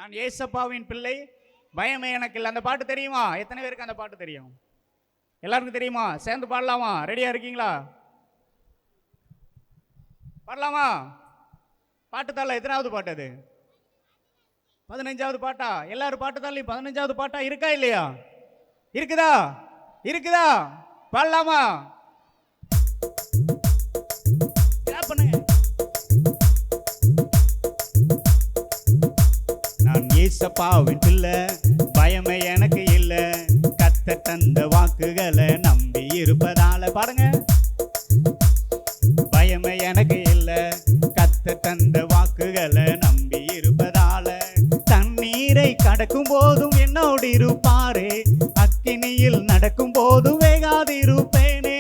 நான் ஏசப்பாவின் பிள்ளை, பயமே எனக்கு இல்லை. அந்த பாட்டு தெரியுமா? எத்தனை பேருக்கு அந்த பாட்டு தெரியும்? எல்லாருக்கும் தெரியுமா? சேர்ந்து பாடலாமா? ரெடியா இருக்கீங்களா? பாடலாமா? பாட்டு தாள எத்தனாவது பாட்டு அது? 15வது பாட்டா? எல்லாரும் பாட்டு தாளையும் 15வது பாட்டா இருக்கா இல்லையா? இருக்குதா? இருக்குதா? பாடலாமா? பண்ணுங்க. நான் ஏசப்பாவின் பிள்ளை, பயமே எனக்கு இல்லை, கர்த்தர் தந்த வாக்குகளை நம்பி இருப்பதால. பாருங்க. பயமே எனக்கு இல்லை, கர்த்தர் தந்த வாக்குகளை நம்பி இருப்பதால. தண்ணீரை கடக்கும் போதும் என்னோடு இருப்பாரே, அக்கினியில் நடக்கும் போதும் வேகாதிருப்பேனே.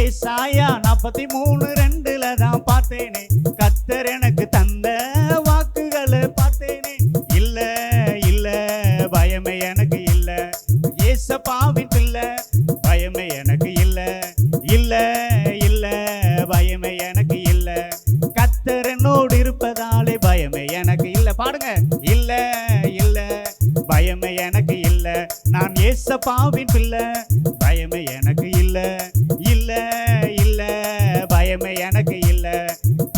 ஏசாயா 43:2 தான் பார்த்தேனே, கர்த்தர் எனக்கு தந்த வாக்குகளை பார்த்தேனே. இல்ல இல்ல பயமே எனக்கு இல்ல, ஏசப்பாவின் பிள்ளை, பயமே எனக்கு இல்ல. இல்ல இல்ல பயமே எனக்கு இல்ல, கர்த்தர் என்னோடு இருப்பதாலே பயமே எனக்கு இல்ல. பாடுங்க. இல்ல இல்ல பயமே எனக்கு இல்ல, நான் ஏசப்பாவின் பிள்ளை, பயமே எனக்கு இல்ல. இல்ல இல்ல பயமே எனக்கு இல்ல,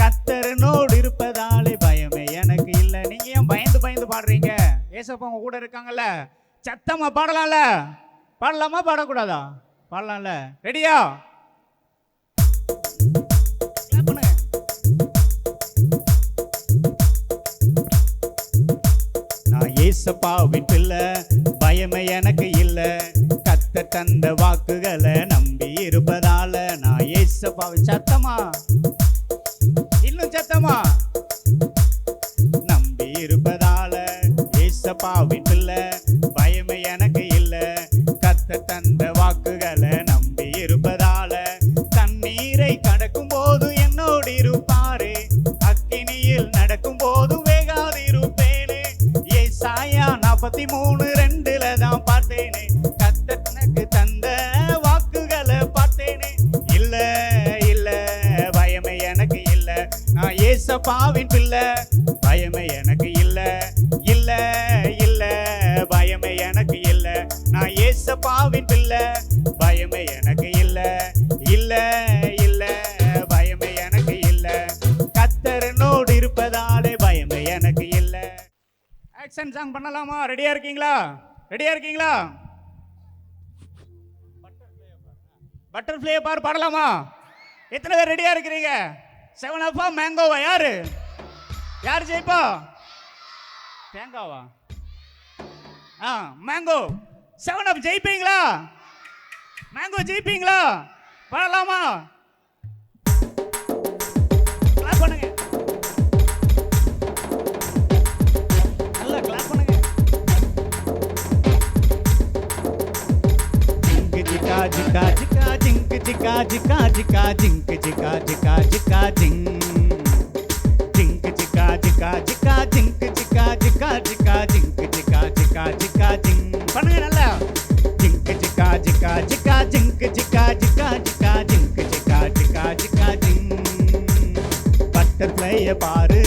கர்த்தர் என்னோடு இருப்பதாலே பயமே எனக்கு இல்ல. நீங்க ஏன் பயந்து பயந்து பாடுறீங்க? ஏசப்பா உங்க கூட இருக்காங்கல்ல, சத்தமா பாடலாம்ல. பாடலாமா பாடக்கூடாதா? பாடலாம்ல. ரெடியா? நான் ஏசப்பாவின் பிள்ளை, பயமே எனக்கு இல்ல, கர்த்தர் தந்த வாக்குகளை நம்பி இருப்பதால. நான் ஏசப்பாவின், சத்தமா இன்னும் சத்தமா, நம்பி இருப்பதால. ஏசப்பாவின் பிள்ளை, பயமே எனக்கு இல்ல, கர்த்தர் தந்த வாக்குகளை நம்பி இருப்பதால. தண்ணீரை கடக்கும் போது என்னோடு இருப்பாரே, அக்கினியில் நடக்கும் போது வேகாதிருப்பேனே. ஏசாயா 43:2 தான் பார்த்தேனே, கர்த்தர் எனக்கு தந்த வாக்குகளை பார்த்தேனே. இல்ல இல்ல பயமே எனக்கு இல்ல, நான் ஏசப்பாவின் பிள்ளை, பயமே எனக்கு இல்ல. இல்ல இல்ல பயமே எனக்கு இல்ல, நான் ஏசப்பாவின் பிள்ளை, பயமே எனக்கு இல்ல. இல்ல இல்ல பயமே எனக்கு இல்ல, கர்த்தர் என்னோடு இருப்பதாலே பயமே எனக்கு இல்ல. ஆக்ஷன் சாங் பண்ணலாமா? ரெடியா இருக்கீங்களா? ரெடியா இருக்கீங்களா? பட்டர்ஃப்ளை பார் பாடலாமா? எத்தனை பேர் ரெடியா இருக்கிறீங்க? 7 மேங்கோவா? யாரு யார் ஜெயிப்பா? தேங்காவா? மேங்கோ. 7 ஜெயிப்பீங்களா? மேங்கோ ஜெயிப்பீங்களா? பாடலாமா? கிளாப் பண்ணுங்க. நல்லா கிளாப் பண்ணுங்க. ஜிங்கா ஜிங்கா ஜிங்கா ஜிங்க் ஜிங்கா ஜிங்கா ஜிங்கா ஜிங்க் ஜிங்கா ஜிங்கா ஜிங்கா ஜிங் ஜிங்க் ஜிங்கா ஜிங்கா ஜிங்கா ஜிங்க் ஜிங்கா ஜிங்கா ஜிங்கா ஜிங்க் ஜிங்கா ஜிங்கா ஜிங்கா ஜிங். பண்ணுங்க நல்லா. ஜிங்க் ஜிங்கா ஜிங்கா ஜிங்கா ஜிங்க் ஜிங்கா ஜிங்கா ஜிங்கா ஜிங்க் ஜிங்கா ஜிங்கா ஜிங்கா ஜிங். பட்டர்ஃப்ளைய பாரு,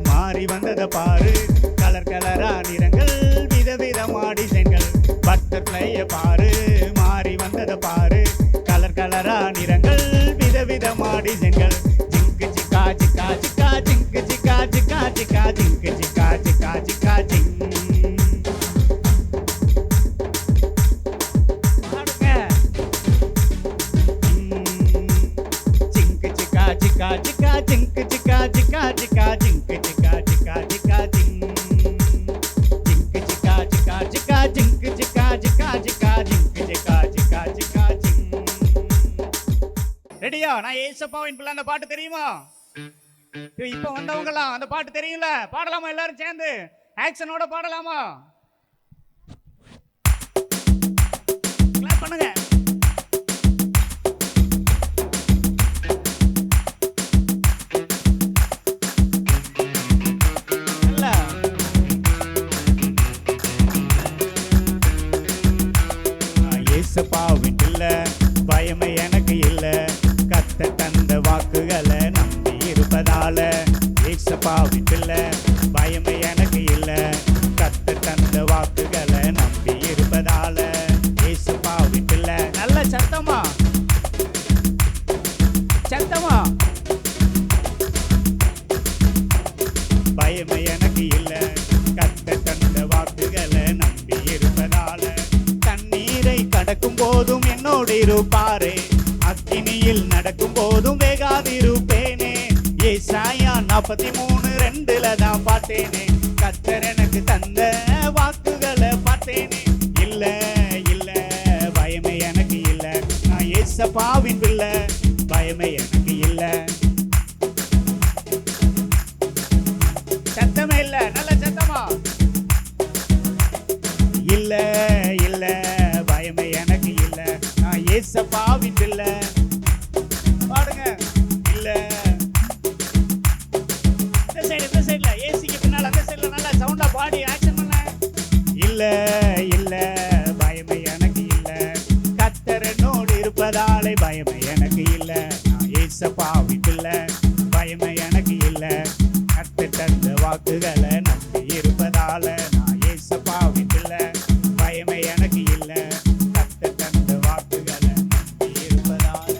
மாறி வந்தத பாரு, கலர் கலரா நிறங்கள், விதவிதமா டிசைன்கள். பட்டர்ஃப்ளைய பாரு, மாறி வந்தத பாரு, கலர் கலரா நிறங்கள், விதவிதமா டிசைன்கள். ஜிங்க் ஜிங்கா ஜிங்கா ஜிங்கா ஜிங்க் ஜிங்கா ஜிங்கா ஜிங்கா ஜிங்க் ஜிங்கா ஜிங்கா ஜிங்கா ஜிங். பாடுங்க. ஜிங்க் ஜிங்கா ஜிங்கா ஜிங்கா ஜிங்க் ஜிங்கா ஜிங்கா ஜிங்கா ஜிங்க் ஜிங்கா ஜிங்கா ஜிங்கா ஜிங். ஜிங்க் ஜிங்கா ஜிங்கா ஜிங்கா ஜிங்க் ஜிங்கா ஜிங்கா ஜிங்கா ஜிங்க் ஜிங்கா ஜிங்கா ஜிங்கா ஜிங். ரெடியா? நான் ஏசப்பாவின் பிள்ளை, அந்த பாட்டு தெரியுமா? இப்ப வந்தவங்கலாம் அந்த பாட்டு தெரியும்ல? பாடலாமா? எல்லாரும் சேர்ந்து ஆக்ஷனோட பாடலாமா? கிளாப் பண்ணுங்க. நல்லா. நான் ஏசப்பாவின் பிள்ளை, பயமே எனக்கு இல்ல, கர்த்தர் தந்த வாக்குகளை நம்பி இருப்பதால. ஏசப்பாவின் பிள்ளை, பயமே எனக்கு இல்ல, கர்த்தர் இருப்பாரே. அக்கினியில் நடக்கும் போதும் வேகாதிருப்பேனே. ஏசாயா 43:2 தான் பார்த்தேனே. கர்த்தர் எனக்கு தந்த வாக்குகளை பார்த்தேனே. இல்ல இல்ல பயமே எனக்கு இல்ல, நான் ஏசப்பாவின் பிள்ளை, பயமே எனக்கு இல்ல. சத்தமே இல்ல, நல்ல சத்தமா. இல்ல இல்ல பயமே எனக்கு இல்ல, நான் ஏசப்பாவின் பிள்ளை. பாடுங்க. இல்ல இந்த சைடுல ஏசிக்கு பின்னால அந்த சைடுல நல்லா சவுண்டா பாடி ஆக்ஷன் பண்ண. இல்ல இல்ல பயமே எனக்கு இல்ல, கர்த்தர் என்னோடு இருப்பதாலே பயமே எனக்கு இல்ல, நான் ஏசப்பாவின் பிள்ளை, பயமே எனக்கு இல்ல. கர்த்தர் தந்த வாக்குகளை நம்பி இருப்பதால நான் ஏசப்பாவின் பிள்ளை, பயமே எனக்கு இல்ல. கர்த்தர் தந்த வாக்குகளை நம்பி இருப்பதால.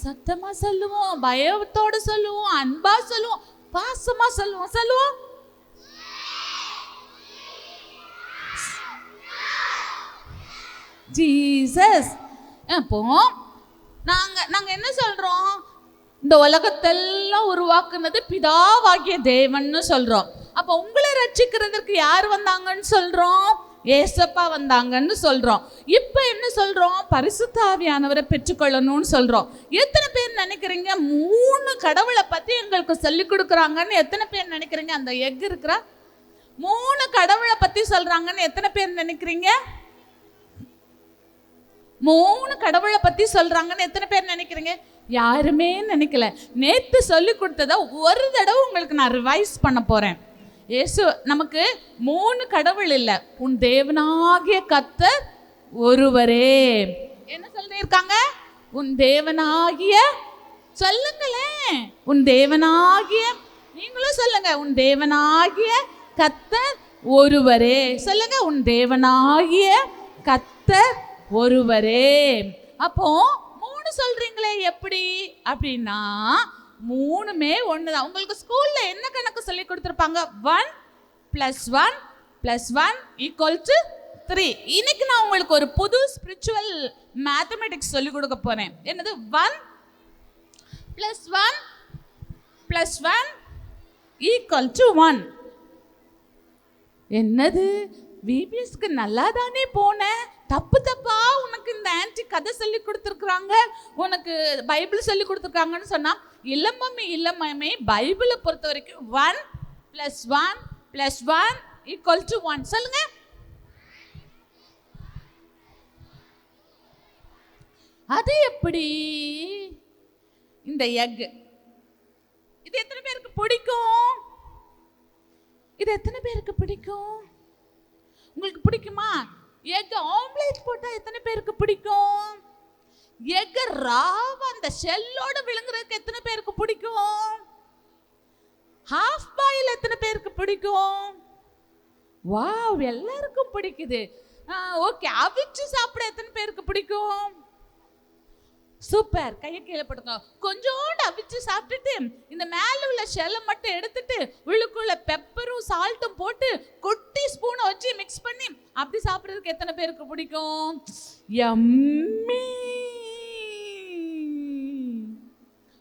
சத்தமா சொல்லுவோம், பயத்தோட சொல்லுவோம், அன்பா சொல்லுவோம், பாசமா சொல்லுவோம். சொல்லுவோம். ஜீசஸ். அப்போ நாங்க என்ன சொல்றோம்? இந்த உலகத்தெல்லாம் உருவாக்குனது பிதாவாகிய தேவன்னு சொல்றோம். அப்ப உங்களை ரட்சிக்கிறதுக்கு யார் வந்தாங்கன்னு சொல்றோம்? ஏசப்பா வந்தாங்கன்னு சொல்றோம். இப்ப என்ன சொல்றோம்? பரிசுத்த ஆவியானவரை பெற்றுக்கொள்ளணும்னு சொல்றோம். எத்தனை பேர் நினைக்கிறீங்க 3 கடவுளை பத்தி எங்களுக்கு சொல்லி கொடுக்குறாங்கன்னு எத்தனை பேர் நினைக்கிறீங்க? அந்த எக் இருக்கிற 3 கடவுளை பத்தி சொல்றாங்கன்னு எத்தனை பேர் நினைக்கிறீங்க? 3 கடவுளை பத்தி சொல்றாங்கன்னு எத்தனை பேர் நினைக்கிறீங்க? யாருமே நினைக்கல. நேத்து சொல்லி கொடுத்தத ஒரு தடவை உங்களுக்கு நான் ரிவைஸ் பண்ண போறேன். இயேசு நமக்கு 3 கடவுள் இல்ல, உன் தேவனாகிய கர்த்தர் ஒருவரே. என்ன சொல்லிருக்காங்க? உன் தேவனாகிய, சொல்லுங்களேன், உன் தேவனாகிய, நீங்களும் சொல்லுங்க, உன் தேவனாகிய கர்த்தர் ஒருவரே. சொல்லுங்க, உன் தேவனாகிய கர்த்தர் ஒருவரே. அப்போ 3 சொல்றீங்களே எப்படி அப்படின்னா 3மே ஒண்ணுதான். உங்களுக்கு ஸ்கூல்ல என்ன கணக்கு சொல்லி கொடுத்துருப்பாங்க? 1 + 1 + 1 = 3. இன்னைக்கு நான் உங்களுக்கு ஒரு புது ஸ்பிரிச்சுவல் மேத்தமெட்டிக்ஸ் சொல்லி கொடுக்க போறேன். என்னது? 1 + 1 + 1 = 1. என்னது? விபிஎஸ்க்கு நல்லா தானே போனேன், தப்பு தப்பா உனக்கு இந்த ஆன்டி கதை சொல்லி கொடுத்துருக்குறாங்க, உனக்கு பைபிள் சொல்லி கொடுத்துருக்காங்கன்னு சொன்னா, இல்ல மம்மி பைபிளை பொறுத்த வரைக்கும் 1 + 1 + 1 = 1. சொல்லுங்க. அது எப்படி? இந்த எக் இது எத்தனை பேருக்கு பிடிக்கும்? இது எத்தனை பேருக்கு பிடிக்கும்? உங்களுக்கு பிடிக்குமா? எக் ஆம்லேட் போட்டா எத்தனை பேருக்கு பிடிக்கும்? எக் ராவா அந்த ஷெல்லோட விழுங்குறதுக்கு எத்தனை பேருக்கு பிடிக்கும்? ஹாஃப் பாயில் எத்தனை பேருக்கு பிடிக்கும்? வாவ், எல்லாருக்கும் பிடிக்குது. ஓகே, அவிச்சு சாப்பிட எத்தனை பேருக்கு பிடிக்கும்? சூப்பர், கையை கீழே போட்டுங்க. கொஞ்சோண்டு அவிச்சு சாப்பிட்டுட்டு இந்த மேல உள்ள ஷெல்லை மட்டும் எடுத்துட்டு உள்ளுக்குள்ள பெப்பரும் சால்ட்டும் போட்டு குட்டி ஸ்பூனை வச்சு மிக்ஸ் பண்ணி அப்படி சாப்பிட்றதுக்கு எத்தனை பேருக்கு பிடிக்கும்? யம்மி.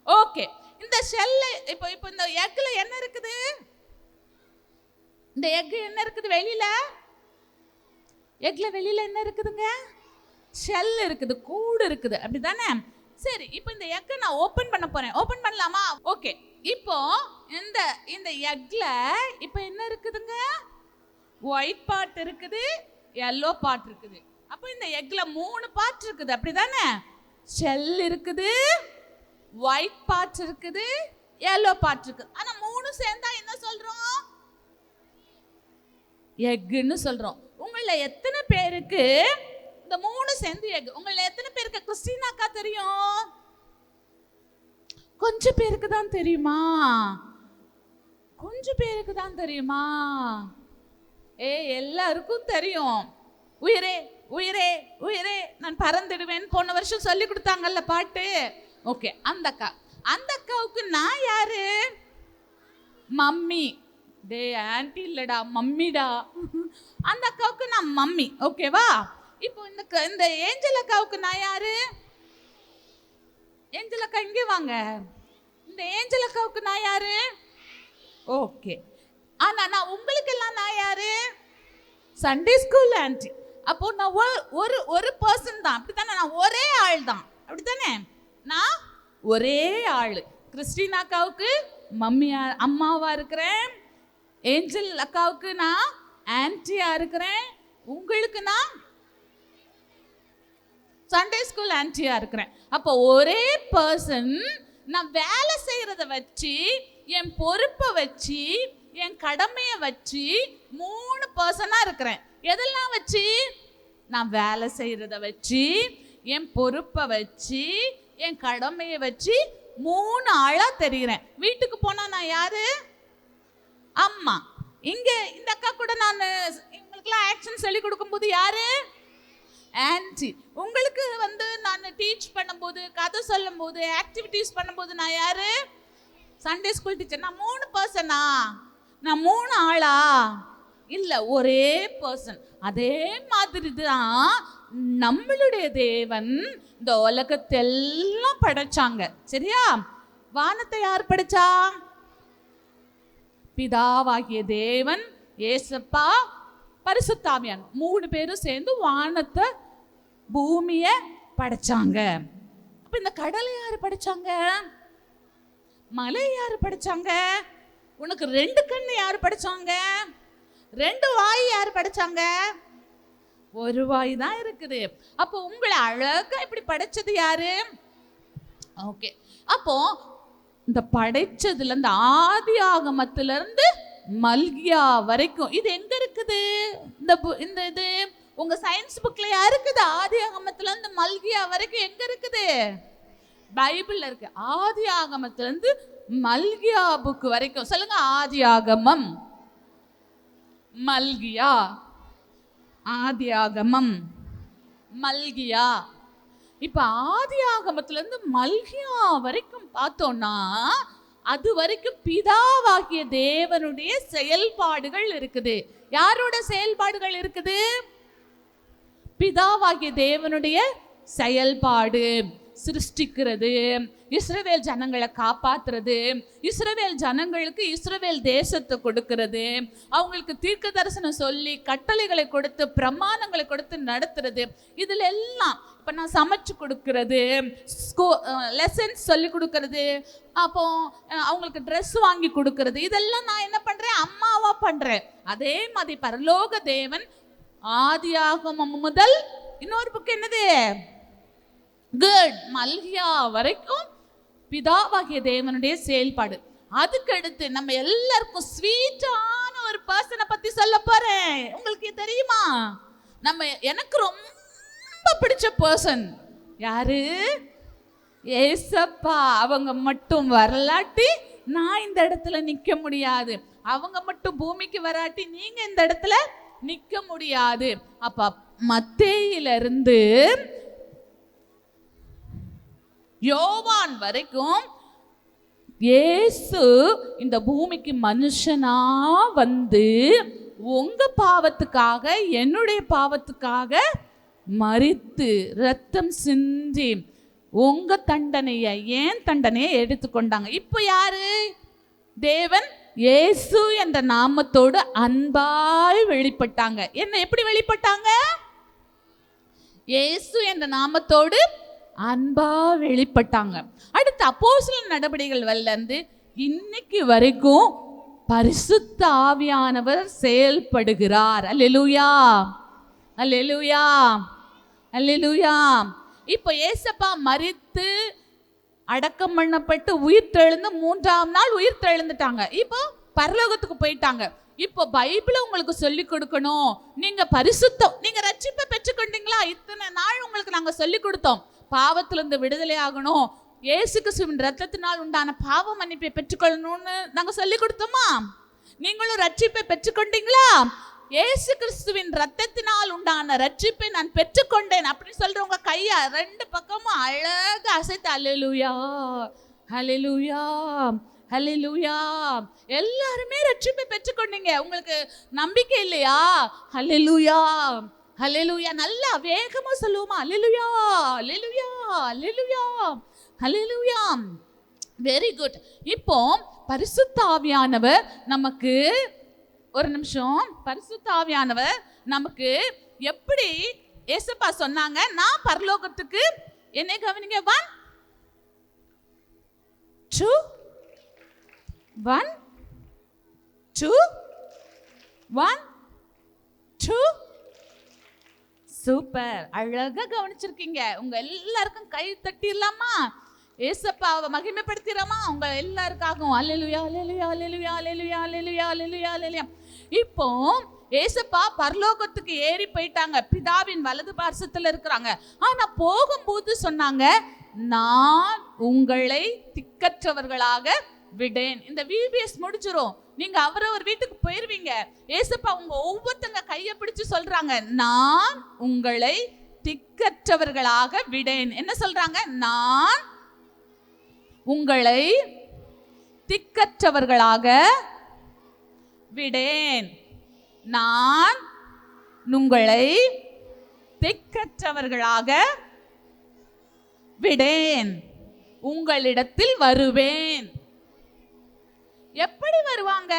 ஓகே, இந்த ஷெல்ல இப்போ இந்த எக்ல என்ன இருக்குது? இந்த எக் என்ன இருக்குது வெளியில? எக்ல வெளியில என்ன இருக்குதுங்க? ஷெல் இருக்குது, கூடு இருக்குது, அப்படிதானே? சரி, இப்போ இந்த எக்கை நான் ஓபன் பண்ண போறேன். ஓபன் பண்ணலாமா? ஓகே. இப்போ இந்த எக்ல இப்போ என்ன இருக்குதுங்க? ஒயிட் பார்ட் இருக்குது, yellow பார்ட் இருக்குது. அப்போ இந்த எக்ல 3 பார்ட் இருக்குது, அப்படிதானே? ஷெல் இருக்குது, ஒயிட் பார்ட் இருக்குது, yellow பார்ட் இருக்குது. ஆனா 3 சேர்ந்தா என்ன சொல்றோம்? எக்னு சொல்றோம். உங்கள எத்தனை பேருக்கு இந்த 3 சேர்ந்து எக்? உங்கள எத்தனை பேருக்கு கிறிஸ்டினா அக்கா தெரியும்? கொஞ்சம் பேருக்கு தான் தெரியுமா? கொஞ்சம் பேருக்கு தான் தெரியுமா? எல்லாருக்கும் தெரியும். உயிரே உயிரே உயிரே நான் பறந்துடுவேன் போன வருஷம் சொல்லி கொடுத்தாங்கல்ல பாட்டு. ஓகே, அந்த அக்காவுக்கு நான் யாரு? மம்மி. டே ஆன்ட்டி இல்லடா மம்மிடா. அந்த அக்காவுக்கு நான் மம்மி, ஓகேவா? இப்போ இந்த ஏஞ்சல் அக்காவுக்கு நான் யாரு? ஏஞ்சல் அக்கா இங்கே வாங்க. இந்த ஏஞ்சல் அக்காவுக்கு நான் யாரு? ஓகே. ஆனா நான் உங்களுக்கு எல்லாம் நான் யாரு? Sunday school anti. அப்போ நான் ஒரு பர்சன் தான், அப்படித்தானே? நான் ஒரே ஆள் தான், அப்படித்தானே? நான் ஒரே ஆள். கிறிஸ்டின் அக்காவுக்கு மம்மியா அம்மாவா இருக்கிறேன், ஏஞ்சல் அக்காவுக்கு நான் ஆன்ட்டியா இருக்கிறேன், உங்களுக்கு நான் சண்டே ஸ்கூல் ஆன்ட்டியா இருக்கிறேன். அப்போ ஒரே பர்சன். நான் வேலை செய்யறத வச்சு, என் பொறுப்பை வச்சு, என் கடமையை வச்சு 3 பர்சனா இருக்கிறேன். எதெல்லாம் வச்சு? நான் வேலை செய்யறத வச்சு, என் பொறுப்பை வச்சு, என் கடமையை வச்சு 3 ஆளா தெரிகிறேன். வீட்டுக்கு போனா நான் யாரு? அம்மா. இங்க இந்த அக்கா கூட நான் இவங்களுக்குலாம் ஆக்ஷன் சொல்லி கொடுக்கும்போது யாரு? ஆன்ட்டி. உங்களுக்கு நான் டீச் பண்ணும்போது, கதை சொல்லும் போது, ஆக்டிவிட்டிஸ் பண்ணும்போது நான் யாரு? Sunday school teacher. நான் 3 பர்சனா? நான் 3 ஆளா? இல்ல, ஒரே பர்சன். அதே மாதிரி தான் நம்மளுடைய தேவன் இந்த உலகத்தெல்லாம் படைச்சாங்க, சரியா? வானத்தை யார் படைச்சா? பிதாவாகிய தேவன், ஏசப்பா, பரிசுத்த ஆவியானவர் 3 பேரும் சேர்ந்து வானத்தை பூமிய படைச்சாங்க. அப்ப இந்த கடலை யாரு படைச்சாங்க? மலை யாரு படைச்சாங்க? உனக்கு 2 கண்ணு யாரு படைச்சாங்க? 2 வாய் யாரு படைச்சாங்க? ஒரு வாய் தான் இருக்குது. அப்போ உங்களை அழகா இப்படி படைச்சது யாரு? ஓகே. அப்போ இந்த படைச்சதுல இந்த ஆதி ஆகமத்துல இருந்து மல்கியா வரைக்கும் இது எங்க இருக்குது? இந்த இது உங்க சயின்ஸ் புக்ல இருக்குது. ஆதி ஆகமத்துல இருந்து மல்கியா வரைக்கும் எங்க இருக்குது? பைபிள்ல இருக்கு. ஆதி ஆகமத்துல இருந்து மல்கியா புக் வரைக்கும் சொல்லுங்க. ஆதி ஆகமம், மல்கியா. ஆதி ஆகமம், மல்கியா. இப்ப ஆதி ஆகமத்துல இருந்து மல்கியா வரைக்கும் பார்த்தோம்னா அது வரைக்கும் பிதாவாகிய தேவனுடைய செயல்பாடுகள் இருக்குது. யாரோட செயல்பாடுகள் இருக்குது? பிதாவாகிய தேவனுடைய செயல்பாடு. சிருஷ்டிக்கிறது, இஸ்ரவேல் ஜனங்களை காப்பாத்துறது, இஸ்ரவேல் ஜனங்களுக்கு இஸ்ரவேல் தேசத்தை கொடுக்கிறது, அவங்களுக்கு தீர்க்க தரிசனம் சொல்லி கட்டளைகளை கொடுத்து பிரமாணங்களை கொடுத்து நடத்துறது. இதுல எல்லாம் இப்ப நான் சமைச்சு கொடுக்கறது, லெசன்ஸ் சொல்லி கொடுக்கறது, அப்போ அவங்களுக்கு ட்ரெஸ் வாங்கி கொடுக்கறது, இதெல்லாம் நான் என்ன பண்றேன்? அம்மாவா பண்றேன். அதே மாதிரி பரலோக தேவன் ஆதியாகமம் முதல் இன்னொரு புக் என்னது? குட், மல்கியா வரைக்கும் பிதாவாகிய தேவனுடைய செயல்பாடு. அதுக்கு அடுத்து நம்ம எல்லாருக்கும் ஸ்வீட்டான ஒரு பர்சனை பத்தி சொல்ல போறேன். உங்களுக்கு தெரியுமா? எனக்கு ரொம்ப பிடிச்ச பர்சன் யாரு? ஏசப்பா. அவங்க மட்டும் வரலாட்டி நான் இந்த இடத்துல நிக்க முடியாது. அவங்க மட்டும் பூமிக்கு வராட்டி நீங்க இந்த இடத்துல நிக்க முடியாது. அப்ப மத்தேயிலிருந்து யோவான் வரைக்கும் இயேசு இந்த பூமிக்கு மனுஷனா வந்து உங்க பாவத்துக்காக, என்னுடைய பாவத்துக்காக மரித்து ரத்தம் சிந்தி உங்க தண்டனையை, ஏன் தண்டனையை எடுத்துக்கொண்டாங்க. இப்போ யாரு? தேவன் இயேசு என்ற நாமத்தோடு அன்பாய் வெளிப்பட்டாங்க. என்ன எப்படி வெளிப்பட்டாங்க? இயேசு என்ற நாமத்தோடு அன்பா வெளிப்பட்டாங்க. அடுத்து அப்போஸ்தலர் நடபடிகள் இருந்து இன்னைக்கு வரைக்கும் பரிசுத்த ஆவியானவர் செயல்படுகிறார். அல்லேலூயா, அல்லேலூயா, அல்லேலூயா. இப்போ ஏசப்பா மரித்து அடக்கம் பண்ணப்பட்டு உயிர் தெழுந்து 3ஆம் நாள் உயிர் தெழுந்துட்டாங்க. இப்போ பரலோகத்துக்கு போயிட்டாங்க. இப்போ பைபிளை உங்களுக்கு சொல்லி கொடுக்கணும். நீங்க பரிசுத்தம், நீங்க ரட்சிப்பை பெற்றுக்கொண்டீங்களா? இத்தனை நாள் உங்களுக்கு நாங்க சொல்லி கொடுத்தோம். பாவத்திலிருந்து விடுதலை ஆகணும், இயேசு கிறிஸ்துவின் ரத்தத்தினால் உண்டான பாவ மன்னிப்பை பெற்றுக்கொள்ளணும்னு நாங்க சொல்லி கொடுத்தோமா? நீங்களும் ரட்சிப்பை பெற்றுக்கொண்டீங்களா? இயேசு கிறிஸ்துவின் ரத்தத்தினால் உண்டான ரட்சிப்பை நான் பெற்றுக்கொண்டேன் அப்படின்னு சொல்றவங்க கையா 2 பக்கமும் அழகா அசைத்து அல்லேலூயா, அல்லேலூயா, ஹல்லேலூயா. எல்லாருமே ரட்சிப்பை பெற்றுக்கொண்டீங்க. உங்களுக்கு நம்பிக்கை இல்லையா? ஹல்லேலூயா, ஹல்லேலூயா. நல்லா வேகமா சொல்லுவோமா? Hallelujah, hallelujah, hallelujah, hallelujah. Very good. இப்போ பரிசுத்த ஆவியானவர் நமக்கு, ஒரு நிமிஷம், பரிசுத்த ஆவியானவர் நமக்கு எப்படி ஏசப்பா சொன்னாங்க, நான் பரலோகத்துக்கு, என்னை கவனிங்க, 1 2 1 2 1 2. சூப்பர், அழகா கவனிச்சிருக்கீங்க. உங்க எல்லாருக்கும் கை தட்டிடலாமா? ஏசப்பாவை மகிமைப்படுத்திரமா? உங்க எல்லாருக்காகவும் அல்லேலூயா, அல்லேலூயா, அல்லேலூயா, அல்லேலூயா, அல்லேலூயா, அல்லேலூயா, அல்லேலூயா. இப்போ ஏசப்பா பரலோகத்துக்கு ஏறி போயிட்டாங்க, பிதாவின் வலது பார்சத்துல இருக்கிறாங்க. ஆனா போகும்போது சொன்னாங்க, நான் உங்களை திக்கற்றவர்களாக விடேன். இந்த VBS முடிஞ்சிரும், நீங்க அவரவர் வீட்டுக்கு போயிருவீங்க. ஏசப்பா உங்க ஒவ்வொருத்தங்க கையை பிடிச்சு சொல்றாங்க, நான் உங்களை திக்கற்றவர்களாக விடேன். என்ன சொல்றாங்க? நான் உங்களை திக்கற்றவர்களாக விடேன். நான் உங்களை திக்கற்றவர்களாக விடேன், உங்களிடத்தில் வருவேன். எப்படி வருவாங்க?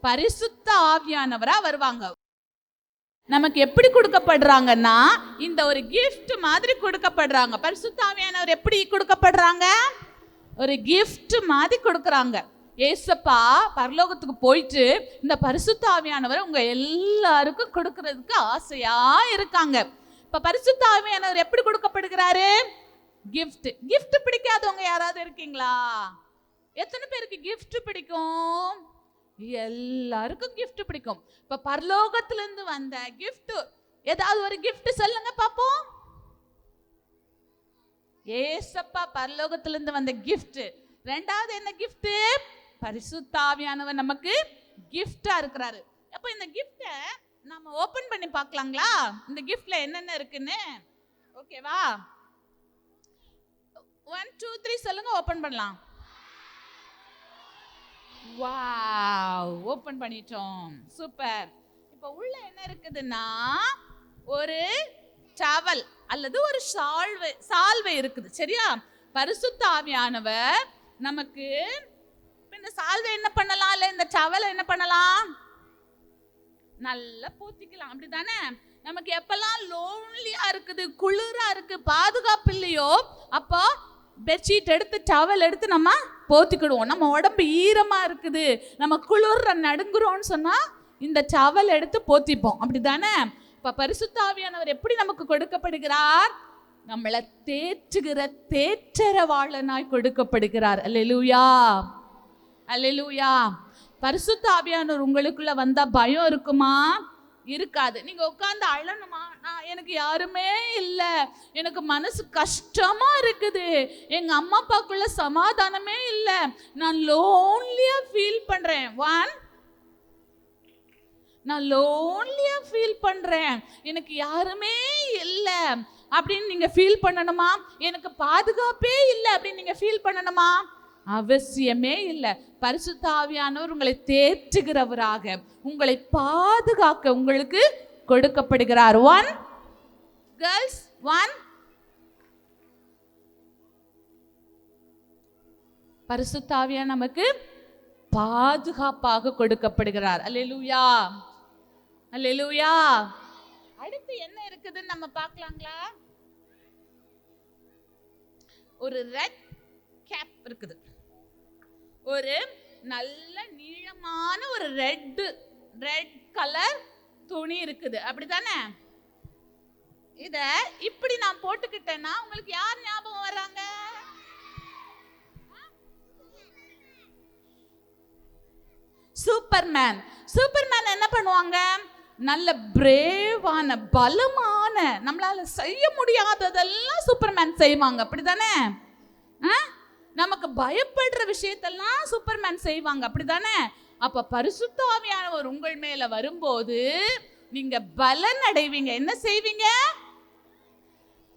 பரிசுத்த ஆவியானவரா வருவாங்க. நமக்கு எப்படி கொடுக்கப்படுறாங்கன்னா, இந்த ஒரு கிஃப்ட் மாதிரி கொடுக்கப்படுறாங்க. பரிசுத்த ஆவியானவர் எப்படி கொடுக்கப்படுறாங்க? ஒரு கிஃப்ட் மாதிரி கொடுக்கறாங்க. ஏசப்பா பரலோகத்துக்கு போயிட்டு இந்த பரிசுத்த ஆவியானவர் உங்க எல்லாருக்கும் கொடுக்கறதுக்கு ஆசையா இருக்காங்க. இப்ப பரிசுத்த ஆவியானவர் எப்படி கொடுக்கப்படுகிறாரு? கிஃப்ட். கிஃப்ட் பிடிக்காதவங்க யாராவது இருக்கீங்களா? எத்தனை பேருக்கு கிஃப்ட் பிடிக்கும்? எல்லாருக்கும் கிஃப்ட் பிடிக்கும். இப்ப பரலோகத்துல இருந்து வந்த கிஃப்ட், ஏதாவது ஒரு கிஃப்ட் சொல்லுங்க பாப்போம். ஏசப்பா பரலோகத்துல இருந்து வந்த கிஃப்ட். ரெண்டாவது என்ன கிஃப்ட்? பரிசுத்த ஆவியானவர் நமக்கு கிஃப்டா இருக்கிறாரு. அப்ப இந்த கிஃப்ட நாம ஓபன் பண்ணி பார்க்கலாங்களா? இந்த கிஃப்ட்ல என்னென்ன இருக்குன்னு. ஓகேவா? 1 2 3 சொல்லுங்க, ஓபன் பண்ணலாம். வாவ், ஓபன் பண்ணிட்டோம். சூப்பர். இப்போ உள்ள என்ன இருக்குதுன்னா, ஒரு டவல் அல்லது ஒரு சால்வை இருக்குது. சரியா? பரிசுத்த ஆவியானவர் நமக்கு இந்த சால்வை என்ன பண்ணலாம், இல்ல இந்த டவலை என்ன பண்ணலாம், நல்லா போத்திக்கலாம். அப்படிதானே? நமக்கு எப்பெல்லாம் லோன்லியா இருக்குது, குளிரா இருக்கு, பாதுகாப்பு இல்லையோ, அப்போ பெட்ஷீட் எடுத்து டவல் எடுத்து நம்ம போத்திக்கிடுவோம். நம்ம உடம்பு ஈரமா இருக்குது, நம்ம குளிர்ற நடுங்குறோம்னு சொன்னா இந்த டவல் எடுத்து போத்திப்போம். அப்படிதானே? இப்ப பரிசுத்த ஆவியானவர் எப்படி நமக்கு கொடுக்கப்படுகிறார்? நம்மளை தேற்றுகிற தேற்றரவாளனாய் கொடுக்கப்படுகிறார். அல்லேலூயா, அல்லேலூயா. பரிசுத்த ஆவியானவர் உங்களுக்குள்ள வந்தா பயம் இருக்குமா? இருக்காது. நீங்க உட்கார்ந்து அழணுமா? நான் எனக்கு யாருமே இல்லை, எனக்கு மனசு கஷ்டமா இருக்குது, எங்க அம்மா அப்பாக்குள்ள சமாதானமே இல்லை, நான் லோன்லியா ஃபீல் பண்றேன். நான் லோன்லியா ஃபீல் பண்றேன், எனக்கு யாருமே இல்லை அப்படின்னு நீங்க ஃபீல் பண்ணணுமா? எனக்கு பாதுகாப்பே இல்லை அப்படின்னு நீங்க ஃபீல் பண்ணணுமா? அவசியமே இல்லை. பரிசுத்த ஆவியானவர் உங்களை தேற்றுகிறவராக, உங்களை பாதுகாக்க உங்களுக்கு கொடுக்கப்படுகிறார். 1 girls 1. பரிசுத்த ஆவியானவர் நமக்கு பாதுகாப்பாக கொடுக்கப்படுகிறார். அல்லேலூயா, அல்லேலூயா. அடுத்து என்ன இருக்குதுன்னு நம்ம பார்க்கலாங்களா? ஒரு ரெட் கேப் இருக்குது, ஒரு நல்ல நீளமான ஒரு ரெட் கலர் துணி இருக்குது. அப்படிதானே? இத இப்படி நான் போட்டுக்கிட்டேன்னா உங்களுக்கு யார் ஞாபகம் வராங்க? சூப்பர்மேன். சூப்பர்மேன் என்ன பண்ணுவாங்க? நல்ல பிரேவான, பலமான, நம்மளால செய்ய முடியாததெல்லாம் சூப்பர்மேன் செய்வாங்க. அப்படிதானே? நமக்கு பயப்படுற விஷயத்தெல்லாம் சூப்பர்மேன் செய்வாங்க. அப்படிதானே? அப்ப பரிசுத்த ஆவியானவர் உங்கள் மேல வரும்போது நீங்க பலன் அடைவீங்க. என்ன செய்வீங்க?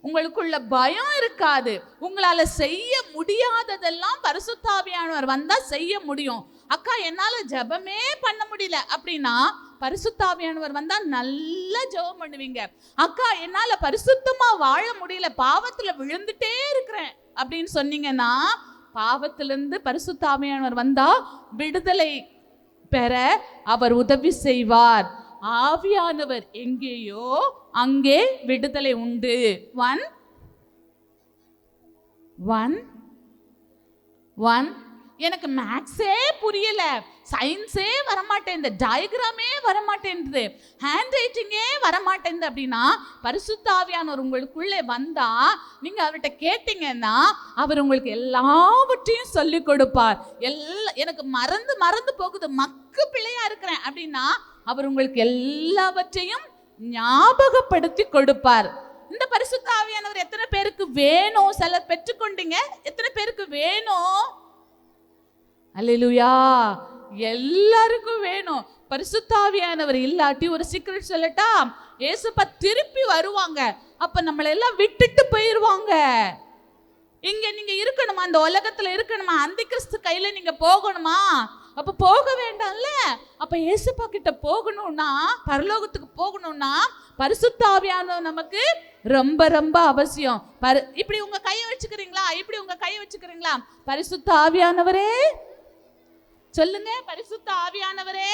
உங்களுக்குள்ள பயம் இருக்காது. உங்களால செய்ய முடியாததெல்லாம் பரிசுத்த ஆவியானவர் வந்தா செய்ய முடியும். அக்கா என்னால ஜெபமே பண்ண முடியல அப்படின்னா பரிசுத்த ஆவியானவர் வந்தா நல்லா ஜெபம் பண்ணுவீங்க. அக்கா என்னால பரிசுத்தமா வாழ முடியல, பாவத்துல விழுந்துட்டே இருக்கிறேன் அப்படின்னு சொன்னீங்கன்னா பாவத்திலிருந்து பரிசுத்த ஆவியானவர் வந்தா விடுதலை பெற அவர் உதவி செய்வார். ஆவியானவர் எங்கேயோ அங்கே விடுதலை உண்டு. எனக்கு மேக்ஸே புரியல, சயின்ஸே வரமாட்டேன், டயக்ராமே வரமாட்டேன்து, ஹேண்ட் ரைட்டிங்கே வரமாட்டேன் அப்படின்னா பரிசுத்த ஆவியானவர் உங்களுக்குள்ளே வந்தா நீங்க அவர்கிட்ட கேட்டீங்கன்னா அவர் உங்களுக்கு எல்லாவற்றையும் சொல்லி கொடுப்பார். எனக்கு மறந்து போகுது, மக்கு பிள்ளையா இருக்கிறேன் அப்படின்னா அவர் உங்களுக்கு எல்லாவற்றையும் ஞாபகப்படுத்தி கொடுப்பார். இந்த பரிசுத்த ஆவியானவர் எத்தனை பேருக்கு வேணும்? சிலர் பெற்றுக்கொண்டீங்க, எத்தனை பேருக்கு வேணும்? அல்லேலூயா, எல்லாருக்கும் வேணும். பரிசுத்த ஆவியானவர் இல்லாட்டி ஒரு சீக்ரெட் சொல்லட்டா, இயேசுப்பா திருப்பி வருவாங்க, அப்ப நம்மளை எல்லாம் விட்டுட்டு போயிருவாங்க. இங்க நீங்க இருக்கணுமா? அந்த உலகத்துல இருக்கணுமா? அந்த கிறிஸ்து கையில நீங்க போகணுமா? அப்ப போக வேண்டாம்ல. அப்ப இயேசுப்பா கிட்ட போகணும்னா, பரலோகத்துக்கு போகணும்னா பரிசுத்த ஆவியானவர் நமக்கு ரொம்ப ரொம்ப அவசியம். இப்படி உங்க கையை வச்சுக்கிறீங்களா? இப்படி உங்க கையை வச்சுக்கிறீங்களா? பரிசுத்த ஆவியானவரே சொல்லுங்க. பரிசுத்த ஆவியானவரே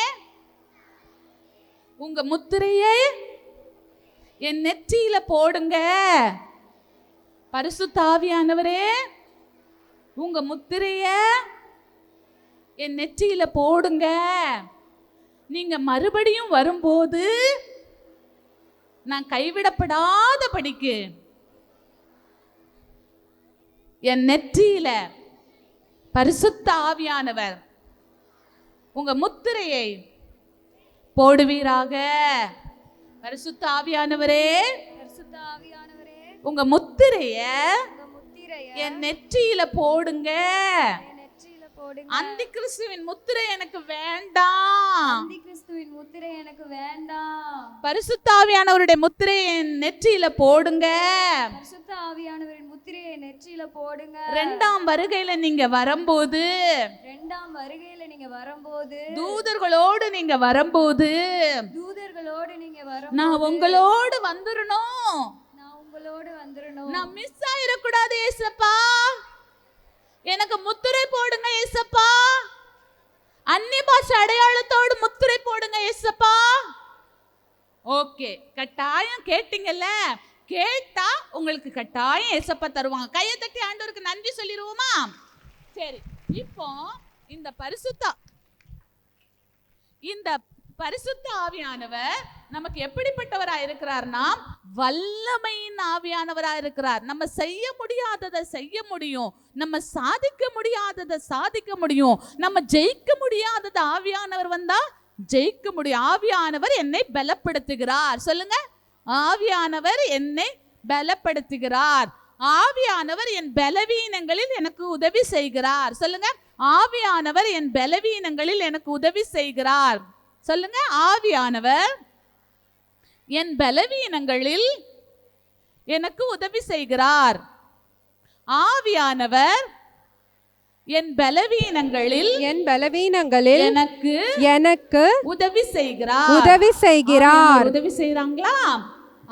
உங்க முத்திரையை என் நெற்றியில போடுங்க. பரிசுத்த ஆவியானவரே உங்க முத்திரைய என் நெற்றியில போடுங்க. நீங்க மறுபடியும் வரும்போது நான் கைவிடப்படாத படிக்கு என் நெற்றியில பரிசுத்த ஆவியானவர் உங்க முத்திரையை போடுவீராக. பரிசுத்த ஆவியானவரே உங்க முத்திரைய என் நெற்றியில போடுங்க. அந்தி கிறிஸ்துவின் முத்திரை எனக்கு வேண்டாம். பரிசுத்த ஆவியானவருடைய முத்திரையை என் நெற்றியில போடுங்க. இரண்டாம் வருகையில நீங்க வரும்போது தூதர்களோடு நீங்க வரும்போது நான் உங்களோடு வந்துடணும். நான் மிஸ் ஆயிடக்கூடாது. ஏசப்பா எனக்கு முத்திரை போடுங்க ஏசப்பா. அந்நிய பாஷை அடையாளத்தோடு முத்திரை போடுங்க ஏசப்பா. ஓகே, கட்டாயம் கேட்டீங்கல்ல, கேட்டா உங்களுக்கு கட்டாயம் ஏசப்பா தருவாங்க. கையை தட்டி ஆண்டவருக்கு நன்றி சொல்லிடுவோமா? சரி, இப்போ இந்த பரிசுத்த ஆவியானவர் நமக்கு எப்படிப்பட்டவரா இருக்கிறார்னா வல்லமையின் ஆவியானவரா இருக்கிறார். நம்ம செய்ய முடியாததை செய்ய முடியும், நம்ம சாதிக்க முடியாததை சாதிக்க முடியும், நம்ம ஜெயிக்க முடியாததை ஆவியானவர் வந்தா ஜெயிக்க முடியும். ஆவியானவர் என்னை பலப்படுத்துகிறார். சொல்லுங்க, ஆவியானவர் என்னை பலப்படுத்துகிறார். ஆவியானவர் என் பலவீனங்களில் எனக்கு உதவி செய்கிறார். சொல்லுங்க, ஆவியானவர் என் பலவீனங்களில் எனக்கு உதவி செய்கிறார். சொல்லுங்க, ஆவியானவர் என் பலவீனங்களில் எனக்கு உதவி செய்கிறார். ஆவியானவர் என் பலவீனங்களில் எனக்கு உதவி செய்கிறார். உதவி செய்றாங்களா?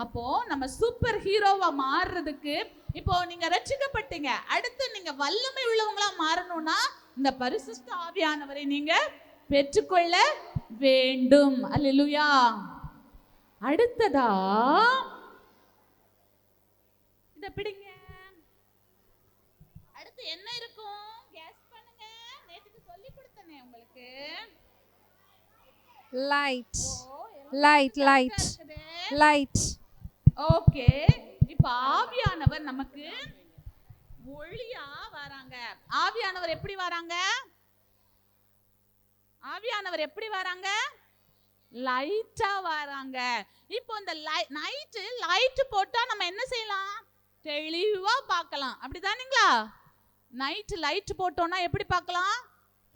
அப்போ நம்ம சூப்பர் ஹீரோவா மாறுறதுக்கு, இப்போ நீங்க ரட்சிக்கப்பட்டீங்க, அடுத்து நீங்க வல்லமை உள்ளவங்களா மாறணும்னா இந்த பரிசுத்த ஆவியானவரை நீங்க பெற்றுக்கொள்ள வேண்டும். அல்லேலூயா. அடுத்ததா இத பிடிங்க. அடுத்து என்ன இருக்கும்? கெஸ் பண்ணுங்க. நேத்துக்கு சொல்லி கொடுத்தனே உங்களுக்கு. லைட். ஓகே, இப்போ ஆவியானவர் நமக்கு ஒளியா வராங்க. ஆவியானவர் எப்படி வராங்க? ஆவியானவர் எப்படி வராங்க? லைட்டா வராங்க. இப்போ இந்த லைட் போட்டா நம்ம என்ன செய்யலாம்? தெளிவா பார்க்கலாம். அப்படிதானுங்களா? நைட் லைட் போட்டோம்னா எப்படி பார்க்கலாம்?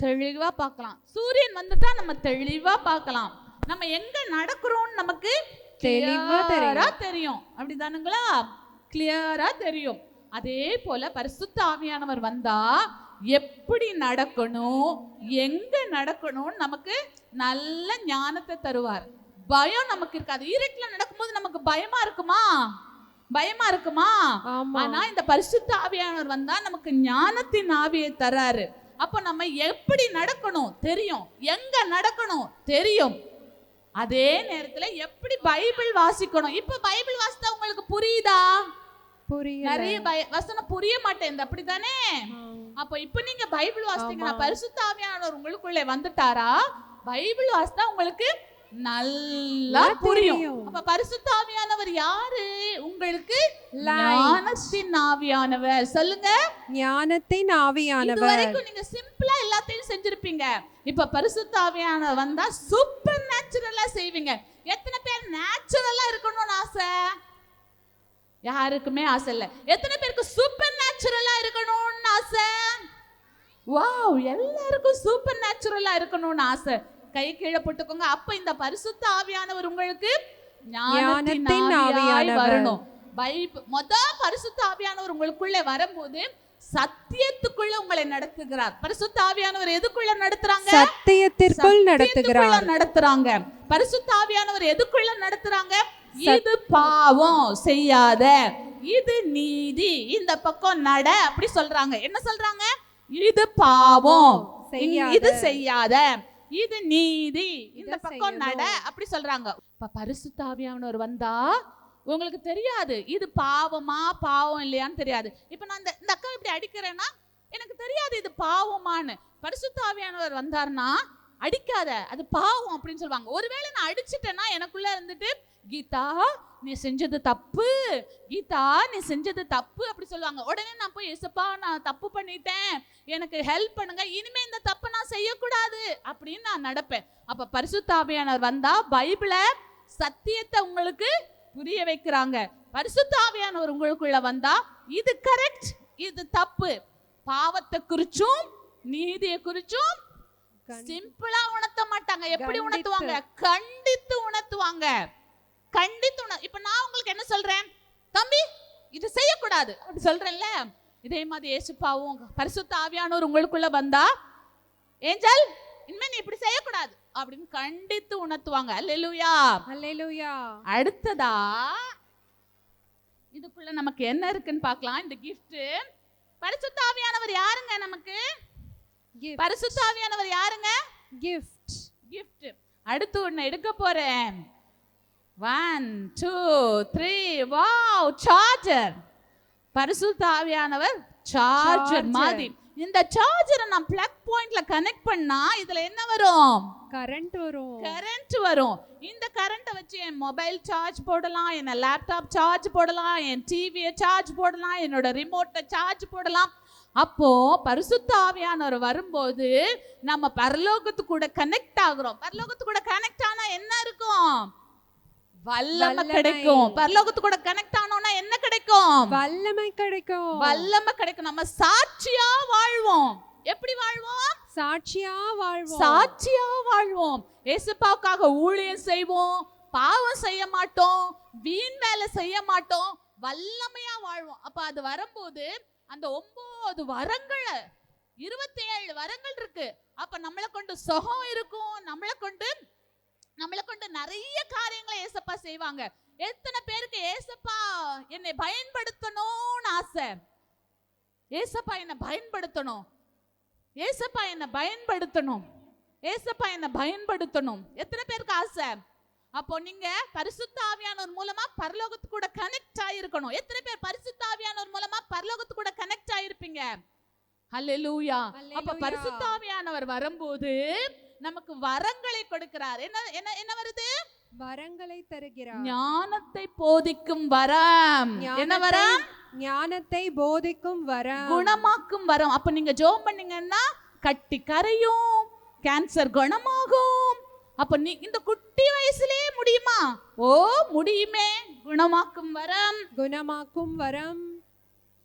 தெளிவா பார்க்கலாம். சூரியன் வந்துட்டா நம்ம தெளிவா பார்க்கலாம். நம்ம எங்க நடக்கிறோம் நமக்கு தெளிவா தெரியும். அப்படிதானுங்களா? கிளியரா தெரியும். அதே போல பரிசுத்த ஆவியானவர் வந்தா எப்படி நடக்கணும், எங்க நடக்கணும் நமக்கு நல்ல ஞானத்தை தருவார். பயம் நமக்கு இருக்காது. இருட்டுல நடக்கும்போது நமக்கு பயமா இருக்குமா? பயமா இருக்குமா? ஆனா இந்த பரிசுத்த ஆவியானவர் வந்தா நமக்கு ஞானத்தின் ஆவியை தராரு. அப்ப நம்ம எப்படி நடக்கணும் தெரியும், எங்க நடக்கணும் தெரியும். அதே நேரத்துல எப்படி பைபிள் வாசிக்கணும். இப்ப பைபிள் வாசித்தா உங்களுக்கு புரியுதா? நிறைய வசனம் புரிய மாட்டேன், அப்படித்தானே? அப்ப இப்ப நீங்க பைபிள் வாசித்தீங்கன்னா பரிசுத்த ஆவியானவர் உங்களுக்குள்ளே வந்துட்டாரா? பைபிள் வாசித்தா உங்களுக்கு நல்லா புரியும். அப்ப பரிசுத்த ஆவியானவர் யாரு? உங்களுக்கு ஞானத்தின் ஆவியானவர். சொல்லுங்க, ஞானத்தின் ஆவியானவர். இதுவரைக்கும் நீங்க சிம்பிளா எல்லாத்தையும் செஞ்சிருப்பீங்க. இப்ப பரிசுத்த ஆவியானவர் வந்தா சூப்பர் நேச்சுரலா செய்வீங்க. எத்தனை பேர் நேச்சுரலா இருக்கணும்னு ஆசை? யாருக்குமே ஆசை இல்ல. எத்தனை பேருக்கு சூப்பர் நேச்சுரலா இருக்கணும்னு ஆசை? வாவ், எல்லாருக்கும் சூப்பர் நேச்சுரலா இருக்கணும்னு ஆசை. கை கீழே போட்டுக்கோங்க. அப்ப இந்த பரிசுத்த ஆவியானவர் உங்களுக்கு ஞானத்தின் ஆவியாய் வரணும். பரிசுத்த ஆவியானவர் உங்களுக்குள்ளே வரும்போது சத்தியத்துக்குள்ள உங்களை நடத்துகிறார். பரிசுத்த ஆவியானவர் எதுக்குள்ள நடத்துறாங்க? சத்தியத்திற்குள் நடத்துறாங்க. பரிசுத்த ஆவியானவர் எதுக்குள்ள நடத்துறாங்க? இது பாவம் செய்யாத, இது நீதி, இந்த பக்கம் நட அப்படி சொல்றாங்க. என்ன சொல்றாங்க? இது பாவம், இது செய்யாத, இது நீதி, இந்த பக்கம் நட அப்படி சொல்றாங்க. இப்ப பரிசுத்த ஆவியானவர் வந்தா உங்களுக்கு தெரியாது இது பாவமா பாவம் இல்லையான்னு தெரியாது. இப்ப நான் இந்த அக்கா இப்படி அடிக்கிறேன்னா எனக்கு தெரியாது இது பாவமானு. பரிசுத்த ஆவியானவர் வந்தாருன்னா அடிக்காத, அது பாவம் அப்படின்னு சொல்லுவாங்க. ஒருவேளை நான் அடிச்சிட்டேன்னா எனக்குள்ள இருந்துட்டு கீதா நீ செஞ்சது தப்பு, கீதா நீ செஞ்சது தப்பு அப்படி சொல்லுவாங்க. உடனே நான் போய் ஏசப்பா நான் தப்பு பண்ணிட்டேன், எனக்கு ஹெல்ப் பண்ணுங்க, இனிமே இந்த தப்பை நான் செய்யக்கூடாது அப்படின்னு நான் நடப்பேன். அப்ப பரிசுத்த ஆவியானவர் வந்தா பைபிளை சத்தியத்தை உங்களுக்கு புரிய வைக்கிறாங்க. பரிசுத்த ஆவியானவர் உங்களுக்குள்ள வந்தா இது கரெக்ட், இது தப்பு, பாவத்தை குறிச்சும் நீதியை குறிச்சும் சிம்பிளா உணர்த்த மாட்டாங்க. எப்படி உணர்த்துவாங்க? கண்டித்து உணர்த்துவாங்க. இப்ப நான் உங்களுக்கு என்ன சொல்றேன்? தம்பி இது செய்யக்கூடாது அப்படி சொல்றேன்ல, இதே மாதிரி இயேசுப்பாவும் பரிசுத்த ஆவியானவர் உங்களுக்குள்ள வந்தா ஏஞ்சல் இனிமே நீ இப்படி செய்யக்கூடாது அப்படின்னு கண்டித்து உணர்த்துவாங்க. அல்லேலூயா, அல்லேலூயா. அடுத்ததா இதுக்குள்ள நமக்கு என்ன இருக்குன்னு பார்க்கலாம். இந்த கிஃப்ட் பரிசுத்த ஆவியானவர் யாருங்க? நமக்கு பரிசுத்த ஆவியானவர் யாருங்க? கிஃப்ட். கிஃப்ட். அடுத்து ஒன்னு எடுக்க போறேன். 1 2 3 வாவ், சார்ஜர். பரிசுத்த ஆவியானவர் சார்ஜர் மாதிரி. இந்த சார்ஜரை நான் பிளக் பாயிண்ட்ல கனெக்ட் பண்ணா இதுல என்ன வரும்? கரண்ட் வரும். கரண்ட் வரும். இந்த கரண்ட்டை வச்சு என் மொபைல் சார்ஜ் போடலாம், என் லேப்டாப் சார்ஜ் போடலாம், என் டிவியை சார்ஜ் போடலாம், என்னோட ரிமோட்டை சார்ஜ் போடலாம். அப்போ பரிசுத்த ஆவியானவர் வரும்போது நம்ம பரலோகத்து கூட கனெக்ட் ஆகுறோம். பரலோகத்து கூட கனெக்ட் ஆனா என்ன இருக்கும்? வல்லமை கிடைக்கும். பரலோகத்து கூட கனெக்ட் ஆனோம்னா என்ன கிடைக்கும்? வல்லமை கிடைக்கும். வல்லமை கிடைக்கும். நம்ம சாட்சியா வாழ்வோம். எப்படி வாழ்வோம்? சாட்சியா வாழ்வோம். சாட்சியா வாழ்வோம். இயேசுவுக்காக ஊழியம் செய்வோம், பாவம் செய்ய மாட்டோம், வீண் வேலை செய்ய மாட்டோம், வல்லமையா வாழ்வோம். அப்ப அது வரும்போது அந்த 9 வரங்கள் 27 வரங்கள் இருக்கு. அப்ப நம்மளை கொண்டு சுகம் இருக்கும், நம்மளை கொண்டு நிறைய காரியங்களை ஏசப்பா செய்வாங்க. எத்தனை பேருக்கு ஏசப்பா என்னை பயன்படுத்தணும்னு ஆசை? ஏசப்பா என்னை பயன்படுத்தணும், ஏசப்பா என்னை பயன்படுத்தணும், ஏசப்பா என்னை பயன்படுத்தணும். எத்தனை பேருக்கு ஆசை? அப்போ நீங்க பரிசுத்த ஆவியானவர் மூலமா பரலோகத்து கூட கனெக்ட் ஆயிருக்கணும். எத்தனை பேர் பரிசுத்த ஆவியானவர் மூலமா பரலோகத்து கூட கனெக்ட் ஆயிருப்பீங்க? அல்லேலூயா. அப்ப பரிசுத்த ஆவியானவர் வரும்போது நமக்கு வரங்களை கொடுக்கிறார். என்ன வருது? வரங்களை தருகிறார். ஞானத்தை போதிக்கும் வரம். என்ன வரம்? ஞானத்தை போதிக்கும் வரம், குணமாக்கும் வரம். அப்ப நீங்க ஜெபம் பண்ணீங்கன்னா கட்டி கரையும், கேன்சர் குணமாகும். அப்ப நீ இந்த குட்டி வயசுலயே முடியுமா? ஓ முடியுமே. குணமாக்கும் வரம், குணமாக்கும் வரம்,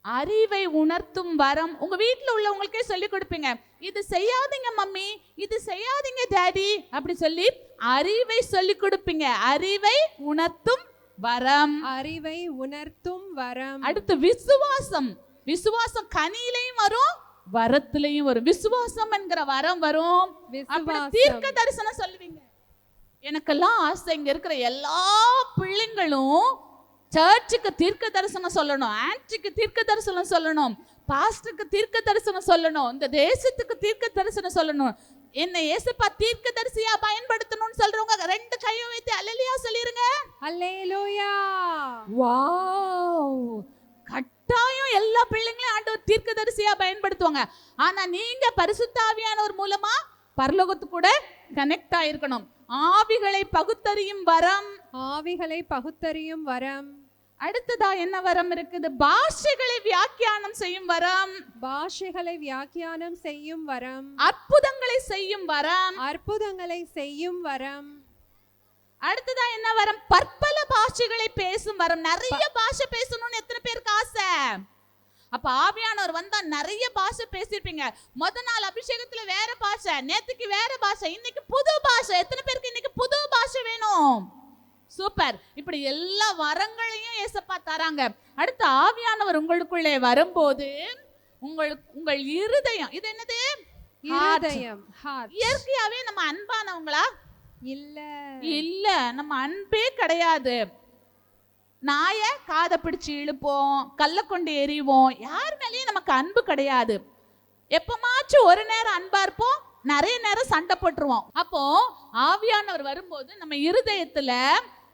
அறிவை உணர்த்தும் வரம். உங்க வீட்டுல உள்ளவங்களுக்கே சொல்லி கொடுப்பீங்க, இது செய்யாதீங்க மம்மி, இது செய்யாதீங்க டாடி அப்படி சொல்லி அறிவை சொல்லி கொடுப்பீங்க. அறிவை உணர்த்தும் வரம். அறிவை உணர்த்தும் வரம். அடுத்து விசுவாசம். விசுவாசம் கனியிலையும் வரும், வரத்திலையும் வரும். விசுவாசம் என்கிற வரம் வரும். அப்புறம் தீர்க்க தரிசனம் சொல்லுவீங்க. எனக்கெல்லாம் ஆசை இங்க இருக்கிற எல்லா பிள்ளைங்களும் சர்ச்சுக்கு தீர்க்க தரிசனம் சொல்லணும், ஆன்டிக்கு தீர்க்க தரிசனம் சொல்லணும், பாஸ்டருக்கு தீர்க்க தரிசனம் சொல்லணும், இந்த தேசத்துக்கு தீர்க்க தரிசனம் சொல்லணும். என்ன ஏசப்பா தீர்க்க தரிசியா பயன்படுத்தணும்னு சொல்றவங்க ரெண்டு கையும் வைத்து அல்லேலூயா சொல்லிருங்க. அல்லேலூயா. வாவ். கட்டாயம் எல்லா பிள்ளைங்களையும் ஆண்டவர் தீர்க்க தரிசியா பயன்படுத்துவாங்க. ஆனா நீங்க பரிசுத்த ஆவியானவர் மூலமா பரலோகத்து கூட கனெக்ட் ஆயிருக்கணும். ஆவிகளை பகுத்தறியும் வரம். ஆவிகளை பகுத்தறியும் வரம். அடுத்ததா என்ன வரம் இருக்குது? பாஷைகளை வியாக்கியானம் செய்யும் வரம். பாஷைகளை வியாக்கியானம் செய்யும் வரம். அற்புதங்களை செய்யும் வரம். அற்புதங்களை செய்யும் வரம். அடுத்ததா என்ன வரம்? பற்பல பாஷைகளை பேசும் வரம். நிறைய பாஷை பேசணும்னு எத்தனை பேருக்கு ஆசை? அப்ப ஆவியானவர் வந்தா நிறைய பாஷை பேசிருப்பீங்க. முத நாள் அபிஷேகத்துல வேற பாஷை, நேத்துக்கு வேற பாஷை, இன்னைக்கு புது பாஷை. எத்தனை பேருக்கு இன்னைக்கு புது பாஷை வேணும்? சூப்பர். இப்படி எல்லா வரங்களையும் ஏசப்பா தராங்க. அடுத்து ஆவியானவர் உங்களுக்குள்ளே வரும்போது உங்கள் இருதயம், இது என்னது? இருதயம். இயற்கையாவே நம்ம அன்பானவங்களா? இல்ல, நம்ம அன்பே கிடையாது. நாய காதை பிடிச்சு இழுப்போம், கல்ல கொண்டு எறிவோம். யார் மேலேயும் நமக்கு அன்பு கிடையாது. எப்பமாச்சும் ஒரு நேரம் அன்பா இருப்போம், நிறைய நேரம் சண்டை போட்டுருவோம். அப்போ ஆவியானவர் வரும்போது நம்ம இருதயத்துல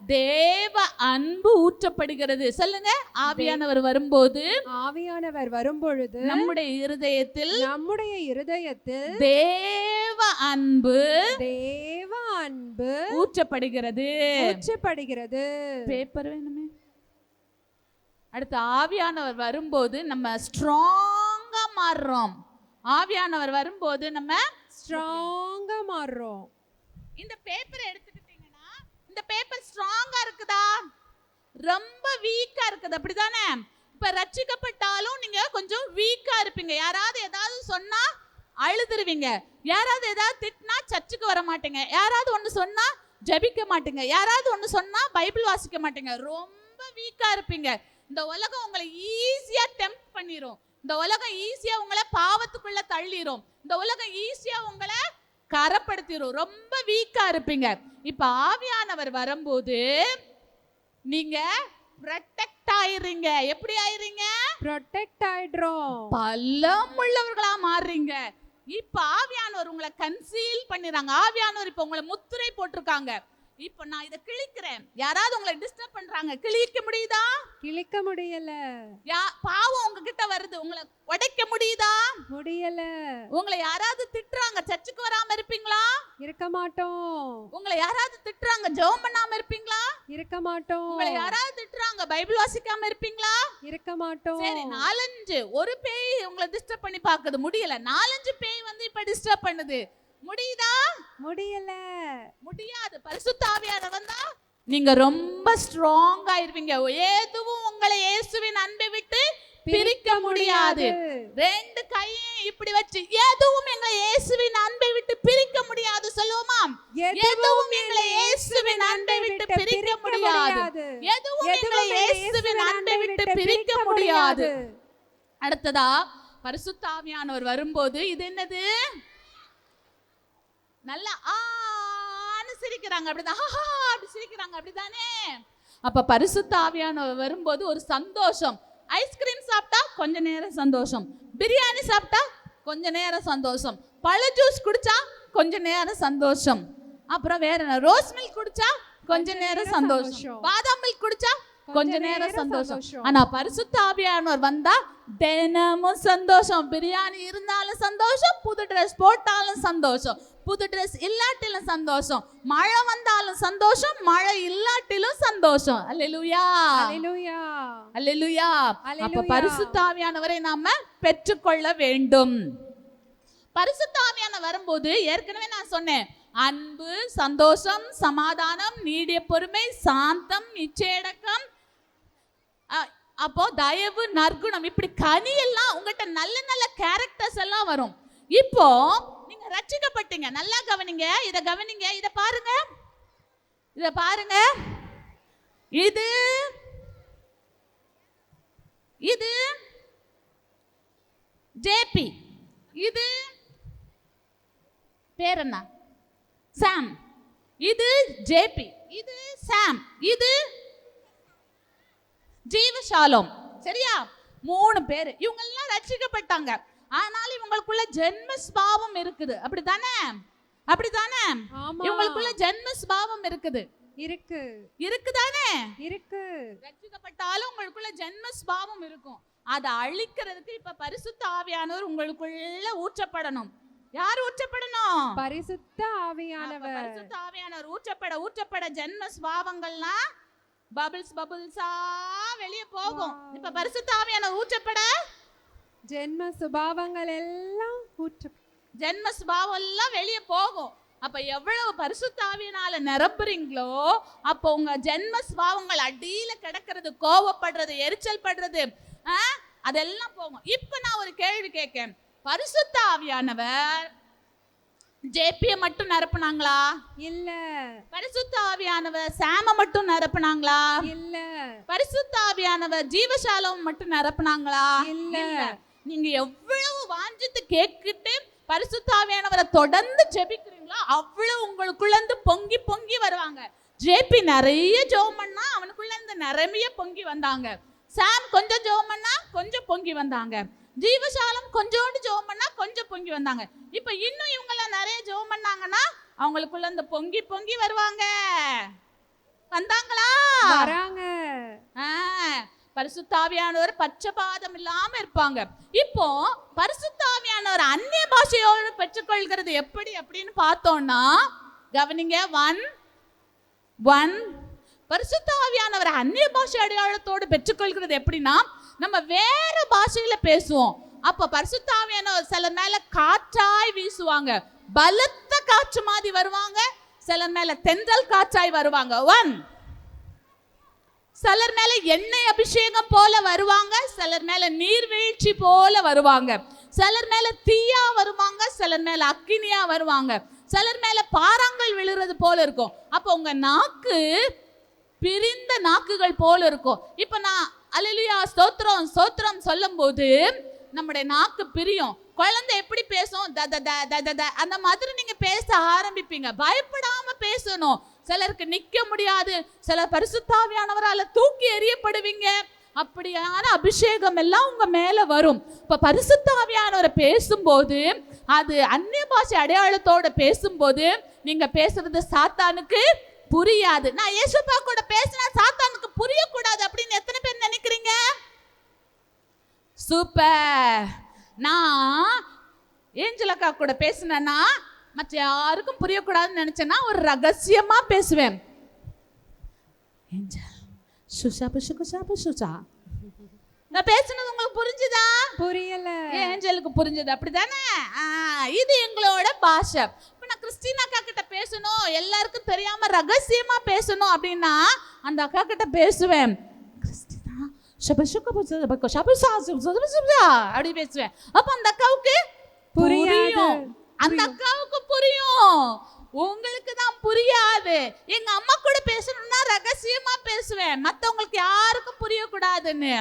தேவ அன்பு ஊற்றப்படுகிறது. சொல்லுங்க, ஆவியானவர் வரும்போது, ஆவியானவர் வரும்பொழுது நம்முடைய இருதயத்தில் தேவ அன்பு ஊற்றப்படுகிறது. பேப்பர் வேணுமே. அடுத்து ஆவியானவர் வரும்போது நம்ம ஸ்ட்ராங்கா மாறுறோம். ஆவியானவர் வரும்போது நம்ம ஸ்ட்ராங்கா மாறுறோம். இந்த பேப்பரை எடுத்துக்கிட்டீங்கன்னா, இந்த பேப்பர் ஸ்ட்ராங்கா இருக்குதா, ரொம்ப வீக்கா இருக்குது? அப்படிதானே? இப்ப ரட்சிக்கப்பட்டாலும் நீங்க கொஞ்சம் வீக்கா இருப்பீங்க. யாராவது ஏதாவது சொன்னா அழுதுருவீங்க, யாராவது ஏதாவது திட்டினா சர்ச்சுக்கு வர மாட்டீங்க, யாராவது ஒண்ணு சொன்னா ஜெபிக்க மாட்டீங்க, யாராவது ஒண்ணு சொன்னா பைபிள் வாசிக்க மாட்டீங்க. ரொம்ப வீக்கா இருப்பீங்க. இந்த உலகம் உங்களை ஈஸியா டெம்ப்ட் பண்ணிரும். இந்த உலகம் ஈஸியா உங்களை பாவத்துக்குள்ள தள்ளிரும். இந்த உலகம் ஈஸியா உங்களை கரப்படுத்திரும். ரொம்ப வீக்கா இருப்பீங்க. இப்ப ஆவியானவர் வரும்போது நீங்க ப்ரொடெக்ட் ஆயிடுறீங்க. எப்படி ஆயிடுறீங்க? ப்ரொடெக்ட் ஆயிடுறோம். பலம் உள்ளவர்களா மாறுறீங்க. இப்ப ஆவியானவர் உங்களை கன்சீல் பண்ணிறாங்க. ஆவியானவர் இப்ப உங்களை முத்திரை போட்டிருக்காங்க. இப்ப நான் இத கிழிக்கிறேன், யாராவது உங்களை டிஸ்டர்ப் பண்றாங்க, கிழிக்க முடியுதா? கிழிக்க முடியல. பாவம் உங்ககிட்ட வருது, உங்களை உடைக்க முடியுதா? முடியல. உங்களை யாராவது திட்டுறாங்க, சர்ச்சுக்கு வராம இருப்பீங்களா? இருக்க மாட்டோம். உங்களை யாராவது திட்டுறாங்க, ஜெபம் பண்ணாம இருப்பீங்களா? இருக்க மாட்டோம். உங்களை யாராவது திட்டுறாங்க, பைபிள் வாசிக்காம இருப்பீங்களா? இருக்க மாட்டோம். சரி, 4-5 ஒரு பேய் உங்களை டிஸ்டர்ப் பண்ணி பாக்குது, முடியல. 4-5 பேய் வந்து இப்ப டிஸ்டர்ப் பண்ணுது, முடியுதா? முடியல. முடியாது. பரிசுத்த ஆவியானவர் வந்தா நீங்க ரொம்ப ஸ்ட்ராங் ஆயிருவீங்க. எதுவும் உங்களை இயேசுவின் அன்பை விட்டு பிரிக்க முடியாது. ரெண்டு கையும் இப்படி வச்சு, எதுவும் எங்களை இயேசுவின் அன்பை விட்டு பிரிக்க முடியாது சொல்லுவோமா? எதுவும் எங்களை இயேசுவின் அன்பை விட்டு பிரிக்க முடியாது. எதுவும் எங்களை இயேசுவின் அன்பை விட்டு பிரிக்க முடியாது. அடுத்ததா பரிசுத்த ஆவியானவர் வரும்போது இது என்னது? நல்லா ஆன்னு சிரிக்கிறாங்க, அப்படிதான் அப்படி சிரிக்கிறாங்க, அப்படிதானே? அப்ப பரிசுத்த ஆவியானவர் வரும்போது ஒரு சந்தோஷம். ஐஸ்கிரீம் சாப்பிட்டா கொஞ்ச நேரம் சந்தோஷம், பிரியாணி சாப்பிட்டா கொஞ்ச நேரம் சந்தோஷம், பழ ஜூஸ் குடிச்சா கொஞ்ச நேரம் சந்தோஷம், அப்புறம் வேற என்ன, ரோஸ் மில்க் குடிச்சா கொஞ்ச நேரம் சந்தோஷம், பாதாம் மில்க் குடிச்சா கொஞ்ச நேரம் சந்தோஷம். ஆனா பரிசுத்த ஆவியானவர் வந்தா தினமும் சந்தோஷம். பிரியாணி இருந்தாலும் சந்தோஷம், புது ட்ரெஸ் போட்டாலும் சந்தோஷம், புது ட்ரெஸ் இல்லாட்டிலும் சந்தோஷம், மழை வந்தாலும் சந்தோஷம், மழை இல்லாட்டிலும் சந்தோஷம். அல்லேலூயா, அல்லேலூயா, அல்லேலூயா. அப்ப பரிசுத்த ஆவியானவரை நாம பெற்றுக்கொள்ள வேண்டும். பரிசுத்த ஆவியானவர் வரும்போது ஏற்கனவே நான் சொன்னேன், அன்பு, சந்தோஷம், சமாதானம், நீடிய பொறுமை, சாந்தம், இச்சையடக்கம், அப்போ தயவு, நற்குணம், இப்படி கனி எல்லாம் உங்ககிட்ட நல்ல நல்ல கேரக்டர்ஸ் எல்லாம் வரும். இப்போ நீங்க ரட்சிக்கப்பட்டீங்க, நல்லா கவனிங்க, இத கவனிங்க, இத பாருங்க, இத பாருங்க. இது இது ஜேபி, இது பேர் என்ன, சாம். இது ஜேபி, இது சாம், இது ஜீவசாலம். சரியா? 3 பேர். இவங்க எல்லாம் ரட்சிக்கப்பட்டாங்க. ஆனால் இவங்களுக்குள்ள ஜென்ம ஸ்பாவம் இருக்குது. அப்படிதானே? அப்படிதானே? இவங்களுக்குள்ள ஜென்ம ஸ்பாவம் இருக்குது. இருக்கு. இருக்குதானே? இருக்கு. ரட்சிக்கப்பட்டாலும் உங்களுக்குள்ள ஜென்ம ஸ்பாவம் இருக்கும். அதை அழிக்கிறதுக்கு இப்ப பரிசுத்த ஆவியானவர் உங்களுக்குள்ள ஊற்றப்படணும். யார் ஊற்றப்படணும்? பரிசுத்த ஆவியானவர். பரிசுத்த ஆவியானவர் ஊற்றப்பட ஜென்ம ஸ்பாவங்கள்லாம் பபிள்ஸா வெளியே போகும். இப்ப பரிசுத்த ஆவியானவர் ஊற்றப்பட ஜென்ம சுபாவங்கள் எல்லாம் ஜென்ம சுபாவம் எல்லாம் வெளியே போகும். அப்ப எவ்வளவு பரிசுத்த ஆவியினால நிரப்புறீங்களோ அப்போ உங்க ஜென்ம சுபாவங்கள் அடியில கிடக்கிறது, கோவப்படுறது, எரிச்சல் படுறது, அதெல்லாம் போகும். இப்ப நான் ஒரு கேள்வி கேட்கேன். பரிசுத்த ஆவியானவர் ஜேபியை மட்டும் நிரப்புனாங்களா? இல்ல. பரிசுத்த ஆவியானவர் சாம மட்டும் நிரப்புனாங்களா? இல்ல. பரிசுத்த ஆவியானவர் ஜீவசாலம் மட்டும் நிரப்புனாங்களா? இல்ல. நீங்க எவ்வளவு வாஞ்சித்து கேட்கிட்டு பரிசுத்த ஆவியானவரை தொடர்ந்து ஜெபிக்கிறீங்களோ அவ்வளவு உங்களுக்குள்ள இருந்து பொங்கி பொங்கி வருவாங்க. ஜேபி நிறைய ஜெபம் பண்ணா அவனுக்குள்ள இருந்து நிறைய பொங்கி வந்தாங்க. சாம் கொஞ்சம் ஜெபம் பண்ணா கொஞ்சம் பொங்கி வந்தாங்க. ஜீவசாலம் கொஞ்சோண்டு ஜெபம் பண்ணா கொஞ்சம் பொங்கி வந்தாங்க. இப்ப இன்னும் இவங்கெல்லாம் நிறைய ஜெபம் பண்ணாங்கன்னா அவங்களுக்குள்ள இந்த பொங்கி பொங்கி வருவாங்க. வந்தாங்களா? வராங்க. பரிசுத்த ஆவியானவர் பட்சபாதம் இல்லாம இருப்பாங்க. இப்போ பரிசுத்த ஆவியானவர் அந்நிய பாஷையோடு பெற்றுக்கொள்கிறது எப்படி அப்படின்னு பார்த்தோம்னா கவனிங்க. 1 பரிசுத்த ஆவியானவர் அந்நிய பாஷை அடையாளத்தோடு பெற்றுக்கொள்கிறது எப்படின்னா நம்ம வேற பாஷையில பேசுவோம். அப்ப பரிசுத்த ஆவியானவர் சில மேல காற்றாய் வீசுவாங்க, பலத்த காற்று மாதிரி வருவாங்க. சிலர் மேல தென்றல் காற்றாய் வருவாங்க. 1 சிலர் மேல எண்ணெய் அபிஷேகம் போல வருவாங்க, சிலர் மேல நீர்வீழ்ச்சி போல வருவாங்க, சிலர் மேல தீயா வருவாங்க, சிலர் மேல அக்கினியா வருவாங்க, சிலர் மேல பாறாங்கல் விழுறது போல இருக்கும். அப்போ உங்க நாக்கு பிரிந்த நாக்குகள் போல இருக்கும். இப்ப நான் அல்லேலூயா ஸ்தோத்திரம் ஸ்தோத்திரம் சொல்லும் போது நம்முடைய நாக்கு பிரியும். குழந்தை எப்படி பேசும்? அந்த மாதிரி நீங்க பேச ஆரம்பிப்பீங்க. பயப்படாம பேசணும். சிலருக்கு நிக்க முடியாது, சிலர் பரிசுத்த ஆவியானவரால தூக்கி எறியப்படுவீங்க. அப்படியான அபிஷேகம் எல்லாம் உங்க மேல வரும். இப்ப பரிசுத்த ஆவியானவரை பேசும்போது அது அந்நிய பாஷை அடையாளத்தோட பேசும்போது நீங்க பேசுறது சாத்தானுக்கு புரியாது. நான் இயேசுப்பா கூட பேசினா சாத்தானுக்கு புரியக்கூடாது அப்படின்னு எத்தனை பேர் நினைக்கிறீங்க? சூப்பர். நான் ஏஞ்சலக்கா கூட பேசினேன்னா மற்ற யாருக்கும் புரியக்கூடாதுன்னு நினைச்சேன்னா ஒரு ரகசியமா பேசுவேன். ஏஞ்சல் சுஷா நான் பேசுனது உங்களுக்கு புரிஞ்சுதா? புரியல. ஏஞ்சலுக்கு புரிஞ்சது. அப்படிதானே? இது எங்களோட பாஷை. இப்ப நான் கிறிஸ்டினா அக்கா கிட்ட பேசணும், எல்லாருக்கும் தெரியாம ரகசியமா பேசணும் அப்படின்னா அந்த அக்கா கிட்ட பேசுவேன். கிறிஸ்டினா அப்படி பேசுவேன். அப்ப அந்த அக்காவுக்கு புரியும். அந்த அக்காவுக்கு புரியும், உங்களுக்கு தான் புரியாது. எங்க அம்மா கூட பேசணும்னா ரகசியமா பேசுவேன், மத்தவங்களுக்கு யாருக்கும் புரியக்கூடாதுன்னு.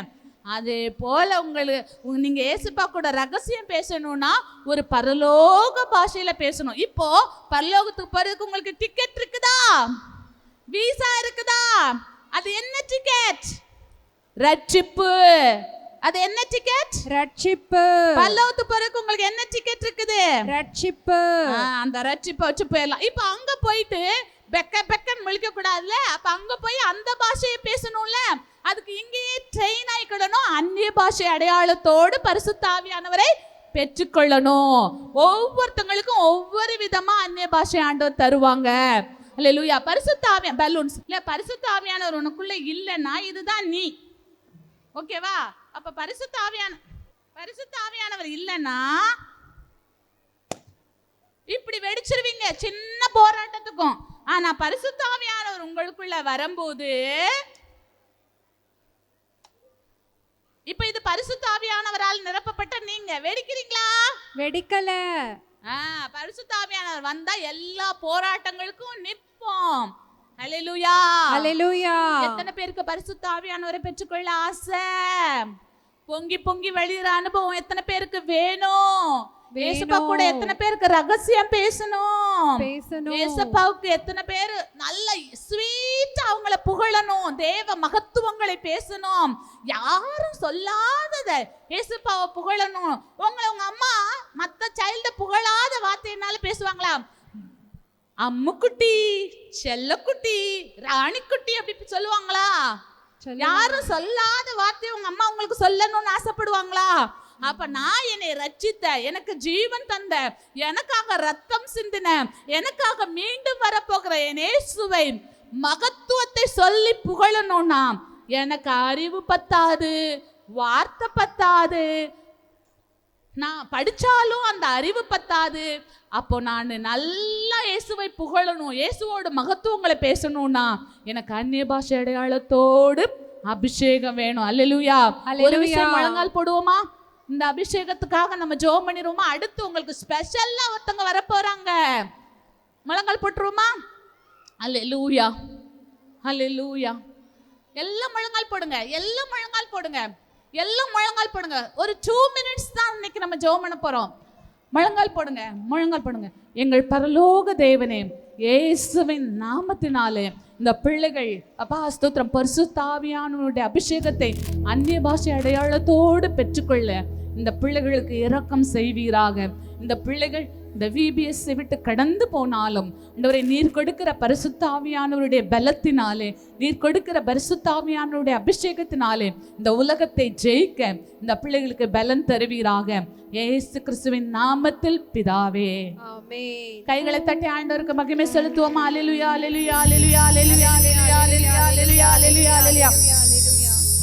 அதே போல உங்களுக்கு நீங்க ஏசுப்பா கூட ரகசியம் பேசணும்னா ஒரு பரலோக பாஷையில பேசணும். இப்போ பரலோகத்துக்கு போறதுக்கு உங்களுக்கு டிக்கெட் இருக்குதா? வீசா இருக்குதா? அது என்ன டிக்கெட்? ரட்சிப்பு. அது என்ன டிக்கெட்? ரட்சிப்பு. பரலோகத்துக்கு போறதுக்கு உங்களுக்கு என்ன டிக்கெட் இருக்குது? ரட்சிப்பு. அந்த ரட்சிப்பை வச்சு போயிடலாம். இப்போ அங்க போயிட்டு பெக்கன்னு முழிக்க கூடாதுல. அப்ப அங்க போய் அந்த பாஷையை பேசணும்ல. அதுக்கு இங்கேயே ட்ரெயின் ஆயிக்கணும். அந்நிய பாஷை அடையாளத்தோடு பரிசுத்த ஆவியானவரை பெற்றுக்கொள்ளணும். ஒவ்வொருத்தங்களுக்கும் ஒவ்வொரு விதமா அந்நிய பாஷை ஆண்டவர் தருவாங்க. அல்லேலூயா. பரிசுத்த ஆவியான பலூன்ஸ் இல்ல, பரிசுத்த ஆவியானவர் உனக்குள்ள இல்லைன்னா இதுதான் நீ. ஓகேவா? அப்ப பரிசுத்த ஆவியானவர் இல்லைன்னா இப்படி வெடிச்சிருவீங்க சின்ன போராட்டத்துக்கும். ஆனா பரிசுத்த ஆவியானவர் உங்களுக்குள்ள வரும்போது இப்ப இது பரிசுத்த ஆவியானவரால் நிரப்பப்பட்ட நீங்க வெடிக்கிறீங்களா? வெடிக்கல. பரிசுத்த ஆவியானவர் வந்தா எல்லா போராட்டங்களுக்கும் நிற்போம். ஹல்லேலூயா. ஹalleluya. எத்தனை பேருக்கு பரிசுத்த ஆவியானவரை பெற்றுக்கொள்ள ஆசை? பொங்கி பொங்கி வெளியிற அனுபவம் எத்தனை பேருக்கு வேணும்? ஏசப்பா கூட எத்தனை பேருக்கு ரகசியம் பேசணும்? ஏசப்பாவுக்கு எத்தனை பேர் நல்ல ஸ்வீட்டா அவங்கள புகழணும், தேவ மகத்துவங்களை பேசணும், யாரும் சொல்லாதத ஏசப்பாவை புகழணும். உங்க அம்மா மத்த சைல்ட புகழாத வார்த்தையினால பேசுவாங்களா? அம்முக்குட்டி, செல்லக்குட்டி, ராணிக்குட்டி அப்படி சொல்லுவாங்களா? யாரும் சொல்லாத வார்த்தை உங்க அம்மா உங்களுக்கு சொல்லணும்னு ஆசைப்படுவாங்களா? அப்ப நான் என்னை ரட்சித்த, எனக்கு ஜீவன் தந்த, எனக்காக ரத்தம் சிந்தின, எனக்காக மீண்டும் வரப்போகிற என் இயேசுவை மகத்துவத்தை சொல்லி புகழணும்னா எனக்கு அறிவு பத்தாது, வார்த்தை பத்தாது, நான் படிச்சாலும் அந்த அறிவு பத்தாது. அப்போ நான் நல்லா இயேசுவை புகழணும், இயேசுவோட மகத்துவங்களை பேசணும்னா எனக்கு அந்நிய பாஷை அடையாளத்தோடு அபிஷேகம் வேணும். அல்லேலூயா. ஒரு விஷயம் முழங்கால் போடுவோமா? இந்த அபிஷேகத்துக்காக நம்ம ஜெபம் பண்ணிடுவோமா? அடுத்து உங்களுக்கு ஸ்பெஷலா ஒருத்தங்க வர போறாங்க. முழங்கால் போட்டுருவோமா? அல்லேலூயா, அல்லேலூயா. எல்லாம் முழங்கால் போடுங்க, எல்லாம் முழங்கால் போடுங்க, எல்லாம் முழங்கால் போடுங்க. ஒரு 2 minutes தான் இன்னைக்கு நம்ம ஜெபம் பண்ண போறோம். முழங்கால் போடுங்க, முழங்கால் போடுங்க. எங்கள் பரலோக தேவனே, இயேசுவின் நாமத்தினாலே இந்த பிள்ளைகள் அப்பா ஸ்தோத்திரம், பரிசுத்த ஆவியானவருடைய அபிஷேகத்தை அந்நிய பாஷை அடையாளத்தோடு பெற்றுக்கொள்ள இந்த பிள்ளைகளுக்கு இரக்கம் செய்வீராக. இந்த பிள்ளைகள் இந்த VBS விட்டு கடந்து போனாலும் ஆண்டவரே, நீர் கொடுக்கிற பரிசுத்த ஆவியானவருடைய பலத்தினாலே, நீர் கொடுக்கிற பரிசுத்த ஆவியானவருடைய அபிஷேகத்தினாலே இந்த உலகத்தை ஜெயிக்க இந்த பிள்ளைகளுக்கு பலன் தருவீராக. இயேசு கிறிஸ்துவின் நாமத்தில் பிதாவே, ஆமென். கைகளை தட்டி ஆண்டவருக்கு மகிமை செலுத்துவோமா? அல்லேலூயா, அல்லேலூயா, அல்லேலூயா, அல்லேலூயா, அல்லேலூயா, அல்லேலூயா, அல்லேலூயா, அல்லேலூயா.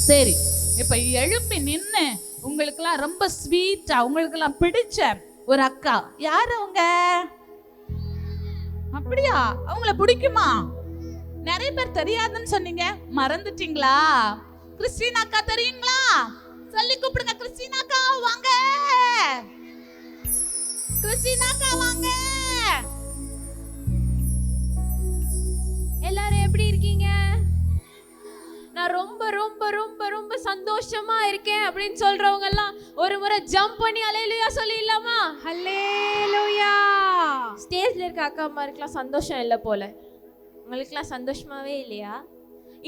சரி, இப்ப எழுப்பி நின்னு உங்களுக்கெல்லாம் ரொம்ப ஸ்வீட்டா, உங்களுக்கெல்லாம் பிடிச்ச ஒரு அக்கா, யாரு அவங்க? அப்படியா? அவங்கள பிடிக்குமா? நிறைய பேர் தெரியாதுன்னு சொன்னீங்க, மறந்துட்டீங்களா? கிறிஸ்டினா அக்கா தெரியுங்களா? சொல்லி கூப்பிடுங்க. கிறிஸ்டினா அக்கா வாங்க, கிறிஸ்டினா அக்கா வாங்க. எல்லாரும் எப்படி இருக்கீங்க? நான் ரொம்ப ரொம்ப ரொம்ப ரொம்ப சந்தோஷமா இருக்கேன் அப்படின்னு சொல்றவங்க எல்லாம் ஒரு முறை ஜம்ப் பண்ணி அல்லேலூயா சொல்லிடலாமா? ஹalleluya. ஸ்டேஜ்ல இருக்க அக்கா அம்மாருக்குலாம் சந்தோஷம் இல்லை போல, உங்களுக்குலாம் சந்தோஷமாவே இல்லையா?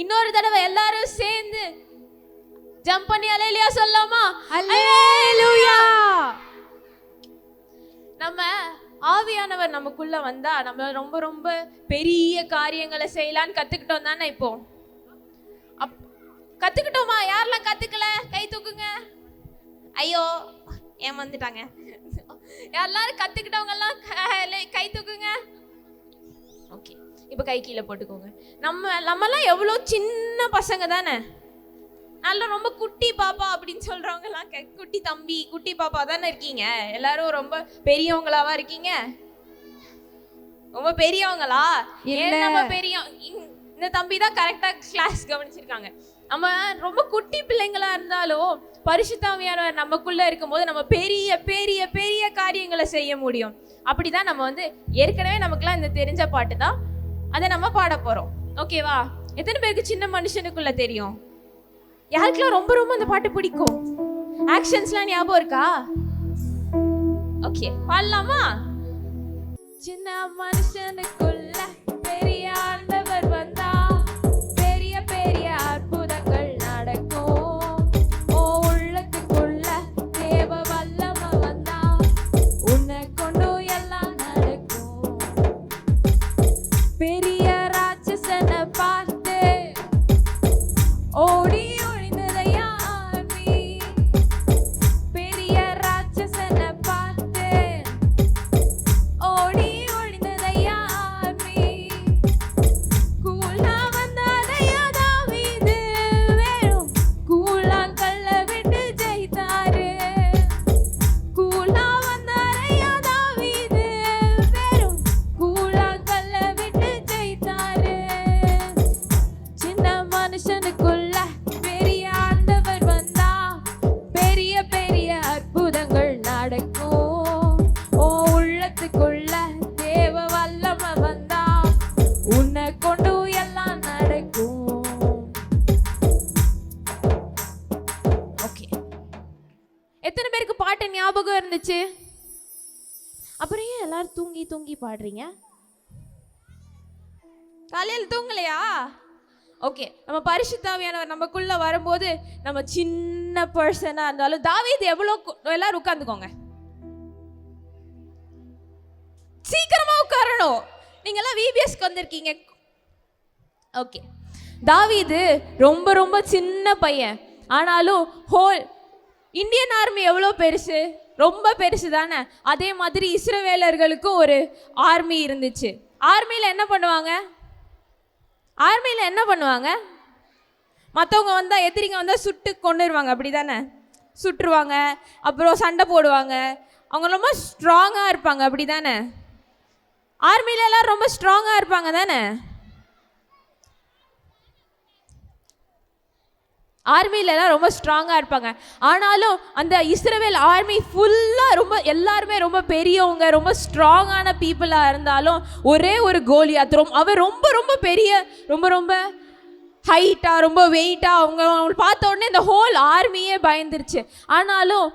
இன்னொரு தடவை எல்லாரும் சேர்ந்து ஜம்ப் பண்ணி அல்லேலூயா சொல்லலாமா? ஹalleluya. நம்ம ஆவியானவர் நமக்குள்ள வந்தா நம்ம ரொம்ப ரொம்ப பெரிய காரியங்களை செய்யலான்னு கத்துக்கிட்டோம் தானே? இப்போ கத்துக்கிட்டோமா? யாரெல்லாம் கத்துக்கல கை தூக்குங்க. ஐயோ ஏமாந்துட்டாங்க. எல்லாரும் கத்துக்கிட்டவங்க எல்லாம் கை தூக்குங்க. ஓகே, இப்போ கை கீழே போட்டுக்கோங்க. நம்மலாம் எவ்வளோ சின்ன பசங்க தானே, நல்ல ரொம்ப குட்டி பாப்பா அப்படின்னு சொல்றவங்க எல்லாம் குட்டி தம்பி குட்டி பாப்பா தானே இருக்கீங்க. எல்லாரும் ரொம்ப பெரியவங்களாவா இருக்கீங்க? ரொம்ப பெரியவங்களா? ஏன் நம்ம பெரிய, இந்த தம்பி தான் கரெக்டா கிளாஸ் கவனிச்சிருக்காங்க. நம்ம ரொம்ப குட்டி பிள்ளைங்களா இருந்தாலும் பரிசுத்த ஆவியானவர் நமக்குள்ள இருக்கும்போது நம்ம பெரிய பெரிய பெரிய காரியங்களை செய்ய முடியும். அப்படிதான் நம்ம ஏற்கனவே நமக்குலாம் இந்த தெரிஞ்ச பாட்டு தான், அதை நம்ம பாட போறோம். ஓகேவா? எத்தனை பேருக்கு சின்ன மனுஷனுக்குள்ள தெரியும்? யாருக்கெல்லாம் ரொம்ப ரொம்ப அந்த பாட்டு பிடிக்கும்? ஆக்ஷன்ஸ்லாம் ஞாபகம் இருக்கா? ஓகே, பாடலாமா? சின்ன மனுஷனுக்குள்ள பெரிய ஆண்டவர் வந்தா பெரிய பெரிய அற்புதங்கள் நடக்கும். ஓ உள்ளத்துக்குள்ள தேவ வல்லமை வந்தா உன்னை கொண்டு எல்லாம் நடக்கும். பெரிய ராட்சசனை பார்த்து ஓடி ஒழிந்ததையா நீ? பெரிய ராட்சசனை பார்த்து ஓடி ஒழிந்ததையா நீ? எல்லாரும் தூங்கி தூங்கி பாடுறீங்க? காலையில் தூங்கலையா? ஓகே, நம்ம பரிசுத்த ஆவியானவர் நமக்குள்ள வரும்போது நம்ம சின்ன பர்சனா இருந்தாலும், தாவீது எவ்வளோ, எல்லாரும் உட்கார்ந்துக்கோங்க, சீக்கிரமா உட்காரணும். நீங்க எல்லாம் விபிஎஸ்க்கு வந்திருக்கீங்க. ஓகே, தாவீது ரொம்ப ரொம்ப சின்ன பையன், ஆனாலும் ஹோல் இந்தியன் ஆர்மி எவ்வளோ பெருசு, ரொம்ப பெருசு தானே. அதே மாதிரி இஸ்ரவேலர்களுக்கும் ஒரு ஆர்மி இருந்துச்சு. ஆர்மியில் என்ன பண்ணுவாங்க? மற்றவங்க வந்தால், எதிரிங்க வந்தால் சுட்டு கொண்டுருவாங்க, அப்படி தானே? சுட்டுருவாங்க, அப்புறம் சண்டை போடுவாங்க. அவங்க ரொம்ப ஸ்ட்ராங்காக இருப்பாங்க, அப்படி தானே? ஆர்மியில எல்லாம் ரொம்ப ஸ்ட்ராங்காக இருப்பாங்க தானே? ஆர்மியிலலாம் ரொம்ப ஸ்ட்ராங்காக இருப்பாங்க. ஆனாலும் அந்த இஸ்ரவேல் ஆர்மி ஃபுல்லாக ரொம்ப எல்லாருமே ரொம்ப பெரியவங்க, ரொம்ப ஸ்ட்ராங்கான பீப்புளாக இருந்தாலும், ஒரே ஒரு கோலியாத், அவர் ரொம்ப ரொம்ப பெரிய, ரொம்ப ரொம்ப ஹைட்டாக, ரொம்ப வெயிட்டாக, அவங்க பார்த்த உடனே இந்த ஹோல் ஆர்மியே பயந்துருச்சு. ஆனாலும்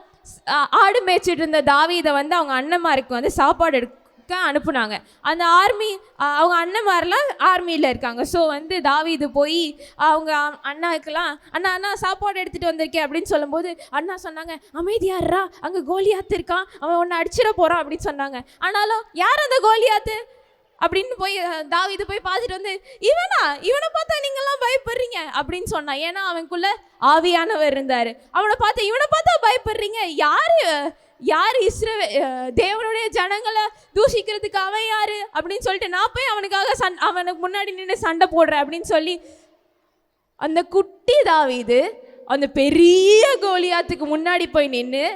ஆடு மேய்ச்சிட்டு இருந்த தாவீதை வந்து அவங்க அண்ணன்மாருக்கு சாப்பாடு அனுப்புனாங்க. அந்த ஆர்மி, அவங்க அண்ணன்மாரெலாம் ஆர்மியில் இருக்காங்க. ஸோ தாவீது போய் அவங்க அண்ணாவுக்கெல்லாம், அண்ணா சாப்பாடு எடுத்துகிட்டு வந்திருக்கேன் அப்படின்னு சொல்லும்போது அண்ணா சொன்னாங்க, அமைதியாடுறா, அங்கே கோலியாத்து இருக்கான், அவன் ஒன்று அடிச்சிட போகிறான் அப்படின்னு சொன்னாங்க. ஆனாலும் யார் அந்த கோலியாத்து அப்படின்னு போய் தாவீது போய் பார்த்துட்டு இவனை பார்த்தா நீங்கள்லாம் பயப்படுறீங்க அப்படின்னு சொன்னான். ஏன்னா அவனுக்குள்ள ஆவியானவர் இருந்தார். இவனை பார்த்தா பயப்படுறீங்க, யார் தேவனுடைய ஜனங்களை தூஷிக்கிறதுக்கு அவன் யாரு அப்படின்னு சொல்லிட்டு நான் போய் அவனுக்கு முன்னாடி நின்று சண்டை போடுறேன் அப்படின்னு சொல்லி அந்த குட்டி தாவீது அந்த பெரிய கோலியாத்துக்கு முன்னாடி போய் நின்று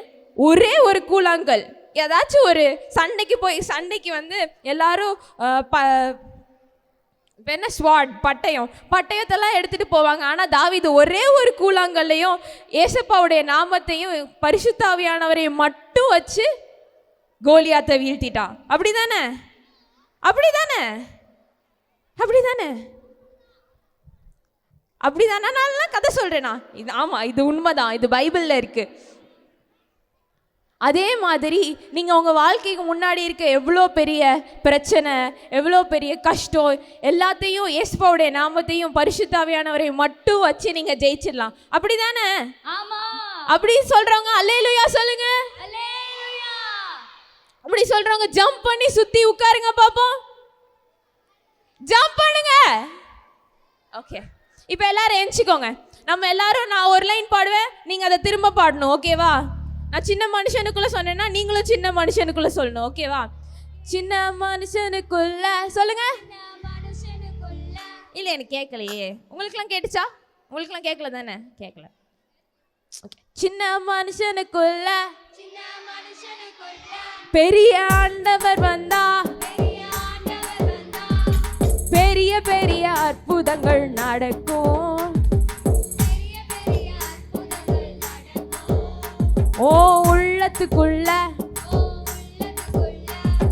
ஒரே ஒரு கூழாங்கல், ஏதாச்சும் ஒரு சண்டைக்கு எல்லாரும் என்ன ஸ்வாட், பட்டயத்தெல்லாம் எடுத்துட்டு போவாங்க. ஆனால் தாவீது ஒரே ஒரு கூழாங்கல்லையும் ஏசப்பாவுடைய நாமத்தையும் பரிசுத்த ஆவியானவரையும் மட்டும் வச்சு கோலியாத்தை வீழ்த்திட்டான். அப்படிதானே? நான் கதை சொல்றேனா? இது ஆமா, இது உண்மைதான், இது பைபிள்ல இருக்கு. அதே மாதிரி நீங்கள் உங்கள் வாழ்க்கைக்கு முன்னாடி இருக்க எவ்வளோ பெரிய பிரச்சனை, எவ்வளோ பெரிய கஷ்டம், எல்லாத்தையும் இயேசுவுடைய நாமத்தையும் பரிசுத்த ஆவியானவரையும் மட்டும் வச்சு நீங்கள் ஜெயிச்சிடலாம். அப்படி தானே? அப்படி சொல்கிறவங்க அல்லேலூயா சொல்லுங்க. அப்படி சொல்கிறவங்க ஜம்ப் பண்ணி சுற்றி உட்காருங்க பார்ப்போம். ஜம்ப் பண்ணுங்க. ஓகே, இப்போ எல்லாரும் எந்திரிச்சுக்கோங்க. நம்ம எல்லாரும், நான் ஒரு லைன் பாடுவேன், நீங்கள் அதை திரும்ப பாடணும். ஓகேவா? நான் சின்ன மனுஷனுக்குள்ள சொன்னேன்னா நீங்களும் சின்ன மனுஷனுக்குள்ள சொல்லணும். ஓகேவா? சின்ன மனுஷனுக்குள்ள சொல்லுங்க. இல்ல, எனக்கு கேட்கலையே. உங்களுக்குலாம் கேட்டுச்சா? உங்களுக்குலாம் கேட்கல தானே? கேட்கல. ஓகே. சின்ன மனுஷனுக்குள்ள பெரிய ஆண்டவர் வந்தா, பெரிய பெரிய அற்புதங்கள் நடக்கும். ஓ உள்ளத்துக்குள்ள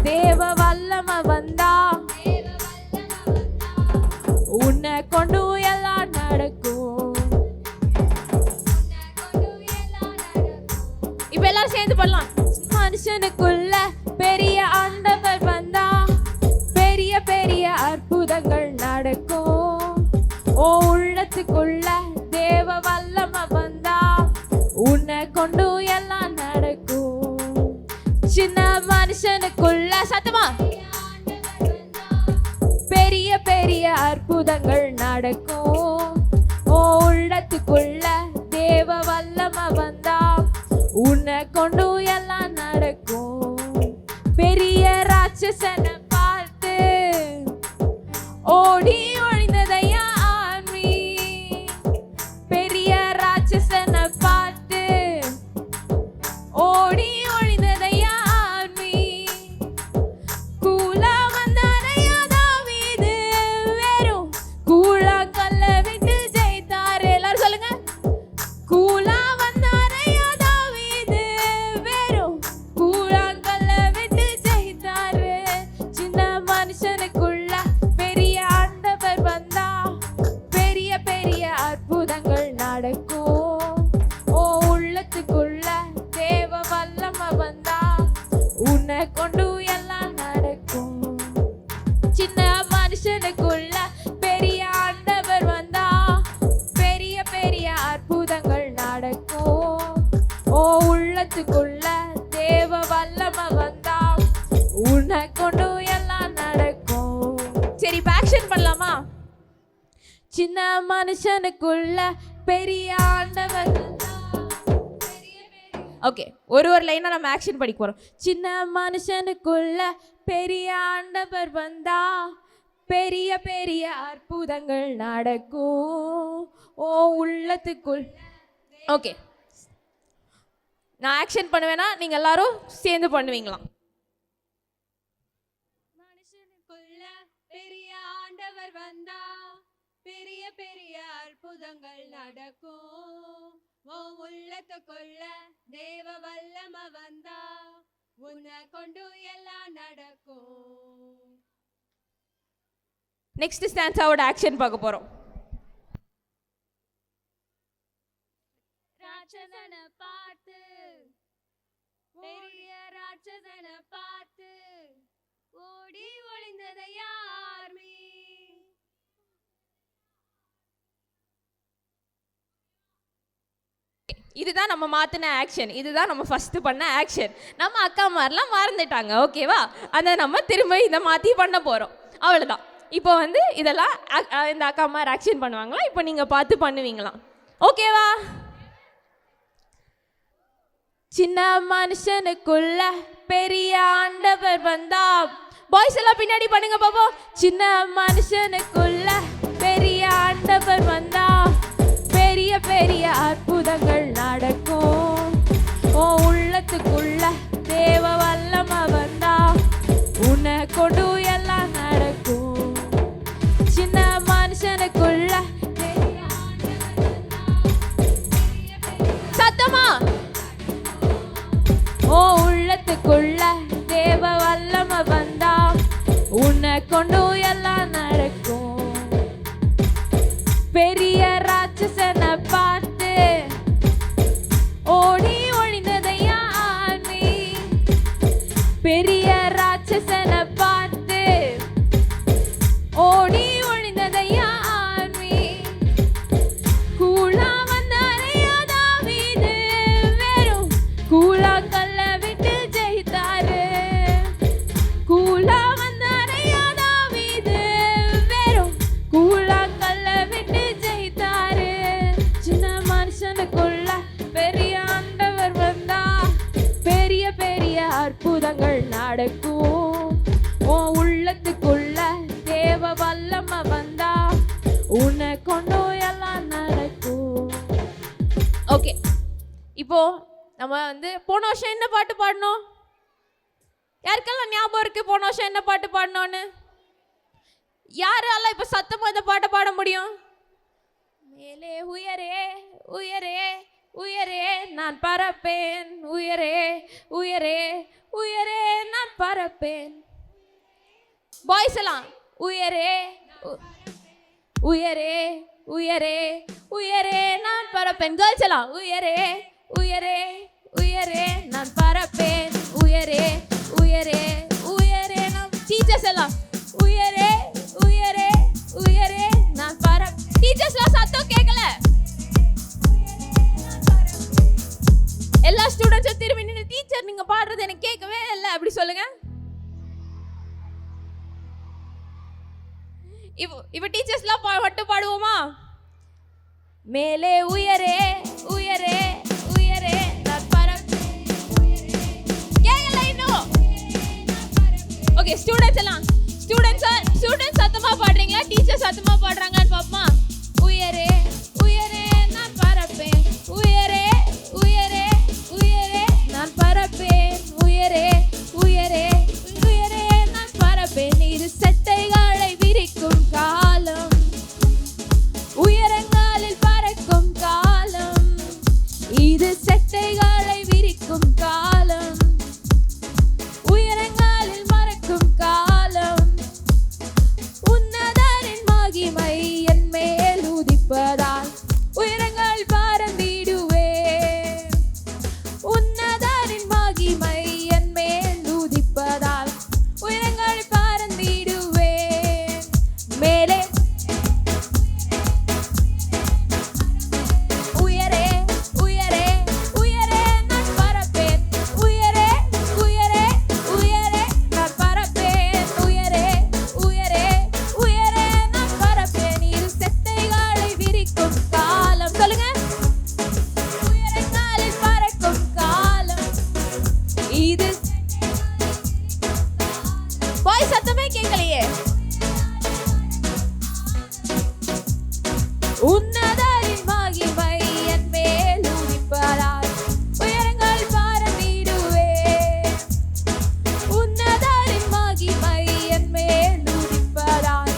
தேவ வல்லமை வந்தா, உன்னை கொண்டு எல்லாம் நடக்கும். இப்ப எல்லாரும் சேர்ந்து பண்ணலாம். மனுஷனுக்குள்ள பெரிய ஆண்டவர் வந்தா, பெரிய பெரிய அற்புதங்கள் நடக்கும். ஓ உள்ளத்துக்குள்ள தேவ வல்லமை வந்தா, உன்னை கொண்டு எல்லாம் நடக்கும். சின்ன மனுஷனுக்குள்ள சத்தமா பெரிய பெரிய அற்புதங்கள் நடக்கும். ஓ உள்ளத்துக்குள்ள தேவ வல்லமை வந்தா, உன்னை கொண்டு எல்லாம் நடக்கும். பெரிய ராட்சசனை பார்த்து ஓடி ஒழிந்ததையா ஆர்மி, பெரிய ராட்சசனை பார்த்து ஓடி ஒழிந்ததையா ஆர்மி, கூலா வந்தாரையா தாவீது, வெறும் கூழா கல்ல விட்டு ஜெயித்தாரு. எல்லாரும் சொல்லுங்க. கூலா வந்தாரையா தாவீது, வெறும் கூழா கல்ல விட்டு ஜெயித்தாரு. சின்ன மனுஷனுக்குள்ள பெரிய ஆண்டவர் வந்தா, பெரிய பெரிய அற்புதங்கள் நடக்கும். ஓ உள்ளத்துக்குள்ள தேவ வல்லமை வந்தா, உன்னை கொண்டு எல்லாம் உன்னை கொண்டு எல்லாம் நடக்கும். சரி இப்ப ஆக்ஷன் பண்ணலாமா? சின்ன மனுஷனுக்குள்ள பெரிய ஆண்டவர். ஓகே, ஒரு லைனா நம்ம ஆக்ஷன் படிக்க போறோம். சின்ன மனுஷனுக்குள்ள பெரிய ஆண்டவர் வந்தா பெரிய பெரிய அற்புதங்கள் நடக்கும் ஓ உள்ளத்துக்குள். ஓகே, நான் ஆக்ஷன் பண்ணுவேனா, நீங்க எல்லாரும் சேர்ந்து பண்ணுவீங்களா? மனுஷனுக்குள்ள பெரிய ஆண்டவர் வந்தா பெரிய பெரிய அற்புதங்கள் நடக்கும் ஓ உள்ளத்துக்குள்ள தேவ வல்லம வந்தா உன்னை கொண்டு எல்லாம் நடக்கும். நெக்ஸ்ட் ஸ்டான்ஸாவோட ஆக்ஷன் பார்க்க போறோம். ராட்சசனை பார்த்து பெரிய ராட்சசனை பார்த்து ஓடி ஒளிந்ததை யார்மீ. இதுதான் நம்ம மாத்தின ஆக்ஷன். இதுதான் நம்ம ஃபர்ஸ்ட் பண்ண ஆக்ஷன். நம்ம அக்கா மாதிரிலாம் மறந்துட்டாங்க. ஓகேவா? அதை நம்ம திரும்ப இதை மாற்றி பண்ண போகிறோம். அவ்வளோதான். இப்போ வந்து இதெல்லாம் இந்த அக்கா மாதிரி ஆக்ஷன் பண்ணுவாங்களா, இப்போ நீங்கள் பார்த்து பண்ணுவீங்களாம். ஓகேவா? சின்ன மனுஷனுக்குள்ள பெரிய ஆண்டவர் வந்தா. பாய்ஸ் எல்லாம் பின்னாடி பண்ணுங்க பாப்போம். சின்ன மனுஷனுக்குள்ள பெரிய ஆண்டவர் வந்தா பெரிய பெரிய அற்புதங்கள் நடக்கும் ஓ உள்ளத்துக்குள்ள தேவ வல்லம வந்தா உன்னை கொண்டு எல்லாம் நடக்கும். சின்ன மனுஷனுக்குள்ள சத்தமா ஓ உள்ளத்துக்குள்ள தேவ வல்லம வந்தா உன்னை கொண்டு எல்லாம் நடக்கும். பெரிய ராட்சசனை பார்த்து ஓடி ஒளிந்ததையா நீ. பெரிய ராட்சசனை பார்த்து ஓடி ஒளிந்ததையா நீ. கூழா வந்தாரையா தாவீது வெறும் கூழா கல்ல விட்டு ஜெயித்தாரு. கூழா வந்தாரையா தாவீது வெறும் கூழா கல்ல விட்டு ஜெயித்தாரு. சின்ன மனுஷனுக்குள்ள பெரிய ஆண்டவர் வந்தா பெரிய பெரிய அற்புதங்கள் நடக்கும் ஓ உள்ளத்துக்குள்ள தேவ வல்லம வந்தா உன்னை கொண்டு எல்லாம் நடக்கும். ஓகே, இப்போ நம்ம வந்து போன வருஷம் என்ன பாட்டு பாடணும்? யாருக்கெல்லாம் ஞாபகம் இருக்கு போன வருஷம் என்ன பாட்டு பாடணும்னு? யாரால இப்ப சத்தமா இந்த பாட்டை பாட முடியும்? மேலே உயரே உயரே உயரே நான் பறப்பேன், உயரே உயரே உயரே நான் பறப்பேன். பாய்ஸ் எல்லாம் உயரே உயரே உயரே உயரே நான் பறப்பேன். கேர்ள்ஸ் எல்லாம் உயரே உயரே உயரே நான் பறப்பேன், உயரே உயரே உயரே நான். டீச்சர்ஸ் எல்லாம் உயரே உயரே உயரே நான் பறப்பேன். டீச்சர்ஸ்லாம் சத்தம் கேட்கல. எல்லா ஸ்டூடெண்ட்ஸும் திரும்பி நின்று டீச்சர் நீங்க பாடுறது எனக்கு கேட்கவே இல்லை அப்படி சொல்லுங்க. இப்போ டீச்சர்ஸ்லாம் மட்டும் பாடுவோமா? மேலே உயரே உயரே உயரே நான் பறப்பேன். கேட்கல இன்னும்? ஓகே, ஸ்டூடெண்ட்ஸ் எல்லாம் ஸ்டூடெண்ட்ஸ் சத்தமா பாடுறீங்களா, டீச்சர் சத்தமா பாடுறாங்கன்னு பாப்போமா? உயரே உயரே நான் பறப்பேன், உயரே உயரே உயரே நான் பறப்பேன், உயரே உயரே உயரே நான் பறப்பேன். இது செட்டைகளை விரிக்கும் காலம், உயரங்களில் பறக்கும் காலம். இது செட்டைகளை விரிக்கும் காலம், உயரங்களில் மறக்கும் காலம். உன்னதரின் மகிமை என் மேல் உதிப்பதா வாய் சத்தமே கேட்கலையே. உன்னதரின் மகிமை என் மேல் உதிப்பதால் உயரங்கள் பறந்திடுவேன். உன்னதரின் மகிமை என் மேல் உதிப்பதால்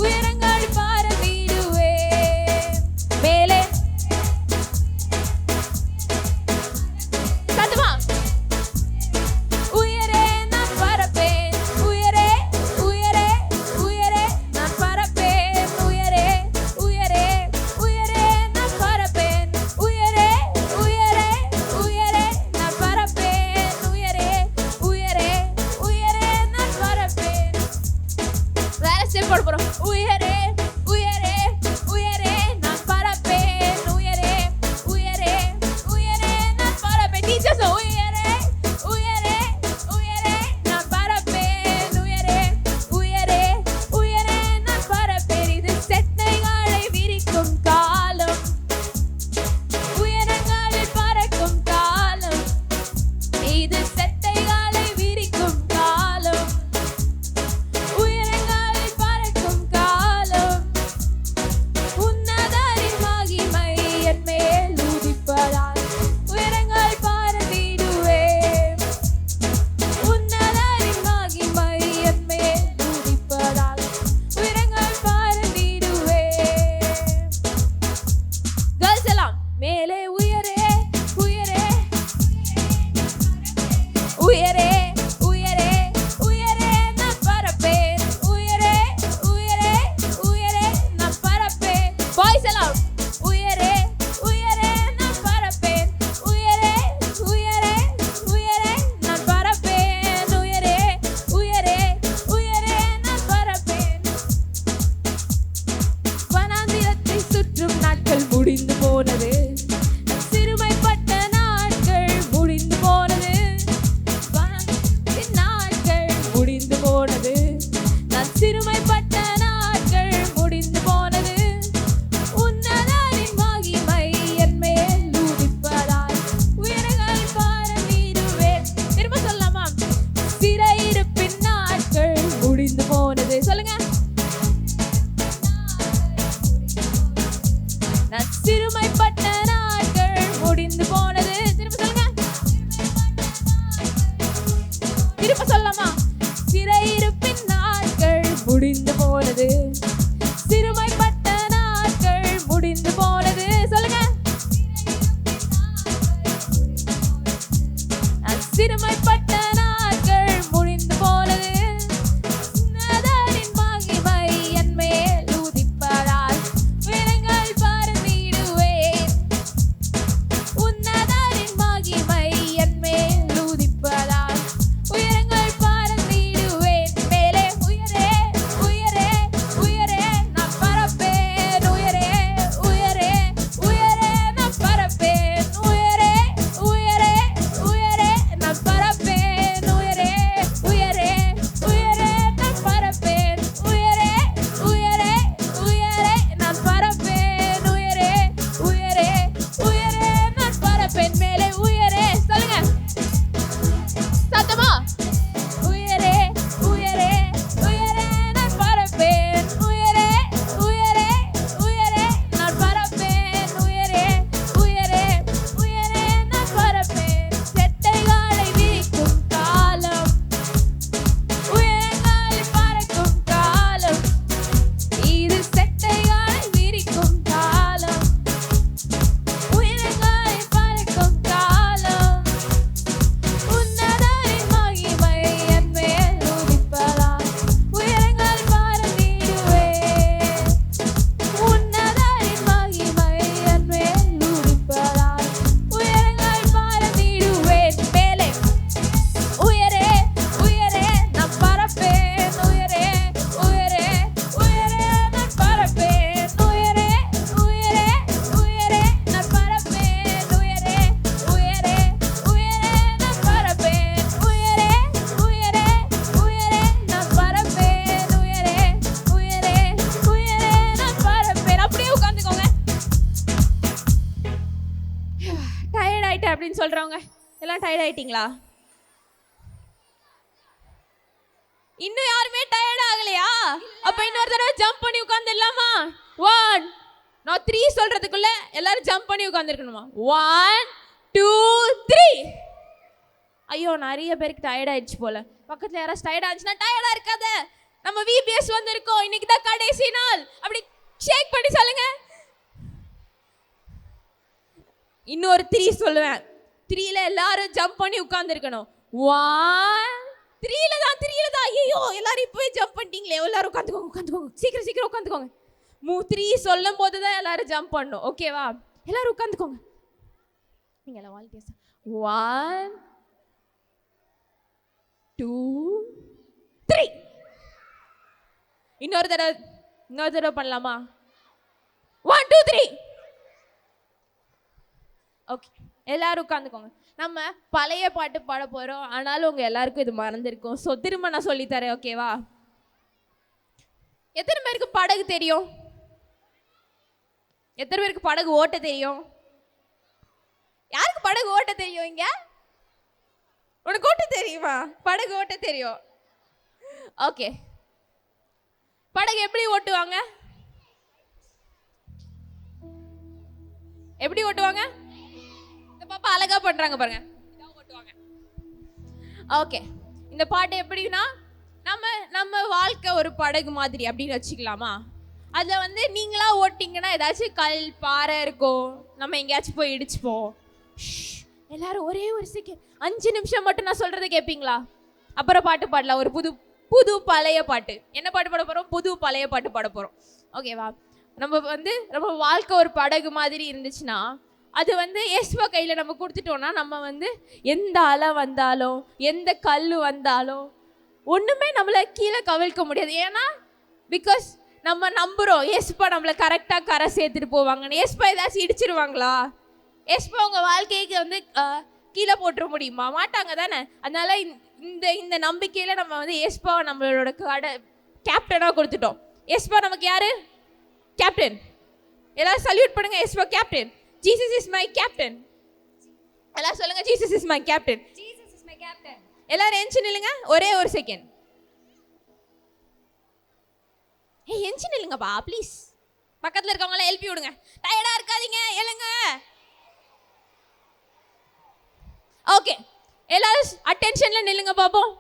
உயரங்கள் பறந்திடுவேன். மேலே சத்தமா உயரே நான் பறப்பேன். உயரே உயரே உயரே நான் பறப்பேன். உயரே உயரே உயரே நான் பறப்பேன். உயரே உயரே உயரே நான் பறப்பேன். உயரே உயரே உயரே நான் பறப்பேன். வேற ஸ்டெப் போட போறோம். உயரே உயரே உயரே நான் பறப்பேன். உயரே உயரே உயரே நான் பறப்பேன். டீச்சர்ஸ் உயரே உயரே உயரே நான் பறப்பேன். உயரே உயரே உயரே நான் பறப்பேன். இது செட்டைகளை விரிக்கும் காலம், உயரங்களில் பறக்கும் காலம். இது செட்டைகளை விரிக்கும் காலம், உயரங்களில் பறக்கும் காலம். உன்னதரின் மகிமை என் மேல் உதிப்பதால் உயரங்கள் பறந்திடுவேன். உன்னதரின் மகிமை என் மேல் உதிப்பதால் உயரங்கள் பறந்திடுவேன். கேர்ள்ஸ் எல்லாம் மேலே உயரே உயரே உயரே உயரே உயரே நான் பறப்பேன். உயரே உயரே உயரே நான் பறப்பேன். பாய்ஸ் எல்லாம் உயரே உயரே நான் பறப்பேன். உயரே உயரே உயரே நான் பறப்பேன். உயரே உயரே உயரே நான் பறப்பேன். வனாந்திரத்தை சுற்றும் நாட்கள் முடிந்து போனது. சிறுமைப்பட்ட நாட்கள் முடிந்து போனது. வனாந்திரத்தின் நாட்கள் முடிந்து போனது. நான் சிறுமைப்பட்ட நாட்கள் முடிந்து போனது. உன்னதரின் மகிமை என் மேல் உதிப்பதால் உயரங்கள் பறந்திடுவேன். திரும்ப சொல்லலாமா? சிறையிருப்பின் நாட்கள் முடிந்து போனது. சொல்லுங்க. நான் சிறுமைப்பட்ட நாட்கள் முடிந்து போனது. திரும்ப சொல்லுங்க. திரும்ப சொல்லலாமா? சிறையிருப்பின் நாட்கள் முடிந்து போனது. சிறுமைப்பட்ட நாட்கள் முடிந்து போனது. சொல்லுங்க. நான் சிறுமைப்பட்ட நாட்கள் முடிந்து போனது. உன்னதரின் மகிமை என் மேல் உதிப்பதால் உயரங்கள் பறந்திடுவேன். உன்னதரின் மகிமை என் மேல் உதிப்பதால் உயரங்கள் பறந்திடுவேன். மேலே உயரே உயரே உயரே நான் பறப்பேன். உயரே உயரே உயரே நான் பறப்பேன். உயரே உயரே உயரே நான் பறப்பேன். உயரே உயரே உயரே நான் பறப்பேன். உயரே உயரே உயரே நான் பறப்பேன். உயரே உயரே உயரே நான் பறப்பேன். மேலே உயரே சொல்லுங்க சத்தமா. உயரே உயரே உயரே நான் பறப்பேன். உயரே உயரே உயரே நான் பறப்பேன். உயரே உயரே உயரே நான் பறப்பேன். செட்டைகளை விரிக்கும் காலம், உயரங்களில் பறக்கும் காலம். இது செட்டைகளை விரிக்கும் காலம், உயரங்களில் பறக்கும் காலம். உன்னதரின் மகிமை என் மேல் உதிப்பதால் உயரங்கள் பறந்திடுவேன். உன்னதரின் மகிமை என் மேல் உதிப்பதால் உயரங்கள் பறந்திடுவேன். மேலே உயரே உயரே நான் பறப்பேன். உயரே உயரே உயரே நான் பறப்பேன். உயரே உயரே உயரே நான் பறப்பேன். உயரே உயரே உயரே நான் பறப்பேன். உயரே உயரே உயரே நான் பறப்பேன். உயரே உயரே உயரே நான் பறப்பேன். அப்படியே உட்கார்ந்துக்கோங்க. டயர்ட் ஆயிட்டேன் அப்படின்னு சொல்றவங்க எல்லாம் டயர்ட் ஆயிட்டீங்களா? இன்னும் யாருமே டயர்ட் ஆகலையா? அப்ப இன்னொரு தடவை ஜம்ப் பண்ணி உட்கார்ந்துடலாமா? 1 நான் 3 சொல்றதுக்குள்ள எல்லாரும் ஜம்ப் பண்ணி உட்கார்ந்துருக்கணுமா? 1 2 3. ஐயோ நிறைய பேருக்கு டயர்ட் ஆயிடுச்சு போல. பக்கத்துல யாராவது டயர்ட் ஆச்சுன்னா டயர்டா இருக்காத, நம்ம விபிஎஸ் வந்திருக்கோம், இன்னைக்கு தான் கடைசி நாள், அப்படி ஷேக் பண்ணி சொல்லுங்க. இன்னொரு 3 சொல்லுவேன். 3ல எல்லாரும் ஜம்ப் பண்ணி உட்கார்ந்துருக்கணும். 1 3ல தான். ஐயோ எல்லாரும் இப்பவே ஜம்ப் பண்ணிட்டீங்களே, எல்லாரும் உட்காந்துக்கோங்க சீக்கிரம் உட்காந்துக்கோங்க. 3 சொல்லும் போது தான் எல்லாரும் ஜம்ப் பண்ணணும். ஓகேவா? எல்லாரும் உட்காந்துக்கோங்க. நீங்க எல்லாம் வாலண்டியர்ஸ். 1 2 3. இன்னொரு தடவை பண்ணலாமா? 1 2 3. ஓகே, எல்லாரும் உட்காந்துக்கோங்க. நம்ம பழைய பாட்டு பாட போறோம், ஆனாலும் உங்க எல்லாருக்கும் இது மறந்துருக்கும். ஸோ திரும்ப நான் சொல்லித்தரேன். ஓகேவா? எத்தனை பேருக்கு படகு தெரியும்? எத்தனை பேருக்கு படகு ஓட்ட தெரியும்? யாருக்கு படகு ஓட்ட தெரியும் இங்க? உனக்கு ஓட்ட தெரியுமா? படகு ஓட்ட தெரியும். ஓகே, படகு எப்படி ஓட்டுவாங்க? எப்படி ஓட்டுவாங்க? இந்த பாப்பா அழகா பண்றாங்க பாருங்க, இதான் ஓட்டுவாங்க. ஓகே, இந்த பாட்டு எப்படின்னா, நம்ம வாழ்க்கை ஒரு படகு மாதிரி அப்படின்னு வச்சுக்கலாமா? அதில் வந்து நீங்களா ஓட்டிங்கன்னா ஏதாச்சும் கல் பாறை இருக்கும், நம்ம எங்கேயாச்சும் போய் இடிச்சுப்போம். எல்லாரும் ஒரே ஒரு செகண்ட் 5 நிமிஷம் மட்டும் நான் சொல்றதை கேட்பீங்களா? அப்புறம் பாட்டு பாடலாம், ஒரு புது பழைய பாட்டு. என்ன பாட்டு பாட போறோம்? புது பழைய பாட்டு பாட போறோம். ஓகேவா? நம்ம வாழ்க்கை ஒரு படகு மாதிரி இருந்துச்சுன்னா, அது வந்து இயேசுவா கையில் நம்ம கொடுத்துட்டோம்னா, நம்ம வந்து எந்த அலை வந்தாலும் எந்த கல் வந்தாலும் ஒன்றுமே நம்மளை கீழே கவிழ்க்க முடியாது. ஏன்னா பிகாஸ் நம்ம நம்புகிறோம் இயேசுப்பா நம்மளை கரெக்டாக கரை சேர்த்துட்டு போவாங்கன்னு. இயேசுப்பா ஏதாச்சும் இடிச்சிருவாங்களா? இயேசுப்பா உங்கள் வாழ்க்கைக்கு வந்து கீழே போட்டுற முடியுமா? மாட்டாங்க தானே. அதனால இந்த நம்பிக்கையில் நம்ம வந்து இயேசுப்பாவை நம்மளோட கேப்டனாக கொடுத்துட்டோம். இயேசுப்பா நமக்கு யாரு? கேப்டன். எல்லாரும் சல்யூட் பண்ணுங்க. இயேசுப்பா captain. Jesus is my captain. எல்லாரும் சொல்லுங்க, Jesus is my captain. Jesus is my captain. எல்லாரும் எஞ்சி நில்லுங்க, ஒரே ஒரு செகண்ட். எஞ்சி நில்லுங்கப்பா ப்ளீஸ். பக்கத்தில் இருக்கவங்களாம் எழுப்பி விடுங்க. டயர்டா இருக்காதீங்க, எழுங்க. ஓகே, எல்லாரும் அட்டென்ஷன்ல நில்லுங்க பாப்போம்.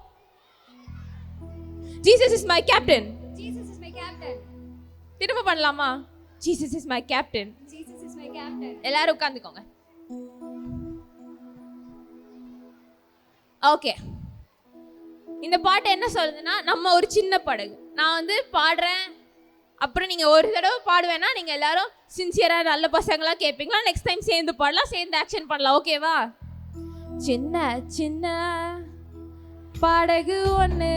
Jesus is my captain. Jesus is my captain. திரும்ப பண்ணலாமா? Jesus is my captain. Jesus is my captain. எல்லாரும் உட்காந்துக்கோங்க. ஓகே, இந்த பாட்டு என்ன சொல்லுதுன்னா, நம்ம ஒரு சின்ன படகு. நான் வந்து பாடுறேன், அப்புறம் நீங்கள் ஒரு தடவை பாடுவேன்னா நீங்கள் எல்லாரும் சின்சியராக நல்ல பசங்களாக கேட்பீங்களா? நெக்ஸ்ட் டைம் சேர்ந்து பாடலாம், சேர்ந்து ஆக்ஷன் பண்ணலாம். ஓகேவா? சின்ன சின்ன படகு ஒன்று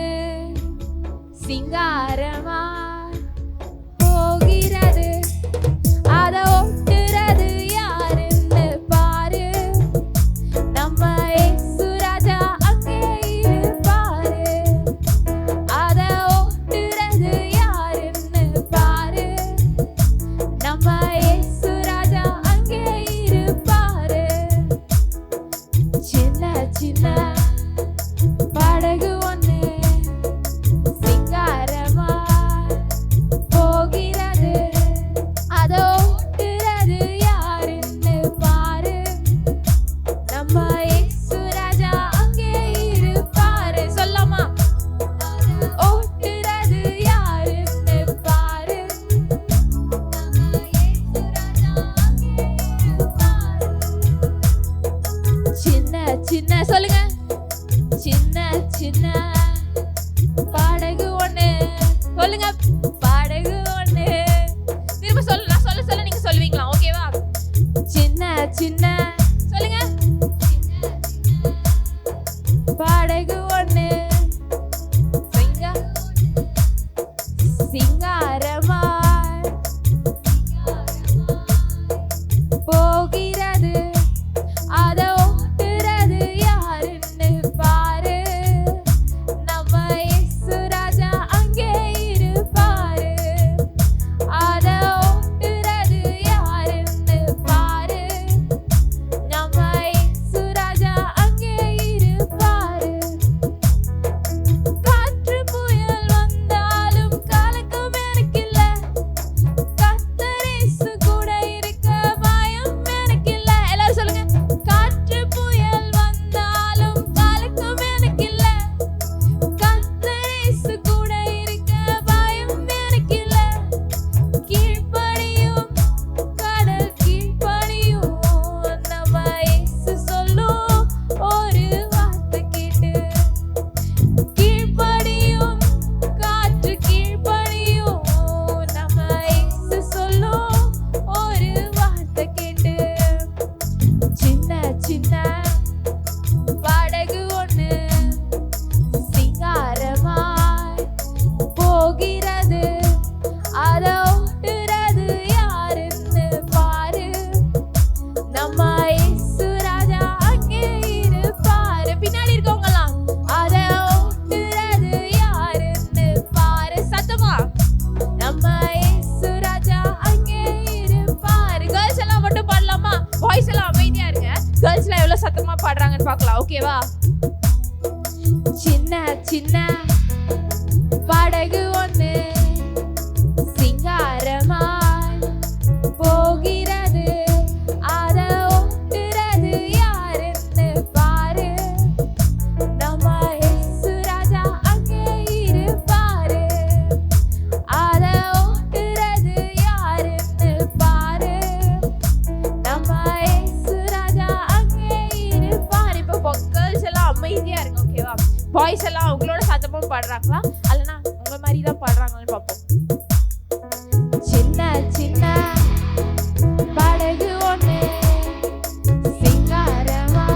சிங்காரமா போகிறது, அதை ஓட்டுறது யாருன்னு பாரு. நம்ம இயேசு ராஜா அங்கே இருப்பாரு, அதை ஓட்டுறது யாருன்னு பாரு. நம்ம இயேசு ராஜா அங்கே இருப்பாரு. சின்ன சின்ன படகு ஒன்று சிங்காரமா பார்க்கலாம், அல்லனா உங்க மாதிரி தான் பாடுறாங்கன்னு பார்ப்போம். சின்ன சின்ன படகு ஒண்ணு சிங்காரமா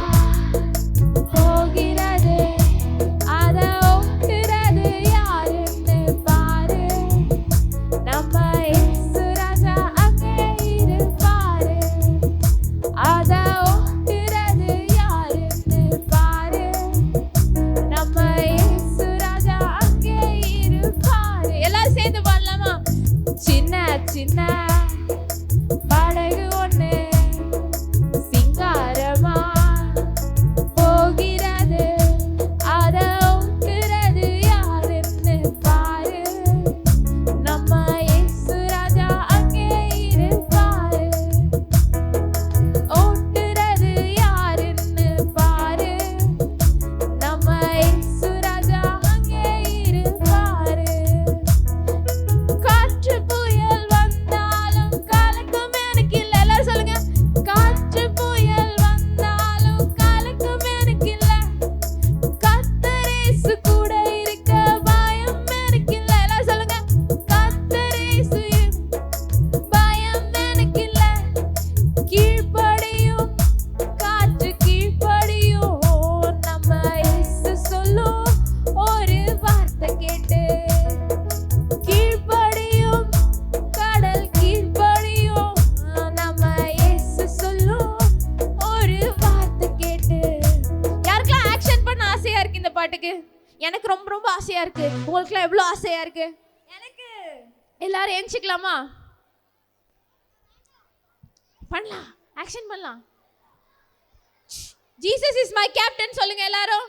போகிறது, அத ஓட்டுறது யாருன்னு பாரு, நம்ம இயேசு ராஜா அங்கே இருப்பாரு, அத ஓட்டுறது யாருன்னு பாரு, நம்ம இயேசு ராஜா அங்கே இருப்பாரு. எல்லாரும் சேர்ந்து பாடலாமா? சின்ன சின்ன படகு ஒண்ணு சிங்காரமா போகிறது, அத ஓட்டுறது யாருன்னு பாரு, நம்ம இயேசு ராஜா அங்கே இருப்பாரு, ஓட்டுறது யாருன்னு பாரு, நம்ம இயேசு ராஜா அங்கே இருப்பாரு. காற்று புயல் வந்தாலும் கலக்கம் எனக்கு இல்ல. எல்லாரும் சொல்லுங்க. காற்று புயல் வந்தாலும் கலக்கம் எனக்கு இல்ல, கர்த்தர் இயேசு கூட இருக்க பயம் எனக்கு இல்ல. எல்லாரும் சொல்லுங்க. கர்த்தர் இயேசு பயம் எனக்கு இல்ல, கீழ்ப்படியும் காற்று கீழ்ப்படியும், நம்ம இயேசு சொல்லும் ஒரு வார்த்தை கேட்டு, கீழ்ப்படியும் கடல் கீழ்ப்படியும், நம்ம இயேசு சொல்லும் ஒரு வார்த்தை கேட்டு. யாருக்கெல்லாம் ஆக்ஷன் பண்ண ஆசையா இருக்கு இந்த பாட்டுக்கு? எனக்கு ரொம்ப ரொம்ப ஆசையா இருக்கு. உங்களுக்குலாம் எவ்வளவு ஆசையா இருக்கு? எனக்கு. எல்லாரும் எந்திரிக்கலாமா? பண்ணலாம், ஆக்ஷன் பண்ணலாம். ஜீசஸ் இஸ் மை கேப்டன் சொல்லுங்க எல்லாரும்.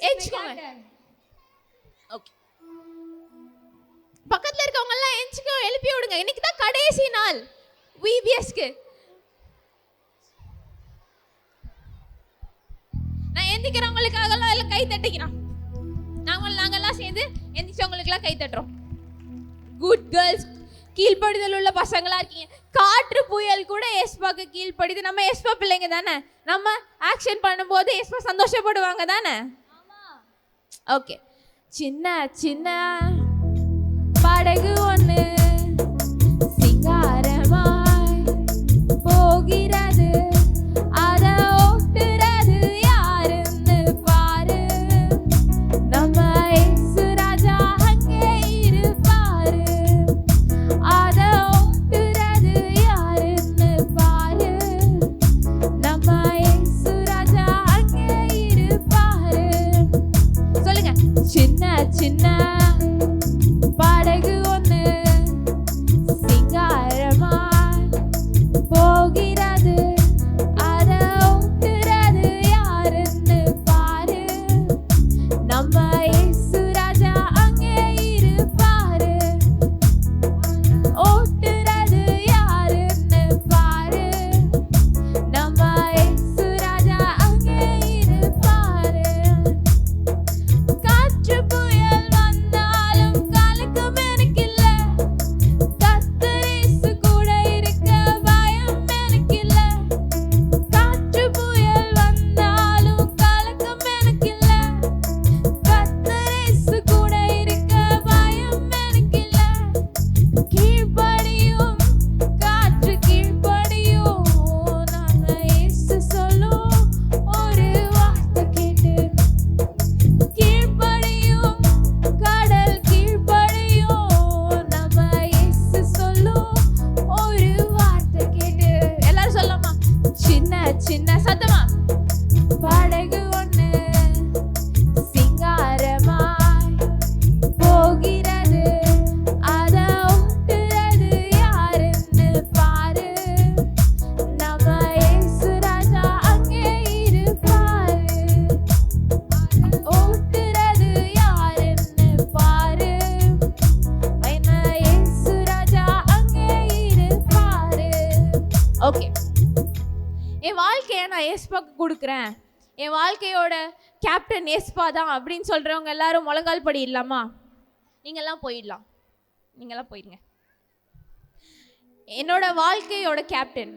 எந்திரிக்கோங்க. ஓகே, பக்கத்துல இருக்கவங்க எல்லாம் எந்திரிக்கோ, எழுப்பி விடுங்க. இன்னைக்கு தான் கடைசி நாள் விபிஎஸ்க்கு. நான் எந்திரிக்கிறவங்களுக்காக எல்லாம் கை தட்டிக்கிறோம். நாங்கெல்லாம் சேர்ந்து எந்திரிச்சவங்களுக்குலாம் கை தட்டுறோம். குட் கேர்ள்ஸ், கீழ்ப்படிதல் உள்ள பசங்களா இருக்கீங்க. காற்று புயல் கூட எஸ்பாக்கு கீழ்ப்படிது. நம்ம எஸ்பா பிள்ளைங்க தானே. நம்ம ஆக்ஷன் பண்ணும்போது எஸ்பா சந்தோஷப்படுவாங்க தானே. ஓகே, சின்ன சின்ன படகு ஒண்ணு சிங்காரமாய் போகிறது, அத ஓட்டுறது யாருன்னு பாரு, நம்ம இயேசு ராஜா அங்கே இருப்பாரு, அத ஓட்டுறது யாருன்னு பாரு, நம்ம இயேசு ராஜா அங்கே இருப்பாரு. சொல்லுங்க. சின்ன சின்ன படகு ஒண்ணு சிங்காரமாய் போகிறது, அத ஓட்டுறது யாருன்னு பாரு, நம்ம இயேசு ராஜா அங்கே இருப்பாரு, ஓட்டுறது யாருன்னு பாரு, நம்ம இயேசு ராஜா அங்கே இருப்பாரு. காற்று புயல் வந்தாலும் கலக்கம் எனக்கு இல்ல, கர்த்தர் இயேசு கூட இருக்க பயம் எனக்கு இல்ல, காற்று புயல் வந்தாலும் கலக்கம் எனக்கு இல்ல, கர்த்தர் இயேசு கூட இருக்க பயம் எனக்கு இல்ல, கீழ்ப்படியும் காற்று கீழ்ப்படியும், நாங்க இயேசு சொல்லும் ஒரு வார்த்தை கேட்டு, கீழ்ப்படியும் கடல் கீழ்ப்படியும், நம்ம இயேசு சொல்லும் ஒரு வார்த்தை கேட்டு. எல்லாரும் சொல்லலாமா? சின்ன சின்ன சத்தமா. படகு ஒண்ணு சிங்காரமாய் போகிறது, அத ஓட்டுறது யாருன்னு பாரு, நம்ம இயேசு ராஜா அங்கே இருப்பாரு, ஓட்டுறது யாருன்னு பாரு, நம்ம இயேசு ராஜா அங்கே இருப்பாரு. ஓகே, என் வாழ்க்கையை நான் ஏஸ்பாக்கு கொடுக்குறேன், என் வாழ்க்கையோட கேப்டன் ஏஸ்பா தான் அப்படின்னு சொல்றவங்க எல்லாரும் முழங்கால் படிடலாமா? நீங்கெல்லாம் போயிடலாம், நீங்கெல்லாம் போயிடுங்க. என்னோட வாழ்க்கையோட கேப்டன்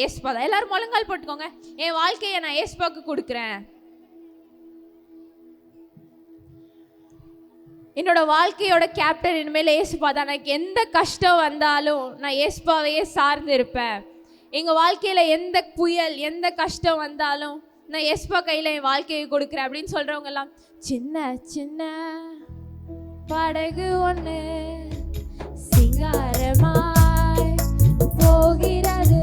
ஏஸ்பா தான். எல்லாரும் முழங்கால் போட்டுக்கோங்க. என் வாழ்க்கையை நான் ஏஸ்பாக்கு கொடுக்குறேன். என்னோட வாழ்க்கையோட கேப்டன் இனிமேல் ஏசுப்பா தான். எனக்கு எந்த கஷ்டம் வந்தாலும் நான் ஏசுப்பாவையே சார்ந்து இருப்பேன். எங்கள் வாழ்க்கையில் எந்த புயல் எந்த கஷ்டம் வந்தாலும் நான் ஏசுப்பா கையில் என் வாழ்க்கையை கொடுக்குறேன் அப்படின்னு சொல்கிறவங்க எல்லாம் சின்ன சின்ன படகு ஒன்று சிங்காரமாய் போகிறது,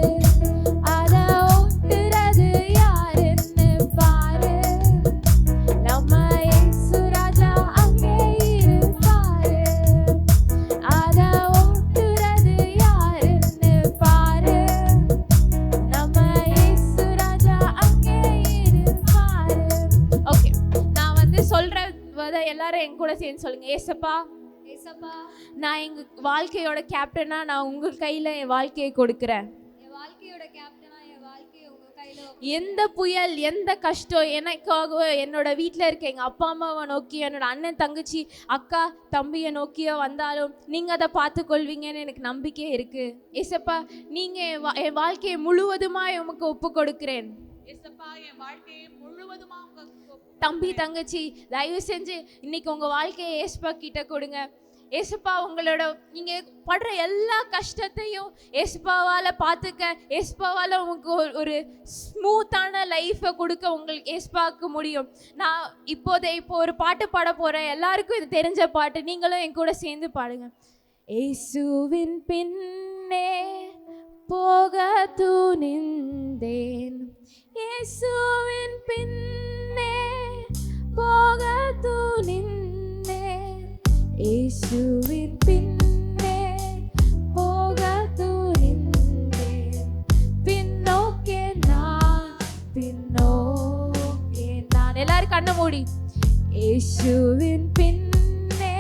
அதை ஓட்டுறது யாருன்னு பாரு. நம்ம இயேசு ராஜா அங்கே இருப்பாரு, அதை ஓட்டுறது யாருன்னு பாரு. நம்ம இயேசு ராஜா அங்கே இருப்பாரு. ஓகே, நான் வந்து சொல்றத எல்லாரும் என் கூட சேர்ந்து சொல்லுங்க. ஏசப்பா, ஏசப்பா, நான் எங்க வாழ்க்கையோட கேப்டனா நான் உங்க கையில என் வாழ்க்கையை கொடுக்கிறேன். என் வாழ்க்கையோட கேப்டனா என் வாழ்க்கையை உங்க கையில எந்த புயல் எந்த கஷ்டம் எனக்காக என்னோட வீட்டில் இருக்க எங்கள் அப்பா அம்மாவை நோக்கி என்னோட அண்ணன் தங்கச்சி அக்கா தம்பியை நோக்கியோ வந்தாலும் நீங்கள் அதை பார்த்துக்கொள்வீங்கன்னு எனக்கு நம்பிக்கை இருக்குது. ஏசப்பா, நீங்கள் என் வாழ்க்கையை முழுவதுமாக உமக்கு ஒப்பு கொடுக்கிறேன். ஏசப்பா, என் வாழ்க்கையை முழுவதுமா தம்பி தங்கச்சி தயவு செஞ்சு இன்னைக்கு உங்கள் வாழ்க்கையை ஏசப்பா கிட்ட கொடுங்க. ஏசப்பா, உங்களோட நீங்கள் படுற எல்லா கஷ்டத்தையும் ஏசப்பாவால் பார்த்துக்க, ஏசப்பாவால் உங்களுக்கு ஒரு ஸ்மூத்தான லைஃப்பை கொடுக்க உங்களுக்கு ஏசப்பாவுக்கு முடியும். நான் இப்போ ஒரு பாட்டு பாட போகிறேன். எல்லாருக்கும் இது தெரிஞ்ச பாட்டு, நீங்களும் என் கூட சேர்ந்து பாடுங்க. இயேசுவின் பின்னே போக துணிந்தேன், இயேசுவின் பின்னே போக துணிந்தேன், இயேசுவின் பின்னே போக துணிந்தேன், பின்னோக்கே நான் பின்னோக்கே நான். எல்லாரும் கண்ணை மூடி. இயேசுவின் பின்னே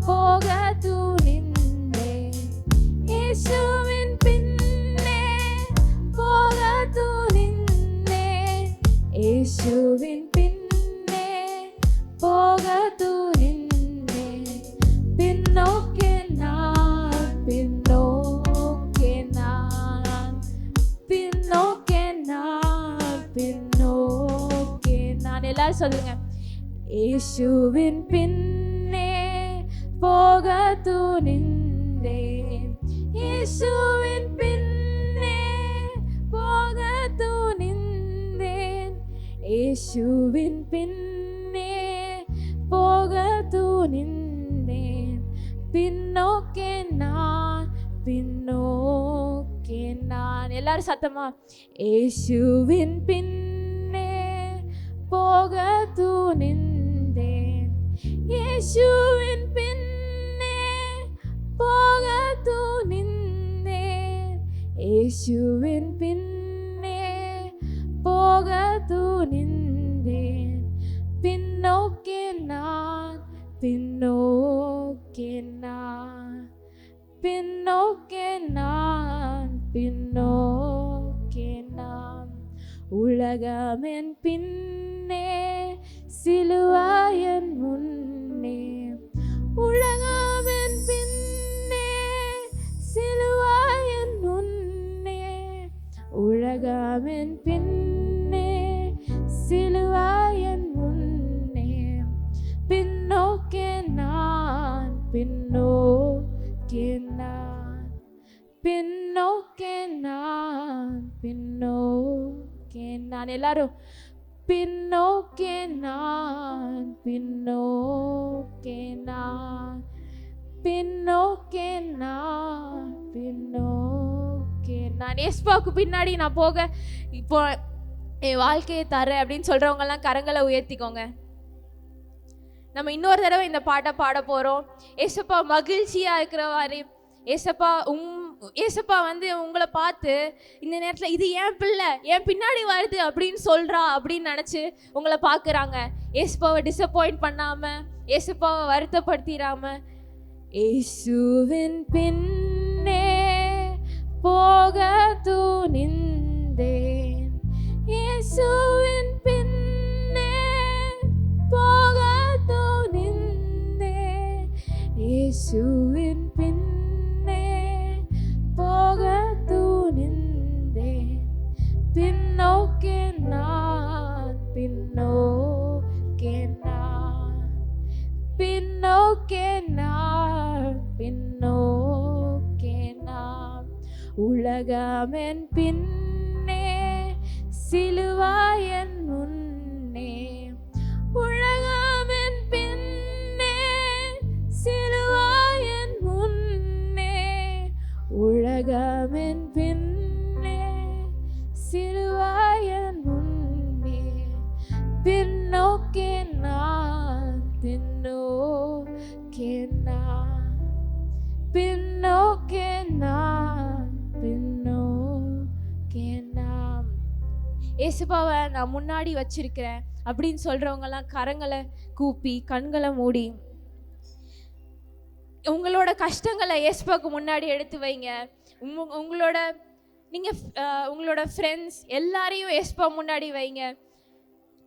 போக துணிந்தேன், இயேசுவின் பின்னே போக துணிந்தேன், இயேசுவின் பின்னே போக துணிந்தேன், பின்னோக்கே நான் பின்னோக்கே நான், பின்னோக்கே நான் பின்னோக்கே நான். எல்லாரும் சொல்லுங்க. இயேசுவின் பின்னே போக துணிந்தேன், இயேசுவின் பின்னே போக துணிந்தேன், இயேசுவின் பின்னே போக துணிந்தேன், பின்னோக்கே நான் பின்னோக்கே நான். எல்லாரும் சத்தமா. இயேசுவின் பின்னே போக துணிந்தேன், இயேசுவின் பின்னே போக துணிந்தேன், இயேசுவின் பின்னே போக துணிந்தேன், பின்னோக்கே நான் பின்னோக்கே நான், பின்னோக்கே நான் பின்னோக்கே நான். உலகமென் பின்னே சிலுவாயன் முன்னே, உலகமென் பின்னே சிலுவாயன் முன்னே, உலகமென் பின்னே சிலுவாயன் முன்னே, பின்னோக்கே நான் பின்னோக்கே நான், பின்னோக்கே நான் பின்னோக்கே நான். எல்லாரும் பின்னோக்கே நான் பின்னோக்கே நான், பின்னோக்கே நான் பின்னோக்கே நான். ஏசப்பாவுக்கு பின்னாடி நான் போக இப்போ என் வாழ்க்கையை தரேன் அப்படின்னு சொல்றவங்கலாம் கரங்களை உயர்த்திக்கோங்க. நம்ம இன்னொரு தடவை இந்த பாட்டை பாட போறோம். ஏசப்பா மகிழ்ச்சியா இருக்கிறவாரு, ஏசப்பா வந்து உங்களை பார்த்து இந்த நேரத்தில் இது என் பிள்ளை என் பின்னாடி வருது அப்படின்னு சொல்றா அப்படின்னு நினச்சி உங்களை பார்க்குறாங்க. ஏசப்பாவை டிசப்பாயிண்ட் பண்ணாம, ஏசப்பாவை வருத்தப்படுத்திடாம, இயேசுவின் பின்னே போக துணிந்தேன், இயேசுவின் பின்னே போக துணிந்தேன், இயேசுவின் பின்னே போக துணிந்தேன், பின்னோக்கே நான் பின்னோக்கே நான், பின்னோ உலகமென் பின்னே சிலுவாயன் முன்னே உலகமென் பின்னே சிலுவாயன் முன்னே உலகமென் பின்னே சிலுவாயன் முன்னே பின்னோக்கே நான் பின்னோக்கே நான் பின்னோக்கே நான் பின்னோக்கே நான். இயேசுப்பாவை நான் முன்னாடி வச்சிருக்கிறேன் அப்படின்னு சொல்றவங்கலாம் கரங்களை கூப்பி கண்களை மூடி உங்களோட கஷ்டங்களை இயேசுப்பாவுக்கு முன்னாடி எடுத்து வைங்க. உங்களோட ஃப்ரெண்ட்ஸ் எல்லாரையும் இயேசுப்பா முன்னாடி வைங்க.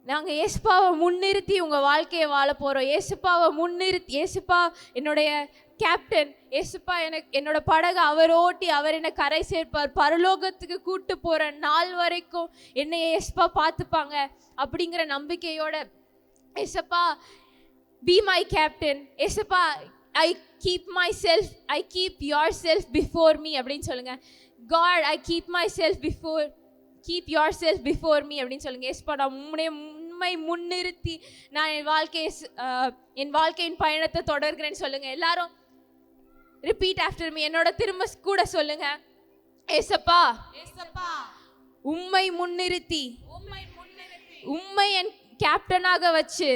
நாங்கள் இயேசுப்பாவை முன்னிறுத்தி உங்கள் வாழ்க்கையை வாழ போகிறோம். இயேசுப்பாவை முன்னிறுத்தி, இயேசுப்பா என்னுடைய கேப்டன், இயேசுப்பா என்னோட படகு அவர் ஓட்டி அவர் என்னை கரை சேர்ப்பார், பரலோகத்துக்கு கூட்டு போகிற நாள் வரைக்கும் என்னை இயேசுப்பா பார்த்துப்பாங்க அப்படிங்கிற நம்பிக்கையோட இயேசுப்பா பி மை கேப்டன், இயேசுப்பா I keep yourself before me அப்படின்னு சொல்லுங்கள். God, I keep yourself before me அப்படின்னு சொல்லுங்க. இயேசுப்பா நான் உண்மை முன்னிறுத்தி நான் என் வாழ்க்கையின் பயணத்தை தொடர்கிறேன்னு சொல்லுங்க. எல்லாரும் ரிப்பீட் ஆஃப்டர் மீ, என்னோட திரும்ப கூட சொல்லுங்க. இயேசுப்பா உம்மை முன்னிறுத்தி உம்மை என் கேப்டனாக வச்சு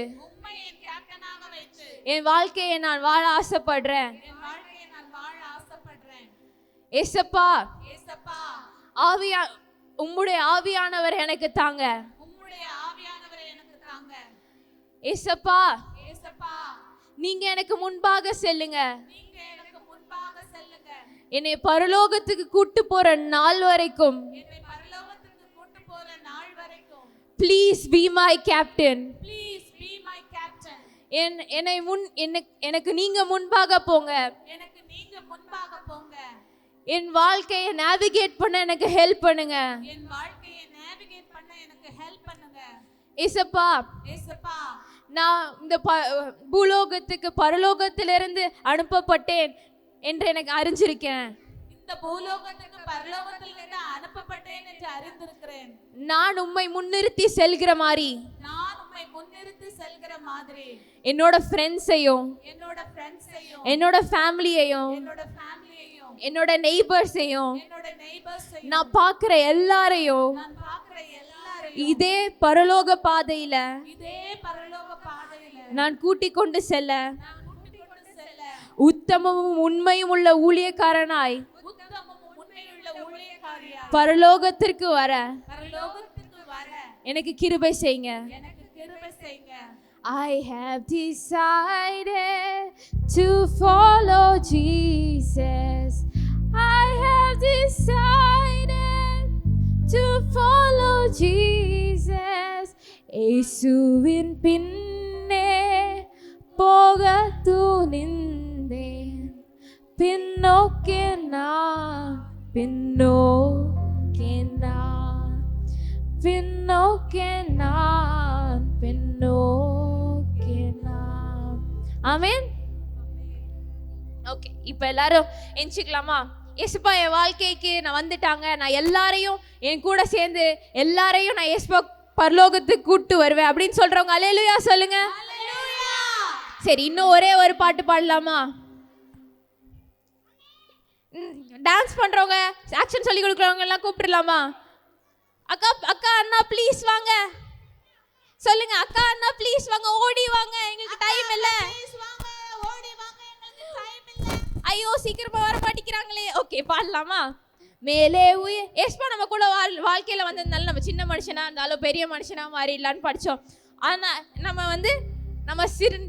என் வாழ்க்கையை நான் வாழ ஆசைப்படுறேன். ஏசப்பா உம்முடைய ஆவியானவர் எனக்கு தாங்க. ஏசப்பா நீங்க எனக்கு முன்பாக செல்லுங்க. என்னை பரலோகத்துக்கு கூட்டு போற நாள் வரைக்கும் ப்ளீஸ் பி மை கேப்டன். எனக்கு நீங்க முன்பாக போங்க. என் வாழ்க்கையை நேவிகேட் பண்ண எனக்கு ஹெல்ப் பண்ணுங்க. ஏசப்பா நான் இந்த பூலோகத்துக்கு பரலோகத்திலிருந்து அனுப்பப்பட்டேன் என்று எனக்கு அறிஞ்சிருக்கேன். நான் உம்மை முன்னிறுத்தி செல்கிற மாதிரி என்னோட ஃப்ரெண்ட்ஸையும் என்னோட ஃபேமிலியையும் என்னோட நெய்பர்ஸையும் நான் பார்க்குற எல்லாரையும் இதே பரலோக பாதையில நான் கூட்டிக் கொண்டு செல்ல உத்தமமும் உண்மையும் உள்ள ஊழியக்காரனாய் பரலோகத்திற்கு வர எனக்கு கிருபை செய்யுங்க. I have decided to follow Jesus. I have decided to follow Jesus. இயேசுவின் பின்னே போக துணிந்தேன். பின்னோக்கே நான் பின்னோக்கே நான் பின்னோக்கே நான் பின்னோக்கே நான். ஆமென். ஓகே, இப்போ எல்லாரும் எந்திரிக்கலாமா? இயேசுப்பா என் வாழ்க்கைக்கு நான் வந்துட்டாங்க, நான் எல்லாரையும் என் கூட சேர்ந்து எல்லாரையும் நான் இயேசுப்பா பரலோகத்துக்கு கூட்டு வருவேன் அப்படின்னு சொல்றவங்க அல்லேலூயா சொல்லுங்க. சரி, இன்னும் ஒரே ஒரு பாட்டு பாடலாமா? டான்ஸ் பண்றவங்க, ஆக்ஷன் சொல்லி கொடுக்குறவங்க எல்லாம் கூப்பிடலாமா? அக்கா அக்கா அண்ணா ப்ளீஸ் வாங்க சொல்லுங்க. அக்கா அண்ணா ப்ளீஸ் வாங்க, ஓடி வாங்க, எங்களுக்கு டைம் இல்ல. ஐயோ சீக்கிரமா வர மாட்டேங்கிறாங்களே. ஓகே பாடலாமா? மேலே ஏஸ்பா நம்ம கூட வாழ்க்கையில வந்ததுனால நம்ம சின்ன மனுஷனா இருந்தாலும் பெரிய மனுஷனா மாறிடலான்னு படிச்சோம். ஆனா நம்ம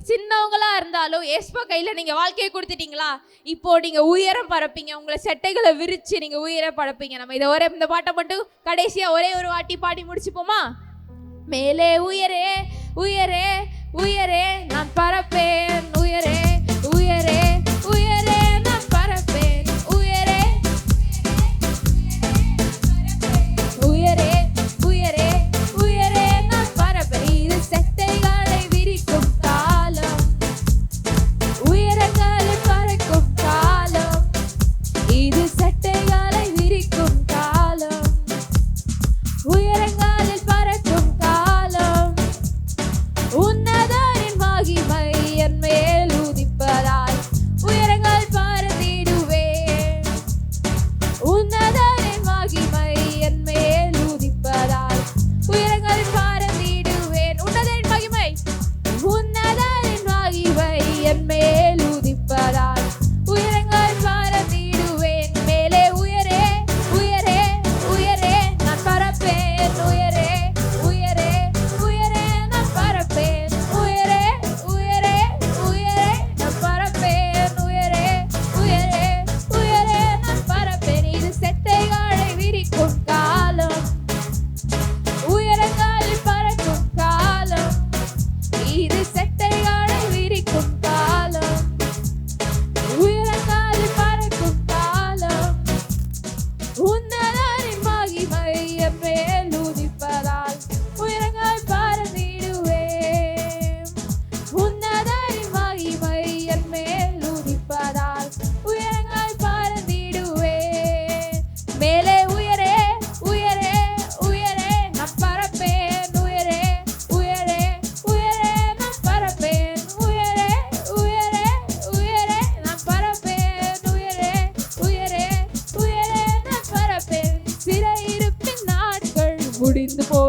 சின்னவங்களா இருந்தாலும் ஏஸ்பா கையில நீங்க வாழ்க்கையை கொடுத்துட்டீங்களா, இப்போ நீங்க உயரம் பறப்பீங்க. உங்களை செட்டைகளை விரிச்சு நீங்க உயர பறப்பீங்க. நம்ம இந்த பாட்டை மட்டும் கடைசியா ஒரே ஒரு வாட்டி பாடி முடிச்சுப்போமா? மேலே உயரே உயரே உயரே நான் பறப்பேன், உயரே உயரே உயரே நான் பறப்பேன், உயரே உயரே உயரே உயரே நான் பறப்பேன். இது செட்டைகளை விரிக்கும் காலம், உயரங்களை பறக்கும் காலம், இது செட்டைகளை விரிக்கும்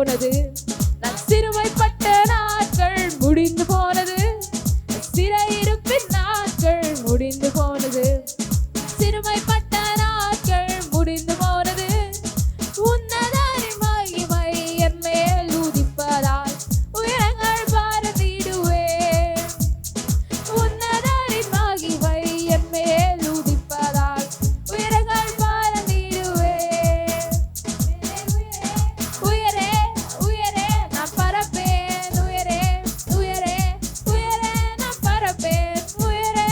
போனது, நான் சிறுமைப்பட்ட நாட்கள் முடிந்து போனது, சிறையிருப்பின் நாட்கள் முடிந்து போனது, சிறுமைப்பட்ட நாட்கள் முடிந்து போனது. உன்னதரின் மகிமை என் மேல் உதிப்பதால் உயரங்கள் பறந்திடுவேன். உன்னதரின் மகிமை என் மேல் உதிப்பதால் உயரங்கள் பறந்திடுவேன். உயரே உயரே நான் பறப்பேன், உயரே உயரே உயரே நான் பறப்பேன், உயரே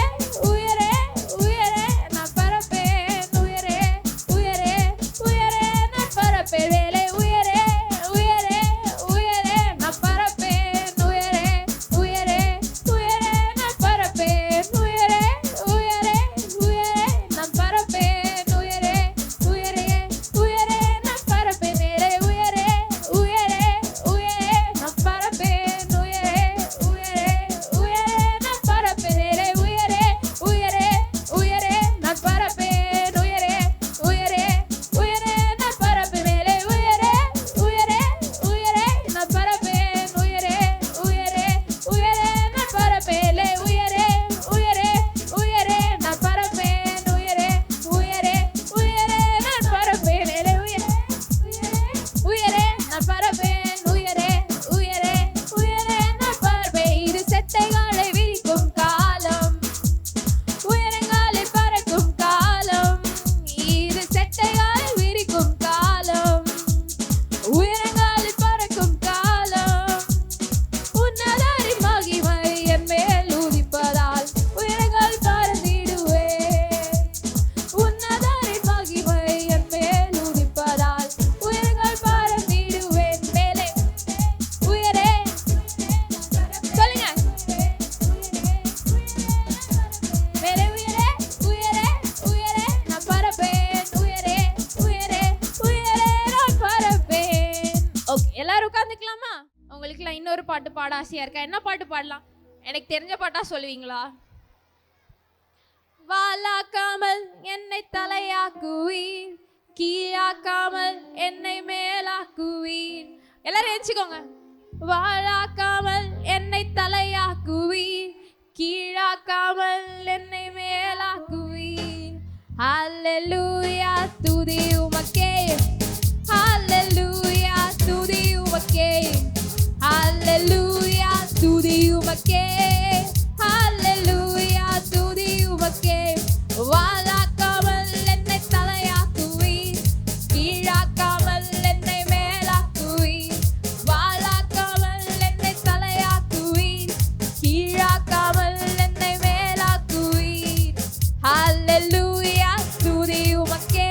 உயரே உயரே நான் பறப்பேன், உயரே உயரே உயரே நான் பறப்பேன். வேலை உயரே உயரே உயரே நான் பறப்பேன், உயரே உயரே உயரே நான் பறப்பேன், உயரே உயரே உயரே நான் பறப்பேன், உயரே உயரே உயரே நான் பறப்பேன். வேலை உயரே உயரே உயரே நான் பறப்பேன், உயரே உயரே உயரே நான் பறப்பேன். வேலை உயரே உயரே உயரே நான் பறப்பேன், உயரே உயரே உயரே நான் பறப்பேன். வேலை உயரே உயரே உயரே நான் பறப்பேன், உயரே உயரே உயரே நான் பறப்பேன். வேலை உயரே உயரே உயரே நான் பறப்பேன், உயரே உயரே உயரே நான் பறப்பேன். வேலை உயரே உயரே நான் பறப்பேன், உயரே உயரே உயரே நான் பறப்பேன். இது செட்டைகளை விரிக்கும் காலம், உயரங்களில் பறக்கும் காலம், இது செட்டைகளை விரிக்கும் காலம், உயரங்களில் பறக்கும் காலம். உன்னதரின் மகிமை என் மேல் உதிப்பதால் உயரங்கள் பறந்திடுவேன். உன்னதரின் மகிமை என் மேல் உதிப்பதால் உயரங்கள் பறந்திடுவேன். மேலே உயரே சொல்லுங்க. மேலே உயரே உயரே உயரே நான் பறப்பேன், உயரே உயரே உயரே நான் பறப்பேன். ஓகே, எல்லாரும் உட்காந்துக்கலாமா? உங்களுக்குலாம் இன்னொரு பாட்டு பாட ஆசையா இருக்கா? என்ன பாட்டு பாடலாம்? எனக்கு தெரிஞ்ச பாட்டா சொல்லுவீங்களா? வாலாக்காமல் என்னை தலையாக்குவீர், கீழாக்காமல் என்னை மேலாக்குவீர். எல்லாரும் எழுச்சிக்கோங்க. வாலாக்காமல் என்னை தலையாக்குவீர், கீழாக்காமல் என்னை மேலாக்குவீர். ஹல்லேலூயா துதி உமக்கே, ஹல்லேலூயா துதி உமக்கே, ஹல்லேலூயா துதி உமக்கே, ஹல்லேலூயா துதி உமக்கே. வாலாக்காமல் என்னை தலையாக்குவீர், கீழாக்காமல் என்னை மேலாக்குவீர். வாலாக்காமல் என்னை தலையாக்குவீர், கீழாக்காமல் என்னை மேலாக்குவீர். ஹல்லேலூயா துதி உமக்கே,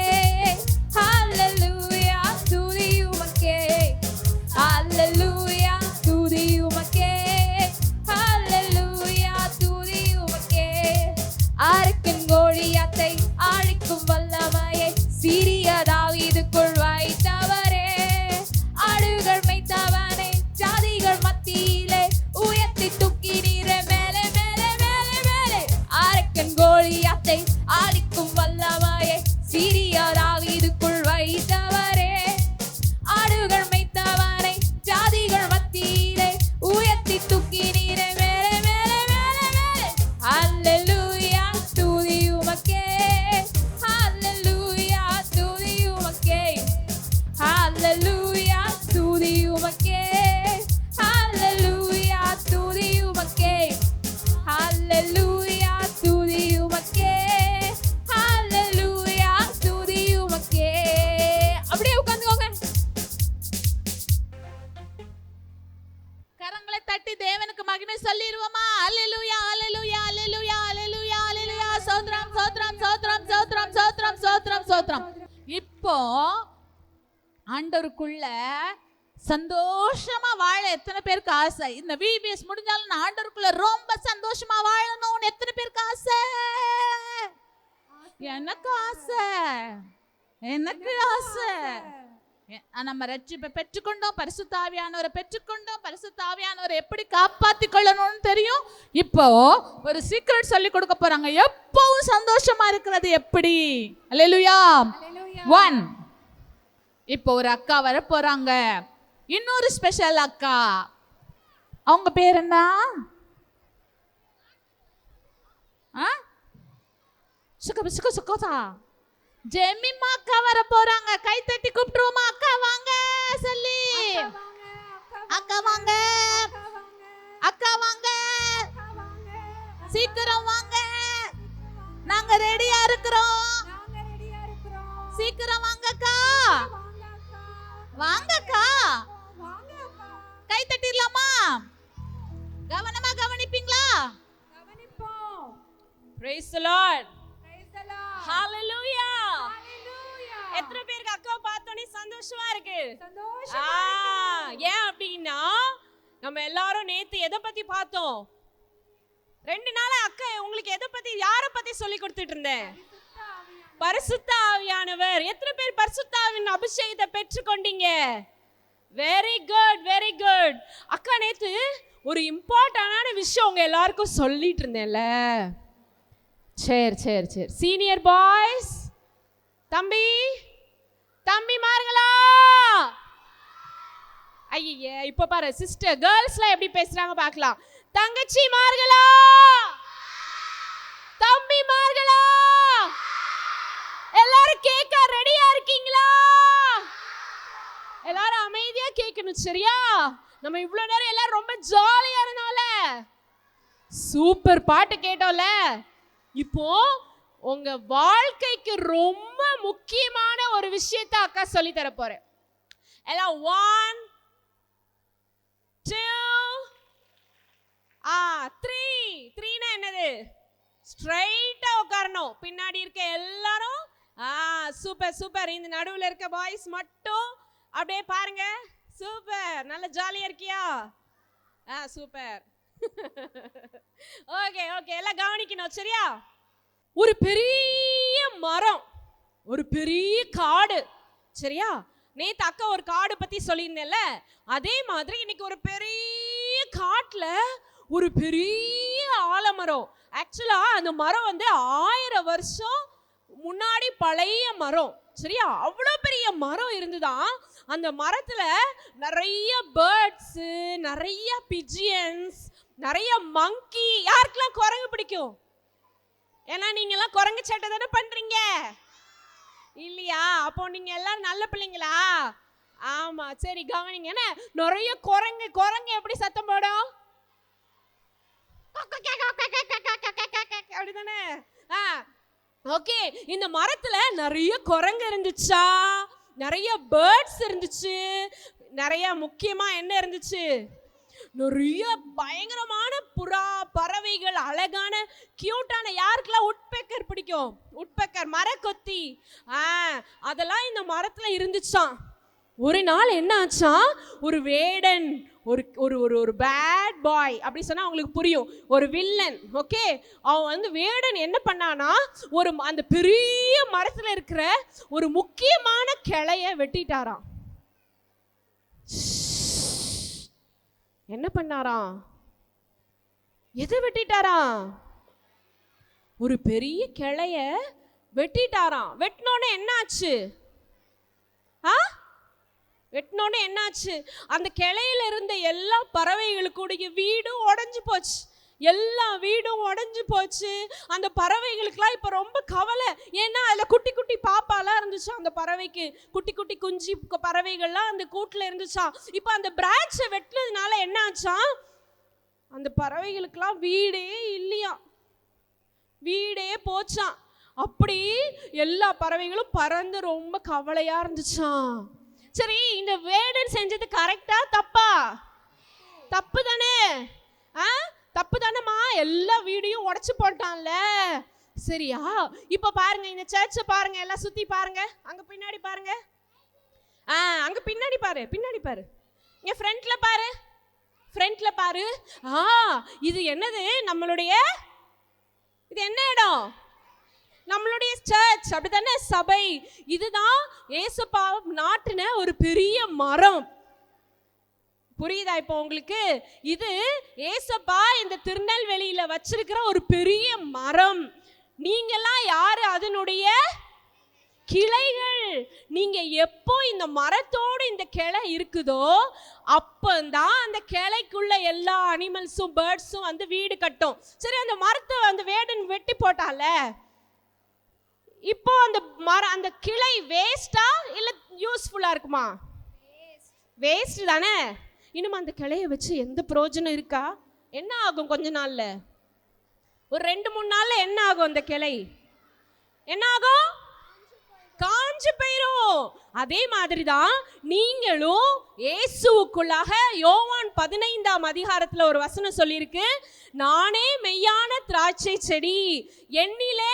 ஹல்லேலூயா துதி உமக்கே, ஹல்லேலூயா துதி உமக்கே, ஹல்லேலூயா துதி உமக்கே. அரக்கன் கோலியாத்தை அழிக்கும் வல்லமையை சிறிய தாவீதுக்குள் வைத்தவரே, ஆடுகள் மேய்த்தவனை ஜாதிகள் மத்தியிலே உயர்த்தி தூக்கினீரே. மேலே மேலே மேலே மேலே. அரக்கன் கோலியாத்தை அழிக்கும் வல்லமையை சிறிய தாவீதுக்குள் வைத்தவரே, ஆடுகள் மேய்த்தவனை ஜாதிகள் மத்தியிலே உயர்த்தி தூக்கினீரே. மேலே மேலே மேலே மேலே. ஹல்லேலூயா துதி உமக்கே, ஹல்லேலூயா துதி உமக்கே, ஹல்லேலூயா துதி உமக்கே, ஹல்லேலூயா துதி உமக்கே, ஹல்லேலூயா துதி உமக்கே, ஹல்லேலூயா துதி உமக்கே. அப்படியே உட்கார்ந்துக்கோங்க. கரங்களை தட்டி தேவனுக்கு மகிமை சொல்லிடுவோமா? அல்லேலூயா அல்லேலூயா அல்லேலூயா அல்லேலூயா அல்லேலூயா. சோத்ரம் சோத்ரம் சோத்ரம் சோத்ரம் சோத்ரம் சோத்ரம் சோத்ரம். இப்போ ஆண்டவருக்குள்ள சந்தோஷமா வாழ எத்தனை பேருக்கு ஆசை? இந்த VBS முடிஞ்சாலும் நான் ஆண்டவருக்குள்ள ரொம்ப சந்தோஷமா வாழணும்னு எத்தனை பேருக்கு ஆசை? எனக்கு ஆசை, எனக்கு ஆசை. நம்ம ரட்சிப்பை பெற்றுக்கொண்டோம், பரிசுத்த ஆவியானவரை பெற்றுக்கொண்டோம். பரிசுத்த ஆவியானவரை எப்படி காப்பாத்திக் கொள்ளணும்னு தெரியும். இப்போ ஒரு சீக்ரெட் சொல்லி கொடுக்க போறாங்க. எப்பவும் சந்தோஷமா இருக்கிறது எப்படி? அல்லேலூயா. 1. இப்போ ஒரு அக்கா வர போறாங்க. இன்னொரு ஸ்பெஷல் அக்கா, அவங்க பேர் என்ன? சுக்கதா ஜெமிமா அக்கா வர போறாங்க. கை தட்டி கூப்பிட்டுருவோமா? அக்கா வாங்க சொல்லி. அக்கா வாங்க, அக்கா வாங்க, சீக்கிரம் வாங்க, நாங்க ரெடியா இருக்கிறோம். சீக்கிரம் வாங்கக்கா, வாங்கக்கா. கை தட்டிடலாமா? கவனமா கவனிப்பீங்களா? Praise the Lord. Hallelujah. எத்தனை பேருக்கு அக்கா பார்த்தோன்னே சந்தோஷமா இருக்கு? ஏன் அப்படின்னா நம்ம எல்லாரும் நேத்து எதை பத்தி பார்த்தோம்? 2 நாளா அக்கா உங்களுக்கு எதை பத்தி, யாரை பத்தி சொல்லி கொடுத்துட்டு இருந்தேன்? பரிசுத்த ஆவியானவர். எத்தனை பேர் பரிசுத்த ஆவியின் அபிஷேகத்தை பெற்றுக்கொண்டீங்க? Very good, very good. அக்கா நேத்து ஒரு இம்பார்ட்டன்டான விஷயம் உங்க எல்லாருக்கும் சொல்லிட்டு இருந்தேன்ல. சரி. சீனியர் பாய்ஸ், தம்பிமார்களா, ஐயே இப்ப பாரு சிஸ்டர் கேர்ள்ஸ்லாம் எப்படி பேசுறாங்க பார்க்கலாம். தங்கச்சிமார்களா, தம்பிமார்களா, எல்லாரும் கேட்க ரெடியா இருக்கீங்களா? எல்லாரும் அமைதியா கேட்கணும், சரியா? நம்ம இவ்வளவு நேரம் எல்லாரும் ரொம்ப ஜாலியா இருந்தோம்ல, சூப்பர் பாட்டு கேட்டோம்ல. இப்போ உங்க வாழ்க்கைக்கு ரொம்ப முக்கியமான ஒரு விஷயத்தை அக்கா சொல்லி தர போறேன். எல்லாம் 1 2 3னா என்னது? ஸ்ட்ரைட்டா உட்காரணும். பின்னாடி இருக்க எல்லாரும் சூப்பர். இந்த நடுவுல இருக்க பாய்ஸ் மட்டும் அப்படியே பாருங்க. சூப்பர், நல்ல ஜாலியா இருக்கியா? சூப்பர். ஓகே எல்லாம் கவனிக்கணும், சரியா? ஒரு பெரிய மரம், ஒரு பெரிய காடு, சரியா? நேத்து அக்கா ஒரு காடு பத்தி சொல்லியிருந்தேன்ல, அதே மாதிரி இன்னைக்கு ஒரு பெரிய காட்டுல ஒரு பெரிய ஆலமரம். ஆக்சுவலா அந்த மரம் வந்து 1000 வருஷம் முன்னாடி பழைய மரம், சரியா? அவ்வளோ பெரிய மரம் இருந்துதான். அந்த மரத்துல நிறைய பேர்ட்ஸ், நிறைய பிஜியன்ஸ், நிறைய மங்கி. யாருக்கெல்லாம் குரங்கு பிடிக்கும்? ஏன்னா நீங்க எல்லாம் குரங்கு சேட்டை தானே பண்றீங்க இல்லையா? அப்போ நீங்க எல்லாம் நல்ல பிள்ளைங்களா? ஆமா, சரி கவனிங்க. என்ன நிறைய குரங்கு எப்படி சத்தம் போடும்? அப்படிதானே? ஓகே, இந்த மரத்துல நிறைய குரங்கு இருந்துச்சா, நிறைய பேர்ட்ஸ் இருந்துச்சு, நிறைய முக்கியமா என்ன இருந்துச்சு? நிறைய பயங்கரமான புறா, பறவைகள், அழகான கியூட்டான. யாருக்கெல்லாம் உட்பெக்கர் பிடிக்கும்? உட்பெக்கர், மரக்கொத்தி, அதெல்லாம் இந்த மரத்துல இருந்துச்சாம். ஒரு நாள் என்ன ஆச்சா, ஒரு வேடன், ஒரு பேட் பாய், அப்படி சொன்னா அவங்களுக்கு புரியும், ஒரு வில்லன். ஓகே, அவன் வந்து வேடன் என்ன பண்ணானா, அந்த பெரிய மரத்துல இருக்கிற ஒரு முக்கியமான கிளைய வெட்டிட்டாராம். என்ன பண்ணாராம்? எதை வெட்டிட்டாராம்? ஒரு பெரிய கிளைய வெட்டிட்டாராம். வெட்டினோன்னு என்னாச்சு? வெட்டினோன்னு என்னாச்சு? அந்த கிளையில இருந்த எல்லா பறவைகளுக்குடைய வீடும் உடைஞ்சு போச்சு. எல்லா வீடும் உடைஞ்சு போச்சு. அந்த பறவைகளுக்குலாம் இப்போ ரொம்ப கவலை. ஏன்னா அதில் குட்டி குட்டி பாப்பாலாம் இருந்துச்சா, அந்த பறவைக்கு குட்டி குட்டி குஞ்சு பறவைகள்லாம் அந்த கூட்டில் இருந்துச்சா. இப்போ அந்த பிரான்ச்சை வெட்டினதுனால என்ன ஆச்சா, அந்த பறவைகளுக்கெல்லாம் வீடே இல்லையா, வீடே போச்சான். அப்படி எல்லா பறவைகளும் பறந்து ரொம்ப கவலையா இருந்துச்சான். சரி, இந்த வேடன் செஞ்சது கரெக்டா தப்பா? தப்பு தானே? தப்பு தானேம்மா, எல்லா வீடியும் உடைச்சு போட்டான்ல, சரியா? இப்ப பாருங்க, இந்த சர்ச்சை பாருங்க, எல்லாம் சுத்தி பாருங்க. அங்க பின்னாடி பாருங்க, அங்க பின்னாடி பாரு, பின்னாடி பாரு, இங்க ஃப்ரண்ட்ல பாரு, ஃப்ரண்ட்ல பாரு. இது என்னது? நம்மளுடைய, இது என்ன இடம்? நம்மளுடைய சர்ச், அப்படித்தானே? சபை. இதுதான் ஏசப்பா நாட்டின ஒரு பெரிய மரம். புரியுதா இப்போ உங்களுக்கு? இது ஏசப்பா இந்த திருநெல்வேலியில வச்சிருக்கிற ஒரு பெரிய மரம். நீங்கெல்லாம் யாரு? அதனுடைய கிளைகள். நீங்க எப்போ இந்த மரத்தோடு இந்த கிளை இருக்குதோ அப்பந்தான் அந்த கிளைக்குள்ள எல்லா அனிமல்ஸும் பேர்ட்ஸும் வந்து வீடு கட்டும். சரி, அந்த மரத்தை அந்த வேடன் வெட்டி போட்டால, இப்போ அந்த கிளை வேஸ்டா இல்ல யூஸ்ஃபுல்லா இருக்குமா? வேஸ்ட் தானே. இன்னும் அந்த கிளைய வச்சு எந்த பிரயோஜனம் இருக்கா? என்ன ஆகும்? கொஞ்ச நாள்ல, ஒரு 2-3 நாள்ல என்ன ஆகும்? அந்த கிளை என்ன ஆகும்? காஞ்சு போயிரும். அதே மாதிரிதான் நீங்களும் இயேசுவுக்குள்ளாக யோவான் 15ஆம் அதிகாரத்துல ஒரு வசனம் சொல்லியிருக்கு, நானே மெய்யான திராட்சை செடி, என்னிலே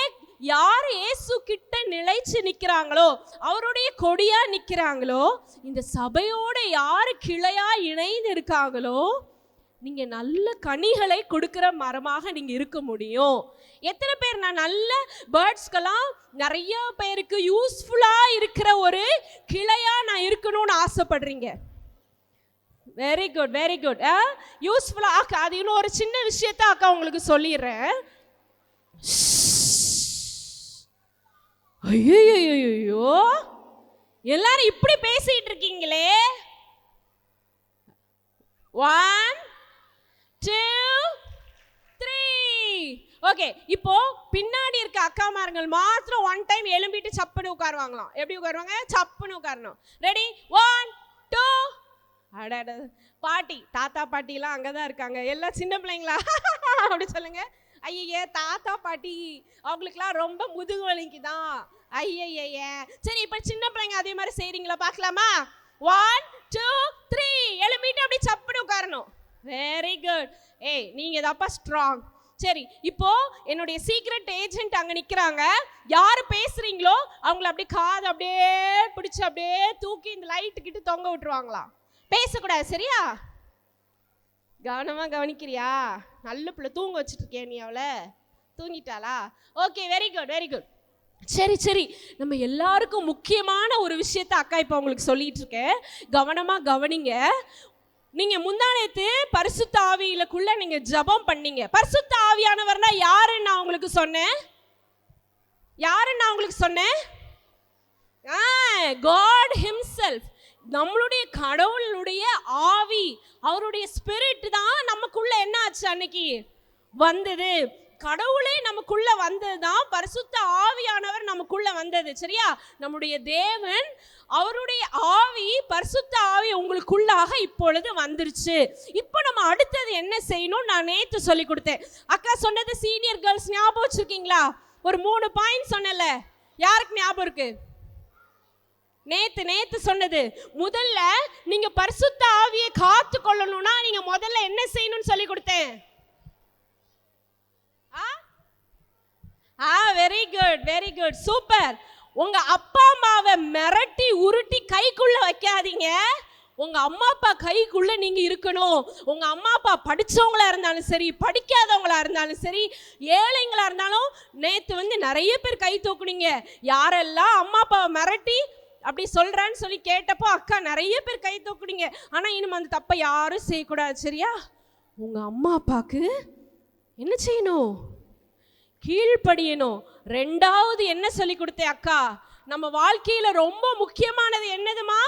யார் இயேசு கிட்ட நிலைச்சு நிக்கிறாங்களோ, அவருடைய கொடியா நிக்கிறாங்களோ, இந்த சபையோட யாரு கிளையா இணைந்து இருக்காங்களோ, நீங்க நல்ல கனிகளை கொடுக்கிற மரமாக நீங்க இருக்க முடியும். எத்தனை பேர் நான் நல்ல பேர்ட்ஸ்க்கெல்லாம் நிறைய பேருக்கு யூஸ்ஃபுல்லா இருக்கிற ஒரு கிளையா நான் இருக்கணும்னு ஆசைப்படுறீங்க? Very good, very good. யூஸ்ஃபுல்லா அக்கா, அது இன்னும் ஒரு சின்ன விஷயத்த அக்கா உங்களுக்கு சொல்லிடுறேன். ஐயோ, எல்லாரும் இப்படி பேசிட்டு இருக்கீங்களே. 1 2 3. ஓகே, இப்போ பின்னாடி இருக்க அக்காமார்கள் மாத்திரம் 1 டைம் எழும்பிட்டு சப்புன்னு உட்காருவாங்களாம். எப்படி உட்காருவாங்க? சப்புன்னு உட்காரணும். ரெடி? 1 2. அட பாட்டி, தாத்தா பாட்டிலாம் அங்கதான் இருக்காங்க. எல்லாம் சின்ன பிள்ளைங்களா? அப்படி சொல்லுங்க. ஐயே, தாத்தா பாட்டி அவங்களுக்குலாம் ரொம்ப முதுகு வலிக்குதான். ஐய. சரி, இப்ப சின்ன பிள்ளைங்க அதே மாதிரி செய்றீங்களா? பார்க்கலாமா? 1 2 3. எழும்பிட்டு அப்படி சப்புன்னு உட்காரணும். Very good. நீங்க தாப்பா ஸ்ட்ராங். சரி, இப்போ என்னுடைய சீக்ரெட் ஏஜென்ட் அங்க நிக்கிறாங்க. யாரு பேசுறீங்களோ அவங்கள அப்படியே காது அப்படியே பிடிச்சு அப்படியே தூக்கி இந்த லைட்டு கிட்ட தொங்க விட்டுருவாங்களாம். பேசக்கூடாது, சரியா? கவனமா கவனிக்கிறியா? நல்ல பிள்ளை. தூங்க வச்சுட்டு இருக்கேன் நீ அவளை? தூங்கிட்டாளா? Okay, very good, very good. சரி, நம்ம எல்லாருக்கும் முக்கியமான ஒரு விஷயத்த அக்கா இப்போ உங்களுக்கு சொல்லிட்டு இருக்கேன். கவனமா கவனிங்க. நீங்க முந்தானேத்து பரிசுத்த ஆவியிலக்குள்ள நீங்க ஜெபம் பண்ணீங்க. பரிசுத்த ஆவியானவர்னா யாருன்னு நான் உங்களுக்கு சொன்னேன்? God himself. நம்மளுடைய கடவுளுடைய ஆவி, அவருடைய ஸ்பிரிட் தான் நமக்குள்ள என்ன ஆச்சு அன்னைக்கு வந்தது. கடவுளே நமக்குள்ள வந்ததுதான், பரிசுத்த ஆவியானவர் நமக்குள்ள வந்தது. சரியா? நம்முடைய தேவன், அவருடைய ஆவி, பரிசுத்த ஆவி உங்களுக்குள்ளாக இப்பொழுது வந்துருச்சு. இப்போ நம்ம அடுத்தது என்ன செய்யணும் நான் நேத்து சொல்லி கொடுத்தேன். அக்கா சொன்னது சீனியர் கேர்ள்ஸ் ஞாபகம் வச்சிருக்கீங்களா? ஒரு 3 பாயிண்ட் சொன்னல, யாருக்கு ஞாபகம் இருக்கு? நேத்து சொன்னது. முதல்ல நீங்க பரிசுத்த ஆவியை காத்து கொள்ளணும்னா நீங்க முதல்ல என்ன செய்யணும்னு சொல்லி கொடுத்தேன். Very good, very good, super. உங்க அப்பா அம்மாவை மிரட்டி உருட்டி கைக்குள்ள வைக்காதீங்க. உங்க அம்மா அப்பா கைக்குள்ள நீங்க இருக்கணும். உங்க அம்மா அப்பா படிச்சவங்களா இருந்தாலும் சரி, படிக்காதவங்களா இருந்தாலும் சரி, ஏழைங்களா இருந்தாலும். நேத்து நிறைய பேர் கை தூக்குனீங்க. யாரெல்லாம் அம்மா அப்பாவை மிரட்டி அப்படி சொல்றேன்னு சொல்லி கேட்டப்போ அக்கா நிறைய பேர் கை தூக்குனீங்க. ஆனா இனிமே அந்த தப்பை யாரும் செய்யக்கூடாது, சரியா? உங்க அம்மா அப்பாக்கு என்ன செய்யணும்? கீழ்ப்படியணும். 2வது என்ன சொல்லி கொடுத்தேன் அக்கா? நம்ம வாழ்க்கையில ரொம்ப முக்கியமானது என்னதுமா?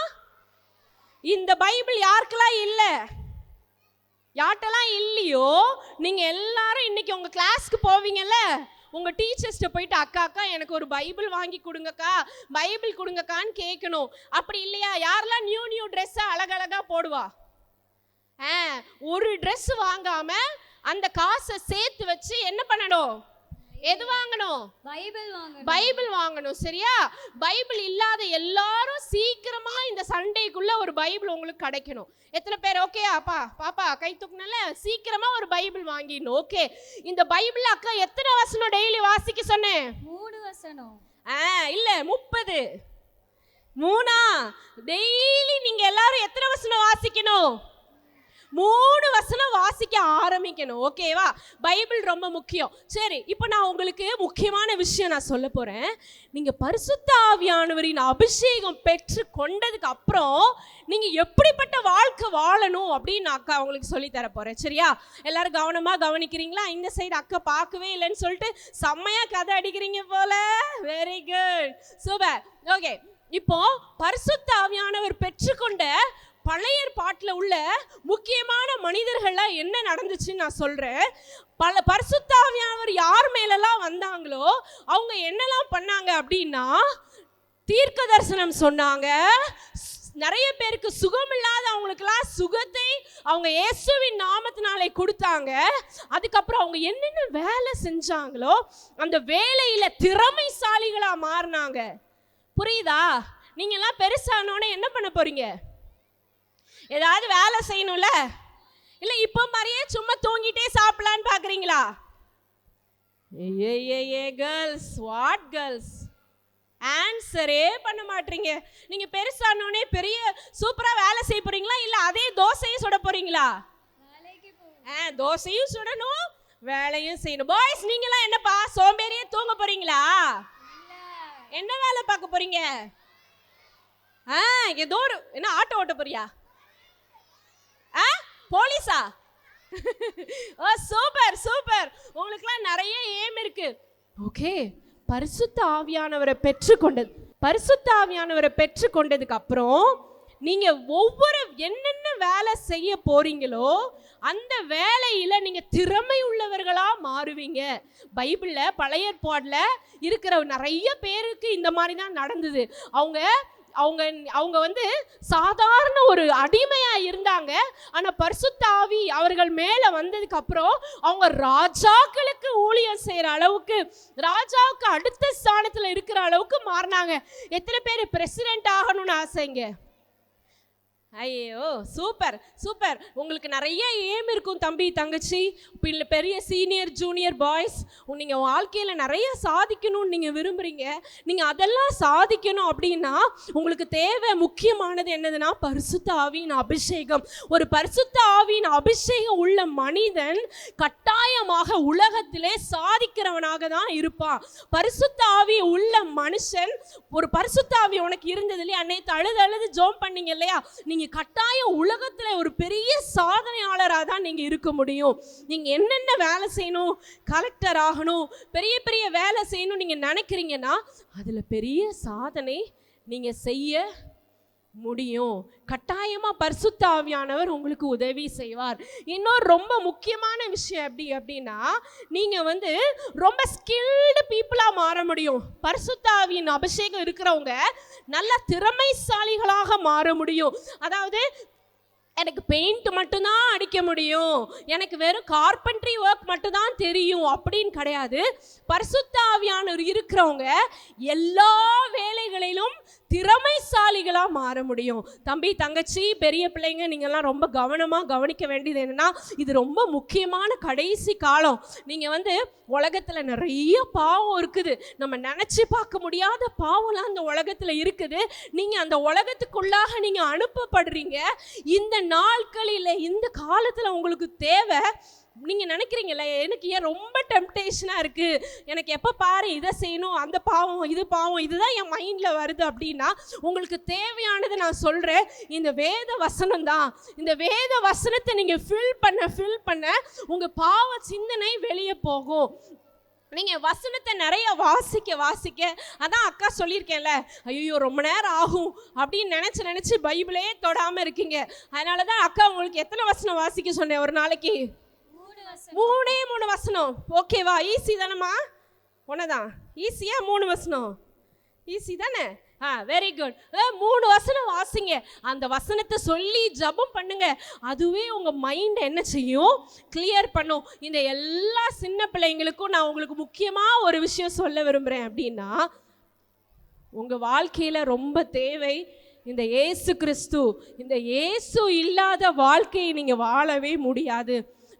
இந்த பைபிள் யாருக்கெல்லாம் இல்லை, யார்ட்டெல்லாம் இல்லையோ, நீங்க எல்லாரும் இன்னைக்கு உங்க கிளாஸ்க்கு போவீங்கல்ல, உங்க டீச்சர்ஸ்ட்ட போயிட்டு அக்கா எனக்கு ஒரு பைபிள் வாங்கி கொடுங்கக்கா, பைபிள் கொடுங்கக்கான்னு கேட்கணும். அப்படி இல்லையா, யாரெல்லாம் நியூ ட்ரெஸ் அழகழகா போடுவா? ஒரு ட்ரெஸ் வாங்காம அந்த காசை சேர்த்து வச்சு என்ன பண்ணணும்? எது வாங்கணும்? பைபிள் வாங்கணும், சரியா? பைபிள் இல்லாத எல்லாரும் சீக்கிரமா இந்த சண்டேக்குள்ள ஒரு பைபிள் உங்களுக்கு கிடைக்கணும். எத்தனை பேர் ஓகே? பாப்பா கை தூக்குனல, சீக்கிரமா ஒரு பைபிள் வாங்கிடணும். ஓகே, இந்த பைபிள் அக்கா எத்தனை வசனம் டெய்லி வாசிக்க சொன்னேன்? 3 வசனம். இல்ல 30. 3 டெய்லி நீங்க எல்லாரும் எத்தனை வசனம் வாசிக்கணும்? 3 வசனம் வாசிக்க ஆரம்பிக்கணும். ஓகேவா? பைபிள் ரொம்ப முக்கியம். சரி, இப்போ நான் உங்களுக்கு முக்கியமான விஷயம் நான் சொல்ல போறேன். நீங்க பரிசுத்த ஆவியானவரின் அபிஷேகம் பெற்று கொண்டதுக்கு அப்புறம் நீங்க எப்படிப்பட்ட வாழ்க்கை வாழணும் அப்படின்னு அக்கா உங்களுக்கு சொல்லி தர போறேன், சரியா? எல்லாரும் கவனமா கவனிக்கிறீங்களா? இந்த சைடு அக்கா பார்க்கவே இல்லைன்னு சொல்லிட்டு செம்மையா கதை அடிக்கிறீங்க போல. Very good, super. ஓகே, இப்போ பரிசுத்த ஆவியானவர் பெற்றுக்கொண்ட பழைய ஏற்பாட்டில் உள்ள முக்கியமான மனிதர்கள்லாம் என்ன நடந்துச்சுன்னு நான் சொல்றேன். பரிசுத்த ஆவியானவர் யார் மேலெல்லாம் வந்தாங்களோ அவங்க என்னெல்லாம் பண்ணாங்க அப்படின்னா, தீர்க்க தரிசனம் சொன்னாங்க. நிறைய பேருக்கு சுகம் இல்லாத அவங்களுக்கெல்லாம் சுகத்தை அவங்க இயேசுவின் நாமத்தினாலே கொடுத்தாங்க. அதுக்கப்புறம் அவங்க என்னென்ன வேலை செஞ்சாங்களோ அந்த வேலையில திறமைசாலிகளா மாறினாங்க. புரியுதா? நீங்கெல்லாம் பெருசானோன்னு என்ன பண்ண போறீங்க? ஏதாவது வேலை செய்யணும்ல? இல்ல இப்போ மாதிரியே சும்மா தூங்கிட்டே சாப்பிடலான்னு பாக்குறீங்களா? ஏ கேர்ள்ஸ், வாட் கேர்ள்ஸ்? ஆன்சரே பண்ண மாட்டீங்க. நீங்க பெருசானோடனே பெரிய சூப்பரா வேலை செய்ய போறீங்களா, இல்ல அதே தோசையும் சுட போறீங்களா? தோசையும் சுடணும், வேலையும் செய்யணும். பாய்ஸ் நீங்களாம் என்னப்பா சோம்பேறியே தூங்க போறீங்களா? என்ன வேலை பார்க்க போறீங்க? ஏதோ ஒரு என்ன ஆட்டோ ஓட்ட போறியா? போலீஸா? Super super. உங்களுக்குலாம் நிறைய ஏம் இருக்கு. ஓகே, பரிசுத்த ஆவியானவரை பெற்றுக்கொண்டதுக்கு அப்புறம் நீங்க ஒவ்வொரு என்னென்ன வேலை செய்ய போறீங்களோ அந்த வேலையில நீங்க திறமை உள்ளவர்களா மாறுவீங்க. பைபிள்ல பழைய ஏற்பாடுல இருக்கிற நிறைய பேருக்கு இந்த மாதிரி தான் நடந்தது. அவங்க வந்து சாதாரண ஒரு அடிமையா இருந்தாங்க. ஆனா பரிசுத்த ஆவி அவர்கள் மேல வந்ததுக்கு அப்புறம் அவங்க ராஜாக்களுக்கு ஊழியம் செய்யற அளவுக்கு, ராஜாவுக்கு அடுத்த ஸ்தானத்துல இருக்கிற அளவுக்கு மாறினாங்க. எத்தனை பேர் பிரசிடென்ட் ஆகணும்னு ஆசைங்க? ஐயோ சூப்பர் சூப்பர். உங்களுக்கு நிறைய ஏம் இருக்கும் தம்பி தங்கச்சி, பெரிய சீனியர் ஜூனியர் பாய்ஸ். நீங்கள் வாழ்க்கையில் நிறைய சாதிக்கணும்னு நீங்கள் விரும்புகிறீங்க. நீங்கள் அதெல்லாம் சாதிக்கணும் அப்படின்னா உங்களுக்கு தேவை முக்கியமானது என்னதுன்னா பரிசுத்த ஆவியின் அபிஷேகம். ஒரு பரிசுத்த ஆவியின் அபிஷேகம் உள்ள மனிதன் கட்டாயமாக உலகத்திலே சாதிக்கிறவனாக தான் இருப்பான். பரிசுத்த ஆவி உள்ள மனுஷன், ஒரு பரிசுத்த ஆவி உனக்கு இருந்தது இல்லையா, அன்னைக்கு அழுது ஜோம் பண்ணீங்க இல்லையா, நீங்க கட்டாயம் உலகத்துல ஒரு பெரிய சாதனையாளராக தான் நீங்க இருக்க முடியும். நீங்க என்னென்ன வேலை செய்யணும், கலெக்டர் ஆகணும், பெரிய பெரிய வேலை செய்யணும் நீங்க நினைக்கிறீங்கன்னா அதுல பெரிய சாதனை நீங்க செய்ய முடியும். கட்டாயமா பரிசுத்த ஆவியானவர் உங்களுக்கு உதவி செய்வார். இன்னொரு ரொம்ப முக்கியமான விஷயம் அப்படின்னா நீங்க வந்து ரொம்ப ஸ்கில்டு பீப்புளா மாற முடியும். பரிசுத்த ஆவியின் அபிஷேகம் இருக்கிறவங்க நல்ல திறமைசாலிகளாக மாற முடியும். அதாவது எனக்கு பெயிண்ட் மட்டும்தான் அடிக்க முடியும், எனக்கு வெறும் கார்பென்ட்ரி ஒர்க் மட்டும்தான் தெரியும் அப்படின்னு கிடையாது. பரிசுத்த ஆவியானவர் இருக்கிறவங்க எல்லா வேலைகளிலும் திறமைசாலிகளாக மாற முடியும். தம்பி தங்கச்சி பெரிய பிள்ளைங்க நீங்கள்லாம் ரொம்ப கவனமாக கவனிக்க வேண்டியது என்னன்னா, இது ரொம்ப முக்கியமான கடைசி காலம். நீங்கள் வந்து உலகத்தில் நிறைய பாவம் இருக்குது, நம்ம நினச்சி பார்க்க முடியாத பாவம்லாம் அந்த உலகத்தில் இருக்குது. நீங்கள் அந்த உலகத்துக்குள்ளாக நீங்கள் அனுப்பப்படுறீங்க. இந்த நாட்களில் இந்த காலத்தில் உங்களுக்கு தேவை, நீங்கள் நினைக்கிறீங்களே எனக்கு ஏன் ரொம்ப டெம்டேஷனாக இருக்குது, எனக்கு எப்போ பாரு இதை செய்யணும், அந்த பாவம் இது பாவம் இதுதான் என் மைண்டில் வருது அப்படின்னா உங்களுக்கு தேவையானது நான் சொல்கிறேன், இந்த வேத வசனம் தான். இந்த வேத வசனத்தை நீங்கள் ஃபில் பண்ண உங்கள் பாவ சிந்தனை வெளியே போகும். நீங்கள் வசனத்தை நிறைய வாசிக்க அதான் அக்கா சொல்லியிருக்கேன்ல, ஐயோ ரொம்ப நேரம் ஆகும் அப்படின்னு நினச்சி பைபிளே தொடாமல் இருக்கீங்க. அதனால தான் அக்கா உங்களுக்கு எத்தனை வசனம் வாசிக்க சொன்னேன் ஒரு நாளைக்கு? 3 வசனம். ஓகேவா? ஈஸி தானம்மா? ஒன்னதான் ஈஸியா? 3 வசனம் ஈஸி தானே? Very good. 3 வசனம் வாசிங்க. அந்த வசனத்தை சொல்லி ஜபம் பண்ணுங்க. அதுவே உங்க மைண்ட் என்ன செய்யும்? கிளியர் பண்ணும். இந்த எல்லா சின்ன பிள்ளைங்களுக்கும் நான் உங்களுக்கு முக்கியமா ஒரு விஷயம் சொல்ல விரும்புறேன் அப்படின்னா, உங்க வாழ்க்கையில ரொம்ப தேவை இந்த இயேசு கிறிஸ்து. இந்த இயேசு இல்லாத வாழ்க்கையை நீங்க வாழவே முடியாது.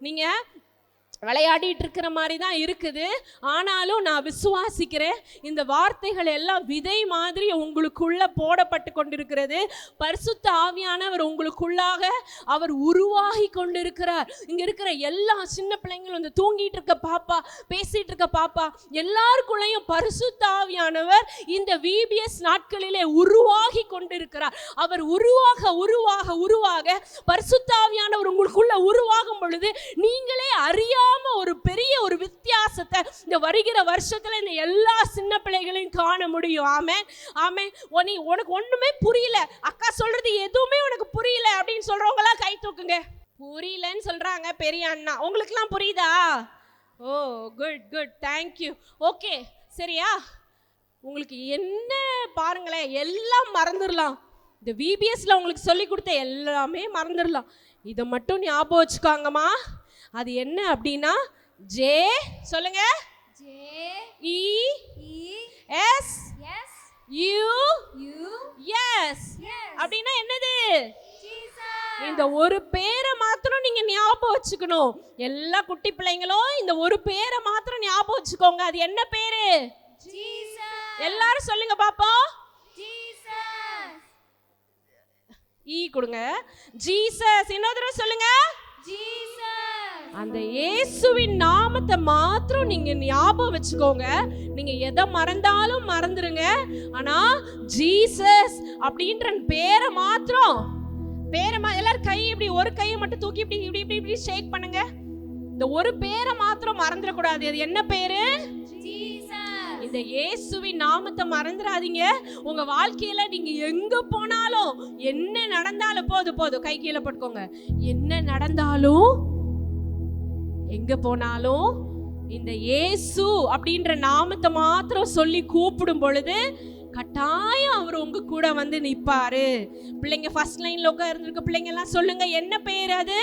நீங்க விளையாடிட்டு இருக்கிற மாதிரி தான் இருக்குது. ஆனாலும் நான் விசுவாசிக்கிறேன் இந்த வார்த்தைகள் எல்லாம் விதை மாதிரி உங்களுக்குள்ள போடப்பட்டு கொண்டிருக்கிறது. பரிசுத்த ஆவியானவர் உங்களுக்குள்ளாக அவர் உருவாகி கொண்டிருக்கிறார். இங்க இருக்கிற எல்லா சின்ன பிள்ளைங்களும், இந்த தூங்கிட்டு இருக்க பாப்பா, பேசிட்டு இருக்க பாப்பா, எல்லாருக்குள்ளேயும் பரிசுத்த ஆவியானவர் இந்த VBS நாட்களிலே உருவாகி கொண்டிருக்கிறார். அவர் உருவாக பரிசுத்த ஆவியானவர் உங்களுக்குள்ள உருவாகும் பொழுது நீங்களே அறியா இல்லாம ஒரு பெரிய ஒரு வித்தியாசத்தை இந்த வருகிற வருஷத்துல இந்த எல்லா சின்ன பிள்ளைகளையும் காண முடியும். ஆமென் ஆமென். உனக்கு ஒண்ணுமே புரியல, அக்கா சொல்றது எதுவுமே உனக்கு புரியல அப்படின்னு சொல்றவங்களாம் கை தூக்குங்க. புரியலன்னு சொல்றாங்க பெரிய அண்ணா, உங்களுக்குலாம் புரியுதா? ஓ குட் குட், தேங்க்யூ. ஓகே சரியா? உங்களுக்கு என்ன பாருங்களேன், எல்லாம் மறந்துடலாம். இந்த விபிஎஸ்ல உங்களுக்கு சொல்லி கொடுத்த எல்லாமே மறந்துடலாம். இதை மட்டும் ஞாபகம் வச்சுக்காங்கம்மா. அது என்ன அப்படின்னா ஜே, சொல்லுங்க. J E E S S U U S அப்படின்னா என்னது? ஜீசஸ். இந்த ஒரு பேரை மாத்திரம் நீங்க ஞாபகம் வச்சுக்கணும். எல்லா குட்டி பிள்ளைங்களும் இந்த ஒரு பேரை மாத்திரம் ஞாபகம் வச்சுக்கோங்க. அது என்ன பேரு? ஜீசஸ். எல்லாரும் சொல்லுங்க பாப்போம். ஜீசஸ். ஈ கொடுங்க. ஜீசஸ். இன்னொரு தடவை சொல்லுங்க. ஜீசஸ். அந்த இயேசுவின் நாமத்தை மாத்திரம் நீங்க ஞாபகம் வச்சுக்கோங்க. நீங்க எதை மறந்தாலும் மறந்துருங்க. ஆனா ஜீசஸ் அப்படின்ற பேரை மாத்திரம், எல்லாரும் கை இப்படி ஒரு கையை மட்டும் தூக்கி இப்படி இப்படி இப்படி இப்படி ஷேக் பண்ணுங்க. இந்த ஒரு பேரை மாத்திரம் மறந்துடக்கூடாது. அது என்ன பேரு? ஜீசஸ். இந்த இயேசுவின் நாமத்தை மறந்துடாதீங்க. உங்க வாழ்க்கையில நீங்க எங்க போனாலும் என்ன நடந்தாலும் போதும் கை கீழே போட்டுக்கோங்க. என்ன நடந்தாலும் எங்க போனாலும் இந்த இயேசு அப்படின்ற நாமத்தை மாத்திரம் சொல்லி கூப்பிடும் பொழுது கட்டாயம் அவர் உங்க கூட வந்து நிப்பாரு. பிள்ளைங்க ஃபர்ஸ்ட் லைன்ல உட்கார்ந்திருக்க பிள்ளைங்க எல்லாம் சொல்லுங்க, என்ன பேர் அது?